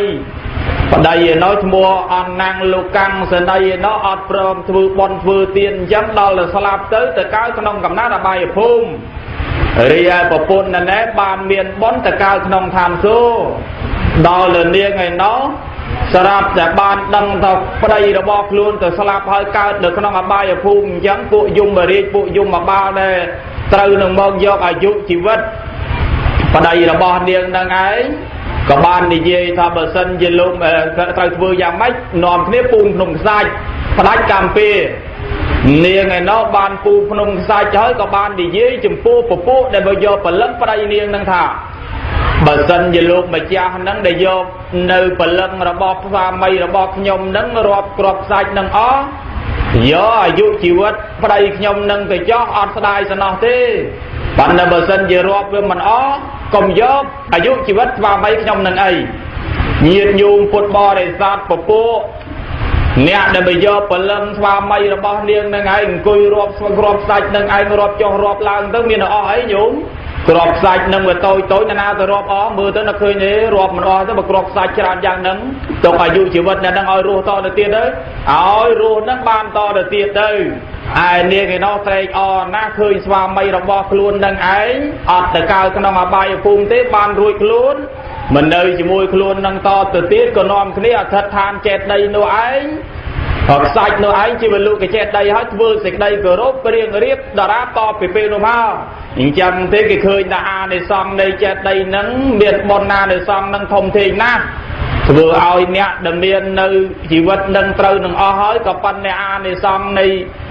ប្តីឯនោះឈ្មោះអនណាំងលោកកាំងសនីឯនោះអត់ព្រមធ្វើបន់ធ្វើទានអញ្ចឹងដល់ទៅស្លាប់ទៅកើតក្នុងកំណត់អបាយភូមិរីឯប្រពន្ធណែបានមានបន់ទៅកើតក្នុងឋានសួគ៌ដល់លនាងឯនោះស្រាប់តែបានដឹងថាប្តីរបស់ខ្លួនទៅស្លាប់ហើយកើតនៅក្នុងអបាយភូមិអញ្ចឹងពួកយមរាជពួកយមបាលដែរត្រូវនឹងមកយកអាយុជីវិតប្តីរបស់នាងនឹងឯងក៏បាននិយាយថាបើសិនជាលោកត្រូវធ្វើយ៉ាងម៉េចនាំគ្នាពូនភ្នំខ្សាច់ផ្ដាច់កម្មពី នាងឯណោះបានពូភ្នំខ្សាច់ហើយក៏បាននិយាយចំពោះពពុះដែលបើយកពលឹងប្តីនាងនឹងថាបើសិនជាលោកម្ចាស់ហ្នឹងដែលយកនៅពលឹងរបស់ស្វាមីរបស់ខ្ញុំហ្នឹងរាប់គ្រាប់ខ្សាច់នឹងអស់យកអាយុជីវិតប្តីខ្ញុំនឹងទៅចោះអត់ស្ដាយសំណោះទេប៉ុន្តែបើសិនជារាប់វាមិនអស់កុំយកអាយុជីវិតស្វាមីខ្ញុំនឹងអីញាតិញោមពុទ្ធបរិស័ទពពុះអ្នកដែលមកយកពលឹងស្វាមីរបស់នាងនឹងឯងអង្គុយរាប់គ្រាប់ខ្សាច់នឹងឯងរាប់ចុះរាប់ឡើងទៅមានអស់អីញោមគ្រាប់ខ្សាច់នឹងវាតូចតូចណាទៅរាប់អស់មើលទៅនឹកឃើញទេរាប់មិនអស់ទៅបើគ្រាប់ខ្សាច់ច្រើនយ៉ាងហ្នឹងទុកអាយុជីវិតអ្នកហ្នឹងឲ្យរស់តទៅទៀតទៅឲ្យរស់ហ្នឹងបានតទៅទៀតទៅឯនាងឯណោះត្រេកអរណាស់ឃើញស្វាមីរបស់ខ្លួននឹងឯងអត់ទៅកើតក្នុងអបាយភូមិទេបានរួចខ្លួនមិននៅជាមួយខ្លួននឹងតទៅទៀតក៏នាំគ្នាអធិដ្ឋានចេតដីនោះឯងខ្សាច់នោះឯងជាវលុកចេតដីហើយធ្វើសេចក្តីគោរពព្រៀងរៀបតារាតពីពេលនោះមកអញ្ចឹងទេគេឃើញថាអានិសង្ឃនៃចេតដីហ្នឹងមានបុណ្យណានិសង្ឃហ្នឹងធំធេងណាស់ធ្វើឲ្យអ្នកដែលមាននៅជីវិតនឹងត្រូវនឹងអស់ហើយក៏ប៉ុន្តែអានិសង្ឃនៃ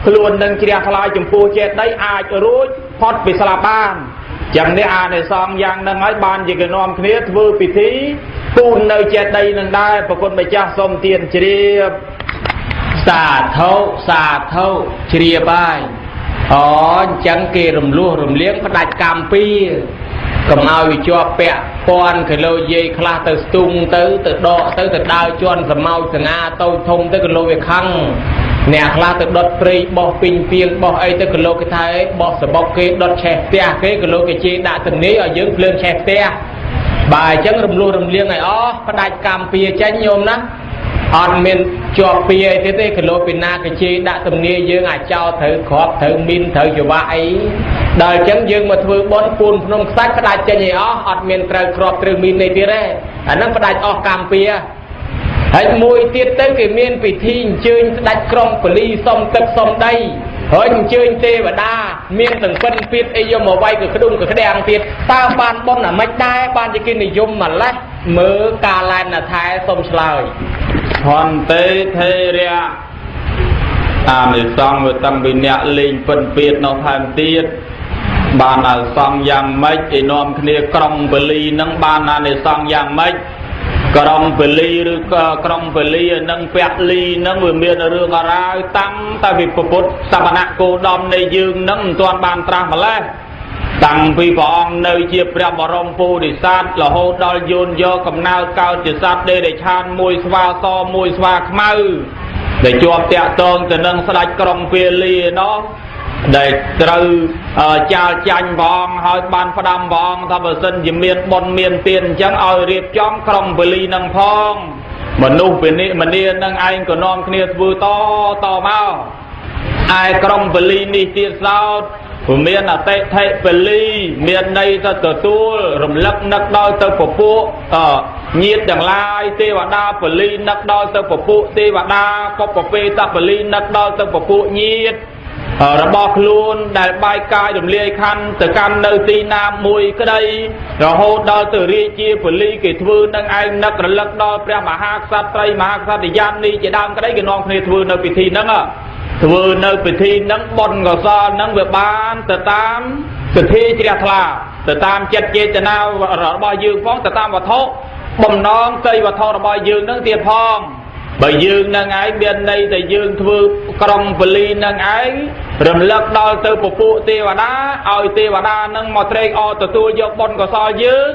ខ្លួននឹងជ្រះថ្លាចំពោះចេតដីអាចរួចផុតពីស្លាប់បានចឹងនេះអានិសង្ឃយ៉ាងហ្នឹងហើយបានជាគេនាំគ្នាធ្វើពិធីពូននៅចេតដីនឹងដែរប្រគុណម្ចាស់សូមទានជ្រាបសាធុជ្រាបហើយអញ្ចឹងគេរំលោះរំលៀងផ្ដាច់កម្មពីកុំឲ្យវាជាប់ពាក់ព័ន្ធគីឡូយាយខ្លះទៅស្ទុងទៅដកទៅដើរជន់សម្ោចសងាតូចធំទៅគីឡូវាខឹងអ្នកខ្លះទៅដុតព្រៃបោះពីងពីងបោះអីទៅគីឡូគេថាអីបោះសបុកគេដុតឆេះផ្ទះគេគីឡូគេជេរដាក់ទំនាយឲ្យយើងភ្លើងឆេះផ្ទះបើអញ្ចឹងរំលោះរំលៀងឲ្យអស់ផ្ដាច់កម្មពីចេញញោមណាអត់មានជាប់ពីអីទៀតទេគីឡូពីណាគេជេរដាក់ទំនាយយើងអាចោលត្រូវគ្រាប់ត្រូវមីនត្រូវច្រវាក់អីដល់អញ្ចឹងយើងមកធ្វើបុណ្យពូនភ្នំខ្សាច់ផ្ដាច់ចេញឲ្យអស់អត់មានត្រូវគ្រាប់ត្រូវមីនអីទៀតទេអាហ្នឹងផ្ដាច់អស់កម្មពីហើយមួយទៀតទៅគេមានពិធីអញ្ជើញស្ដេចក្រុងពលីសុំទឹកសុំដីហើយអញ្ជើញទេវតាមានទាំងពិនពៀតអីយកមកវាយកក្ដុំក្ក្ដាំងទៀតតើបានបុណ្យអាម៉េចដែរបានជាគេនិយមម្លេះមើលការឡែនថែសុំឆ្លើយហន្តេថេរៈអានិសង្ឃវាតាំងពីអ្នកលេងពិនពៀតនៅថែមទៀតបានអានិសង្ឃយ៉ាងម៉េចឯនាំគ្នាក្រុងពលីនឹងបានអានិសង្ឃយ៉ាងម៉េចក្រុងពលីឬក៏ក្រុងពលីនឹងពៈលីនឹងវាមានរឿងអរាយតាំងតែពីពុទ្ធសវនគោដមនៃយើងនឹងមិនទាន់បានត្រាស់ម្លេះតាំងពីព្រះអង្គនៅជាព្រះបរមពុរិស័ទរហូតដល់យោនយកកំណើតកើតជាសត្វដេរឆានមួយស្វាសមួយស្វាខ្មៅដែលជាប់តាក់ទងទៅនឹងស្ដេចក្រុងពលីនោះដែលត្រូវចាលចាញ់ព្រះអង្គហើយបានផ្ដាំព្រះអង្គថាបើសិនជាមានបុណ្យមានទានអញ្ចឹងឲ្យរៀបចំក្រុងពលីនឹងផងមនុស្សពីនេះមនានឹងឯងក៏នាំគ្នាធ្វើតមកឯក្រុងពលីនេះទៀតសោតមានអតិថិពលីមានន័យទៅទទួលរំលឹកនឹកដល់ទៅពពួកញាតិទាំងឡាយទេវតាពលីនឹកដល់ទៅពពួកទេវតាកុបពេតពលីនឹកដល់ទៅពពួកញាតិរបស់ខ្លួនដែលបាយកាយរំលាយខណ្ឌទៅកាន់នៅទីណាមួយក្តីរហូតដល់ទៅរាជាពលីគេធ្វើនឹងឯងនឹករលឹកដល់ព្រះមហាក្សត្រីមហាក្សត្រយាននេះជាដើមក្តីគេនាំគ្នាធ្វើនៅពិធីហ្នឹងធ្វើនៅពិធីហ្នឹងបុណ្យកុសលហ្នឹងវាបានទៅតាមសទ្ធាជ្រះថ្លាទៅតាមចិត្តចេតនារបស់យើងផងទៅតាមវត្ថុបំណងកៃវត្ថុរបស់យើងហ្នឹងទៀតផងបើយើងនឹងឯងមានន័យតែយើងធ្វើក្រុងពលីនឹងឯងរំលឹកដល់ទៅពពួកទេវតាឲ្យទេវតានឹងមកត្រេកអរទទួលយកបុណ្យកុសលយើង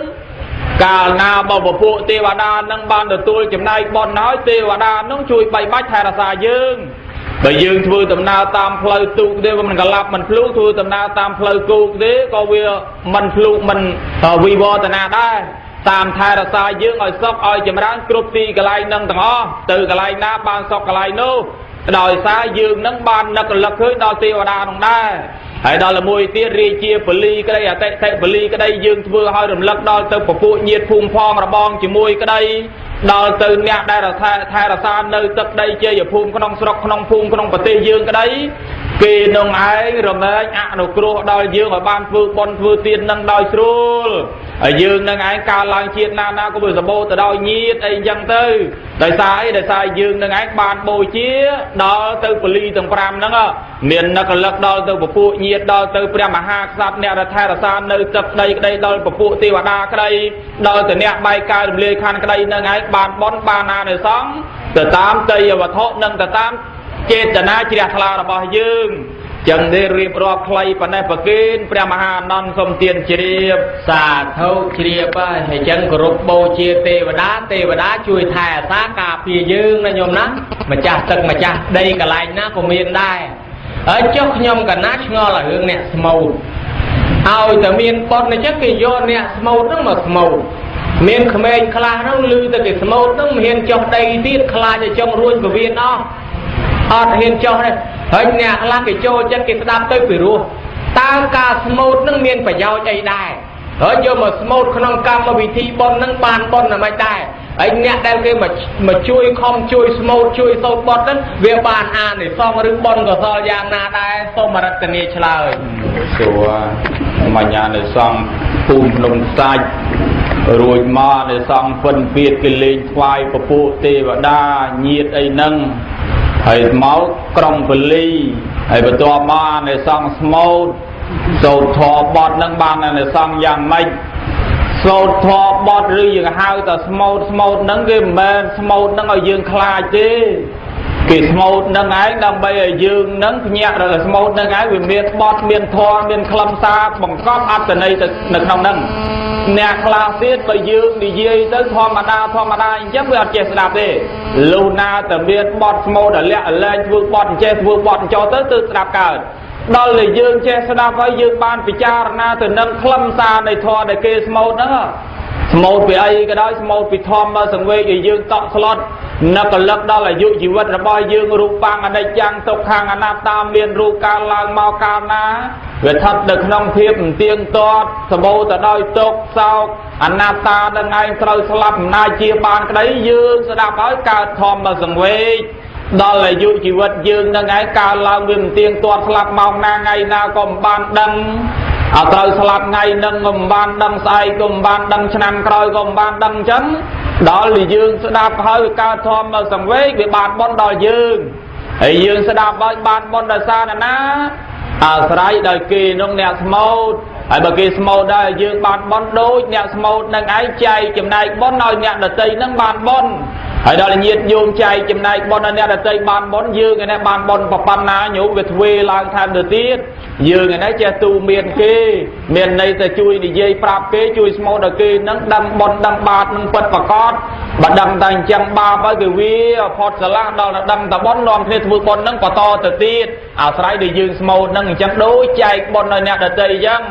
កាលណាបើពពួកទេវតានឹងបានទទួលចំណែកបុណ្យហើយទេវតានឹងជួយបីបាច់ថែរក្សាយើងបើយើងធ្វើដំណើរតាមផ្លូវទូកទេវាមិនកលាប់មិនភ្លុកធ្វើដំណើរតាមផ្លូវគោកទេក៏វាមិនភ្លុកមិនវិវត្តនាដែរតាមថែរក្សាយើងឲ្យសុខឲ្យចម្រើនគ្រប់ទីកន្លែងនឹងទាំងអស់ទៅកន្លែងណាបានសុខកន្លែងនោះដោយសារយើងនឹងបាននឹករលឹកឃើញដល់ទេវតានោះដែរហើយដល់មួយទៀតរាជាពលីក្តីអតិថិពលីក្តីយើងធ្វើឲ្យរំលឹកដល់ទៅពពួកញាតិភូមិផងរបងជាមួយក្តីដល់ទៅអ្នកដែលថែរក្សានៅទឹកដីជ័យភូមិក្នុងស្រុកក្នុងភូមិក្នុងប្រទេសយើងក្តី គេនឹងឯងរមែងអនុគ្រោះដល់យើងឲ្យបានធ្វើបុណ្យធ្វើទាននឹងដោយស្រួលហើយយើងនឹងឯងកើតឡើងជាតិណាក៏វាសម្បូរទៅដោយញាតិអីចឹងទៅដោយសារអីដោយសារយើងនឹងឯងបានបូជាដល់ទៅពលីទាំង5ហ្នឹងមាននឹករលឹកដល់ទៅពពួកញាតិដល់ទៅព្រះមហាក្សត្រអ្នករដ្ឋារសានៅទឹកដីក្តីដល់ពពួកទេវតាក្តីដល់ទៅអ្នកបែកកើតរំលាយខណ្ឌក្តីនឹងឯងបានបុណ្យបានអានិសង្ឃទៅតាមទេយវត្ថុនិងទៅតាមចេតនាជ្រះថ្លារបស់យើងចឹងនេះរៀបរាប់ខ្លីប៉ុណ្ណេះប្រគិនព្រះមហាអនន្តសូមទានជ្រាបសាធុជ្រាបហើយចឹងគោរពបូជាទេវតាជួយថែអាសាការពារយើងណាញោមណាម្ចាស់ទឹកម្ចាស់ដីកន្លែងណាក៏មានដែរហើយចុះខ្ញុំកណាឆ្ងល់រឿងអ្នកស្មូតឲ្យតែមានប៉ុនអញ្ចឹងគេយកអ្នកស្មូតហ្នឹងមកស្មូតមានក្មេងខ្លះហ្នឹងឮតែគេស្មូតហ្នឹងមិនហ៊ានចុះដីទៀតខ្លាចឲ្យចង់រួញពវៀនអស់អត់ហ៊ានចុះទេហើយអ្នកខ្លះគេចូលចិត្តគេស្ដាប់ទៅពីរោះតើការស្មូតនឹងមានប្រយោជន៍អីដែរហើយយកមកស្មូតក្នុងកម្មវិធីបុណ្យនឹងបានបុណ្យមិនដែរហើយអ្នកដែលគេមកជួយខំជួយស្មូតជួយសូត្របុណ្យហ្នឹងវាបានអានិសង្ឃឬបុណ្យកុសលយ៉ាងណាដែរសូមរតនាឆ្លើយសួរមញ្ញានិសង្ឃភូមិភ្នំខ្សាច់រួចមកនិសង្ឃពិនពៀតគេលេងថ្វាយពពួកទេវតាញាតិអីហ្នឹងហើយមកក្រុងពលីហើយបន្ទាប់មកនៅសង្ឃស្មូតសូត្រធម៌បត់នឹងបាននៅសង្ឃយ៉ាងម៉េចសូត្រធម៌បត់ឬយើងហៅតែស្មូតហ្នឹងគេមិនមែនស្មូតហ្នឹងឲ្យយើងខ្លាចទេគេស្មូតហ្នឹងឯងដើម្បីឲ្យយើងហ្នឹងភ្ញាក់រកស្មូតហ្នឹងឯងវាមានបត់មានធម៌មានខ្លឹមសារបង្កប់អត្ថន័យទៅនៅក្នុងហ្នឹងអ្នកខ្លះទៀតបើយើងនិយាយទៅធម្មតាអញ្ចឹងវាអត់ចេះស្ដាប់ទេលុះណាតែមានបត់ស្មូតអាលាក់អាលែងធ្វើបត់អញ្ចេះធ្វើបត់អញ្ចោទៅស្ដាប់កើតដល់តែយើងចេះស្ដាប់ហើយយើងបានពិចារណាទៅនឹងខ្លឹមសារនៃធម៌ដែលគេស្មូតហ្នឹងស្មូតពីអីក៏ដោយស្មូតពីធម៌មកសង្វេគឲ្យយើងតក់ស្លុតនឹករលឹកដល់អាយុជីវិតរបស់យើងរូបបាំងអនិច្ចំទុក្ខំអនត្តាមានរូបកាលឡើងមកកាលណាវាស្ថិតនៅក្នុងភាពមិនទៀងទាត់សម្បូរទៅដោយទុក្ខសោកអនត្តានឹងឯងត្រូវស្លាប់អំណាចជាបានក្តីយើងស្ដាប់ហើយកើតធម៌មកសង្វេគដល់អាយុជីវិតយើងនឹងឯងកាលឡើងវាមិនទៀងទាត់ស្លាប់ម៉ោងណាថ្ងៃណាក៏មិនបានដឹងអត់ត្រូវស្លាប់ថ្ងៃនឹងក៏មិនបានដឹងស្អែកក៏មិនបានដឹងឆ្នាំក្រោយក៏មិនបានដឹងអញ្ចឹងដល់តែយើងស្ដាប់ហើយកើតធម៌មកសង្វេគវាបានបុណ្យដល់យើងហើយយើងស្ដាប់ហើយបានបុណ្យដោយសារណាអាស្រ័យដោយគេនោះអ្នកស្មូតហើយបើគេស្មូតដែរយើងបានបុណ្យដូចអ្នកស្មូតនឹងឯងចែកចំណែកបុណ្យឲ្យអ្នកដទៃនឹងបានបុណ្យហើយដល់ញាតិញោមចែកចំណែកបុណ្យឲ្យអ្នកដទៃបានបុណ្យយើងឯនេះបានបុណ្យប៉ុណ្ណាញោមវាទ្វេឡើងថែមទៅទៀតយើងឯនេះចេះទូមានគេមានន័យតែជួយនិយាយប្រាប់គេជួយស្មូតដល់គេនឹងដឹងបុណ្យដឹងបាបនឹងពិតប្រកបបើដឹងតែអញ្ចឹងបាបហើយគេវាផុតស្រឡះដល់ដឹងតែបុណ្យនាំគ្នាធ្វើបុណ្យនឹងបន្តទៅទៀតអាស្រ័យដែលយើងស្មូតនឹងអញ្ចឹងដូចចែកបុណ្យឲ្យអ្នកដទៃអញ្ចឹង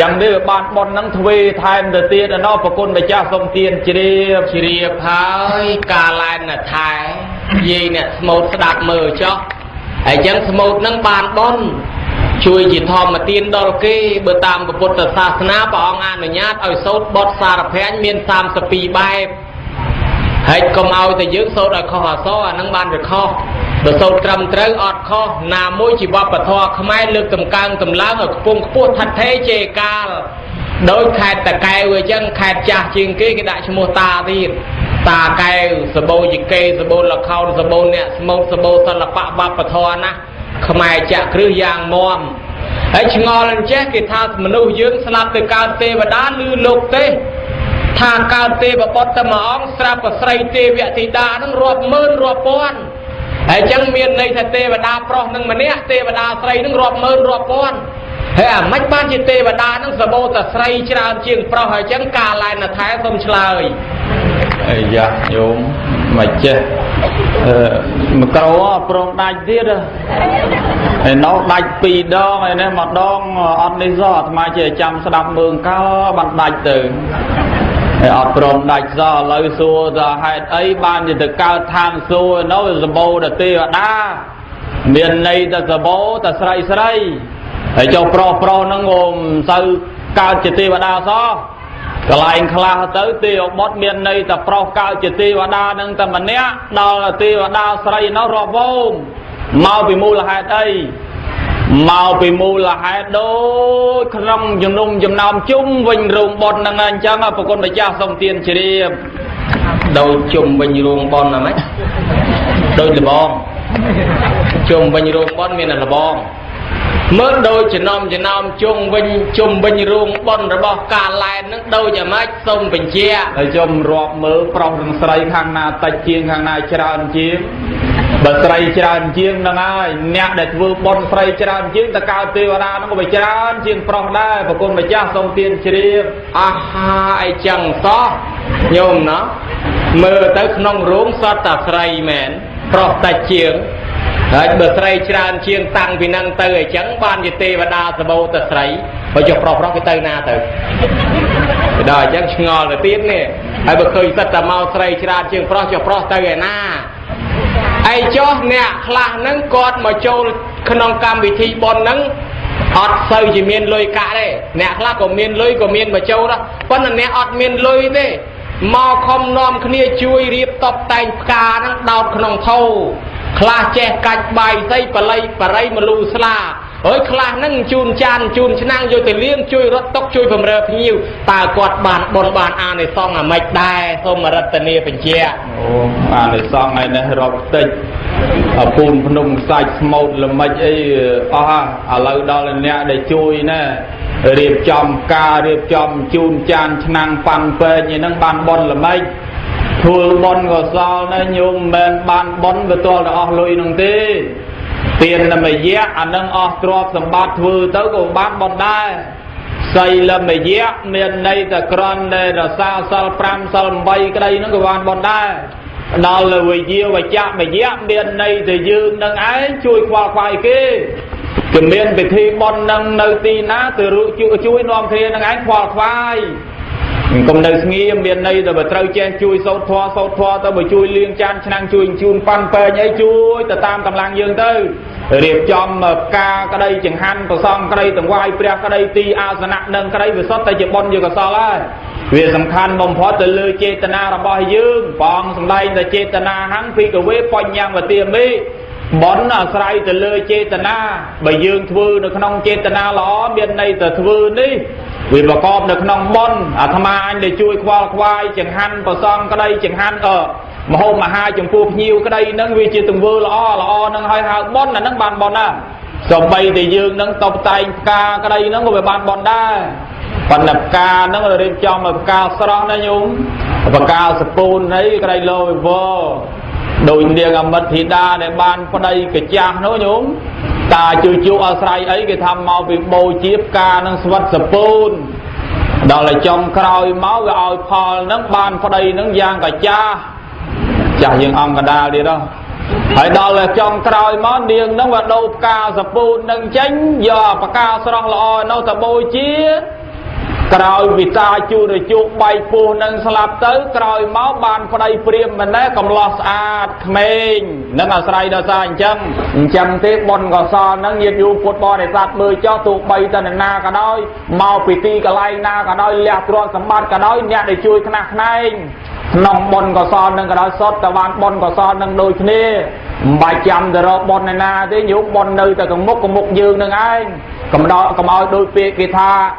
ចាំនេះបានបុណ្យនឹងទ្វេថែមទៅទៀតណោះប្រគុណម្ចាស់សូមទានជ្រាបហើយកាលែនថែយាយអ្នកស្មូតស្ដាប់មើលចុះហើយអញ្ចឹងស្មូតនឹងបានបុណ្យជួយជាធម្មទានដល់គេបើតាមពុទ្ធសាសនាព្រះអង្គអនុញ្ញាតឲ្យសូត្របទសារភ័ញ្ញមាន32បែបហើយកុំឲ្យតែយើងសូត្រឲ្យខុសអក្សរអានឹងបានវាខុសបើសូត្រត្រឹមត្រូវអត់ខុសណាមួយជីវបធម៌ខ្មែរលើកតម្កើងតម្លើងឲ្យខ្ពង់ខ្ពស់ថិតថេរជេរកាលដោយខេត្តតាកែវអញ្ចឹងខេត្តចាស់ជាងគេដាក់ឈ្មោះតាទៀតតាកែវសបោយិកេសបោលខោនសបោអ្នកស្មោកសបោសិល្បៈវប្បធម៌ណាខ្មែរចាក់គ្រឹះយ៉ាងមាំហើយឆ្ងល់អញ្ចេះគេថាមនុស្សយើងស្លាប់ទៅកើតទេវតាឬលោកទេថាកើតទេវបុត្រតែមួយអង្គស្រាប់ប្រស្រីទេវធីតានឹងរាប់ម៉ឺនរាប់ពាន់ហើយអញ្ចឹងមានន័យថាទេវតាប្រុសនឹងម្នាក់ទេវតាស្រីនឹងរាប់ម៉ឺនរាប់ពាន់ហើយអាមិនបានជាទេវតានឹងសបោតែស្រីច្រើនជាងប្រុសហើយអញ្ចឹងការឡែនថែសូមឆ្លើយអាយ៉ាញោមមកចេះមកក្រប្រងដាច់ទៀតហើយនៅដាច់2ដងហើយនេះមួយដងអត់នេះសោះអាត្មាជាចាំស្ដាប់មើលកោបានដាច់ទៅហើយអត់ព្រមដាច់សោះឥឡូវសួរថាហេតុអីបានទៅកើតឋានសួគ៌នៅសម្បូរតែទេវតាមានន័យតែសម្បូរតែស្រីហើយចុះប្រុសហ្នឹងក៏មិនសូវកើតជាទេវតាសោះកន្លែងខ្លះទៅទេវបុត្រមានន័យតែប្រុសកើតជាទេវតានឹងតែម្នាក់ដល់ទេវតាស្រីនោះរាប់វងមកពីមូលហេតុអី mau bị mù là hai đôi không dùng nung dùng nam chung vinh rùng bồn năng anh chẳng là con phải cha xong tiền chỉ đi đầu chung vinh rùng bồn là mấy đôi là bom chung vinh rùng bồn miền là bom mới đôi chỉ nom chung vinh rùng bồn rồi bao cả lại nó đôi nhà máy xong bình chia ở chung rọp mớ prong rừng sấy khang na tay chiên khang na tràn chiên bật sấy tràn chiên năng ai nè để vừa bồn sấy tràn chiên ta cao tiêu ra nó có bị tràn chiên prong đây và con phải cha xong tiền chỉ đi ai chẳng xó nhôm nó mơ tới nông ruộng xót ta sấy mền prong tay chiên đấy bật sấy tràn chiên tăng vì năng từ chẳng ban gì tê và đa sờ bầu ta sấy bây giờ prong cái tay na từ đời chẳng ngờ là tiếc nè ai bật khơi sắt ta mau sấy tràn chiên prong cho prong tay na ai cho nè là nâng con mà châu khăn cam bị thi bòn nâng ọt sơi chỉ miền lôi cả đây nè là của miền lôi của miền mà châu đó con là nè ọt miền lôi đấy mau không nom kia chui riệp tập tay cá nâng đào khăn thâu là che cạch bài dây bà lây mà lù sla ơi là nâng chun chan chun năng vô từ liêng chui rót tóc chui phẩm rợp nhiều ta quạt bàn bồn bàn à này xong à mạch đai xong mà rất tần nia phần chia à này xong này nè rót tích phun phun sạch một là mạch ấy lâu đó là nè để chui nè riệp chom ca riệp chom chun chan năng pan phê như nâng bàn bồn là mạch thua bồn của sao nè nhung bên bàn bồn của tôi là lùi nông tí tiền là mày dễ anh đang trọp sầm bát thưa tới của bát bòn đai xây là mày dễ miền đây là con đây là sao sao pram sao bay cái đây nó của bòn đai đó là vì diêu và cha mày dễ miền đây thì dương đang ái chui qua vài kia cái miền bị thi bòn đang nơi tì ná từ chui non kia đang ái qua vai còn nơi nghi miền đây là trâu chen chui sâu thoa tới bởi chui liên chan năng chui chun pan pe nhảy chui từ tam cầm lang dương tới riệp chom ca cái đây chẳng han từ xong cái đây từng quay prea cái đây ti asana nâng cái đây về sót tay chụp bon vừa cả sao ấy vì sầm khăn bom phó từ lư chetana làm bao dương bong sầm đây là chetana hắn phi cái vế poi nhang và tiêm đi bón là sai từ lư chetana bởi dương thưa được không chetana ló bên đây từ thưa đi vì bà con được nông bon tham anh để chui khoai chẳng han vào xong cái đây chẳng han mà hôm mà hai chồng phu nhiều cái đây nâng vì chỉ từng vừa là o nâng hai hào bon là nâng bàn bon à rồi bay thì dương nâng tộc tay ca cái đây nó có về bàn bon đa còn là ca nó là đêm cho mà ca srong nó nhúng và ca spoon đấy cái đây lôi vô đôi điên âm mất thì đa để ban qua đây cái cha nó nhúng ta chưa chú ở sai ấy cái thăm mau bị bôi chiếp ca nâng svat spoon đó là trong còi máu cái oi phò nâng ban qua đây nâng giang cả cha chả những ông cả đa đi đâu phải đó là trong còi máu điên nâng vào đâu ca spoon nâng tránh giờ và ca srong lọ nó ta bôi chiếp còi vì ta chưa được chuột bay phù nâng slap tới còi máu ban qua đây priêm mình đấy cầm lọt mình nâng ở sai đó sai chăm thế bon gò so nâng nhiệt du football để sát bơi cho tụ bay tên na cả đôi mau bị ti cả lay na cả đôi lẹt rồi sắm bát cả đôi nhẹ để chui khnak này nòng bon gò so nâng cả đôi sót cả ban bon gò so nâng đôi kia bài chăm rồi bon này na thế nhúc bon nơi ta cầm múc dương nâng anh cầm đôi cầm ao đôi phe kia tha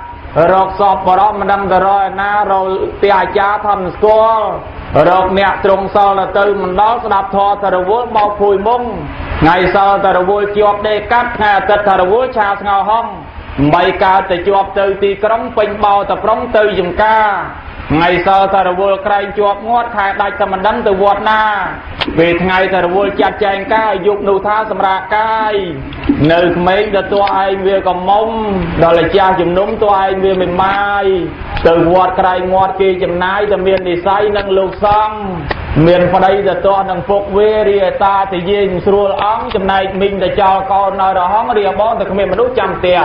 rọc sọp vào đó mà đâm rồi na rồi tia cha thầm score rọc nẹt trồng sau là từ mình đó đạp thò ta rồi vốn bao phùi mông ngày sau ta rồi vốn chọp để cắt ngày tết ta rồi vốn cha ngào hông bay ca ta chọp từ tì cống pin bao ta prong từ dùng ca ngày sau ta rồi vốn cày chọp ngót khai đại ta mình đâm từ vọt na về ngày ta rồi vốn chặt chèn ca dục nụ tha sầm ra cai nơi mấy đợt tôi ai về còn mông đó là cha chùm đúng tôi ai về mình mai từ vọt cày ngót kia chùm nái từ miền đi say nâng lục xong miền vào đây là tôi nâng phục về đi ta thì gì xua ống chùm này mình để cho con nơi đó hóng đi bón từ miền mà đút trăm tiền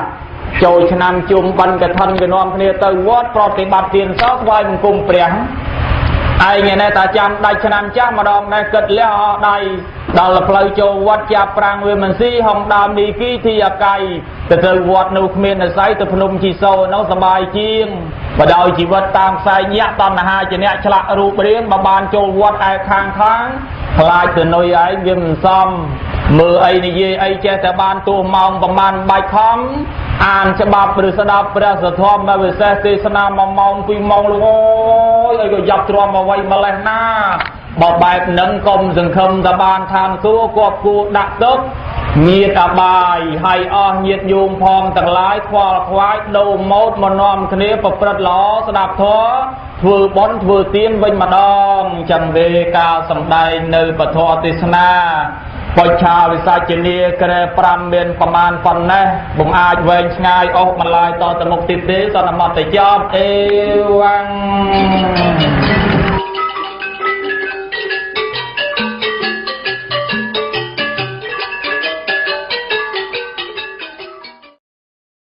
trôi năm chùm bắn cái thân cái non kia từ vót pro cái bát tiền sót vai mình cùng bèn ai nghe này ta chăm đây năm chắc mà đòn này cật lẽ họ đây đó là plei châu vót cha prang về mình si hồng đam đi kí thì cày từ vót nụ miền là say từ phun chi sâu nó sờ chiêng và đòi chỉ vật tam sai nhẹ tam là hai chỉ nhẹ chạ rụp riêng mà ban châu vót ai khang tháng lại từ nơi ấy viêm xăm มือไอ้นี่เย่ไอ้เจแต่บ้านตัวมองประมาณใบคำอ่านฉบับหรือสดับพระสุธรรมมาเวสเตสนามมองปีมองลูกโอ้ยไอ้ก็ยับตัวมาไว้มาแล้วหน้าบอกแบบนั้นกลมสังคมตะบานทางสู้กบกูดักตึกมีตาบายให้อ้อเยียดโยมพองต่างหลายควาควายโดมดมนอมคเนปปรัดล้อสดับท้อถือบอนถือเตียนเป็นมาดองจังเวกาสำได้ในปฐอติสนาปชาวิสาจินีกระปรำเบนประมาณฟันนะบุงอาจเวงง่ายออกมาลายต่อตมุกติดเดสนมัตจอบเอวัง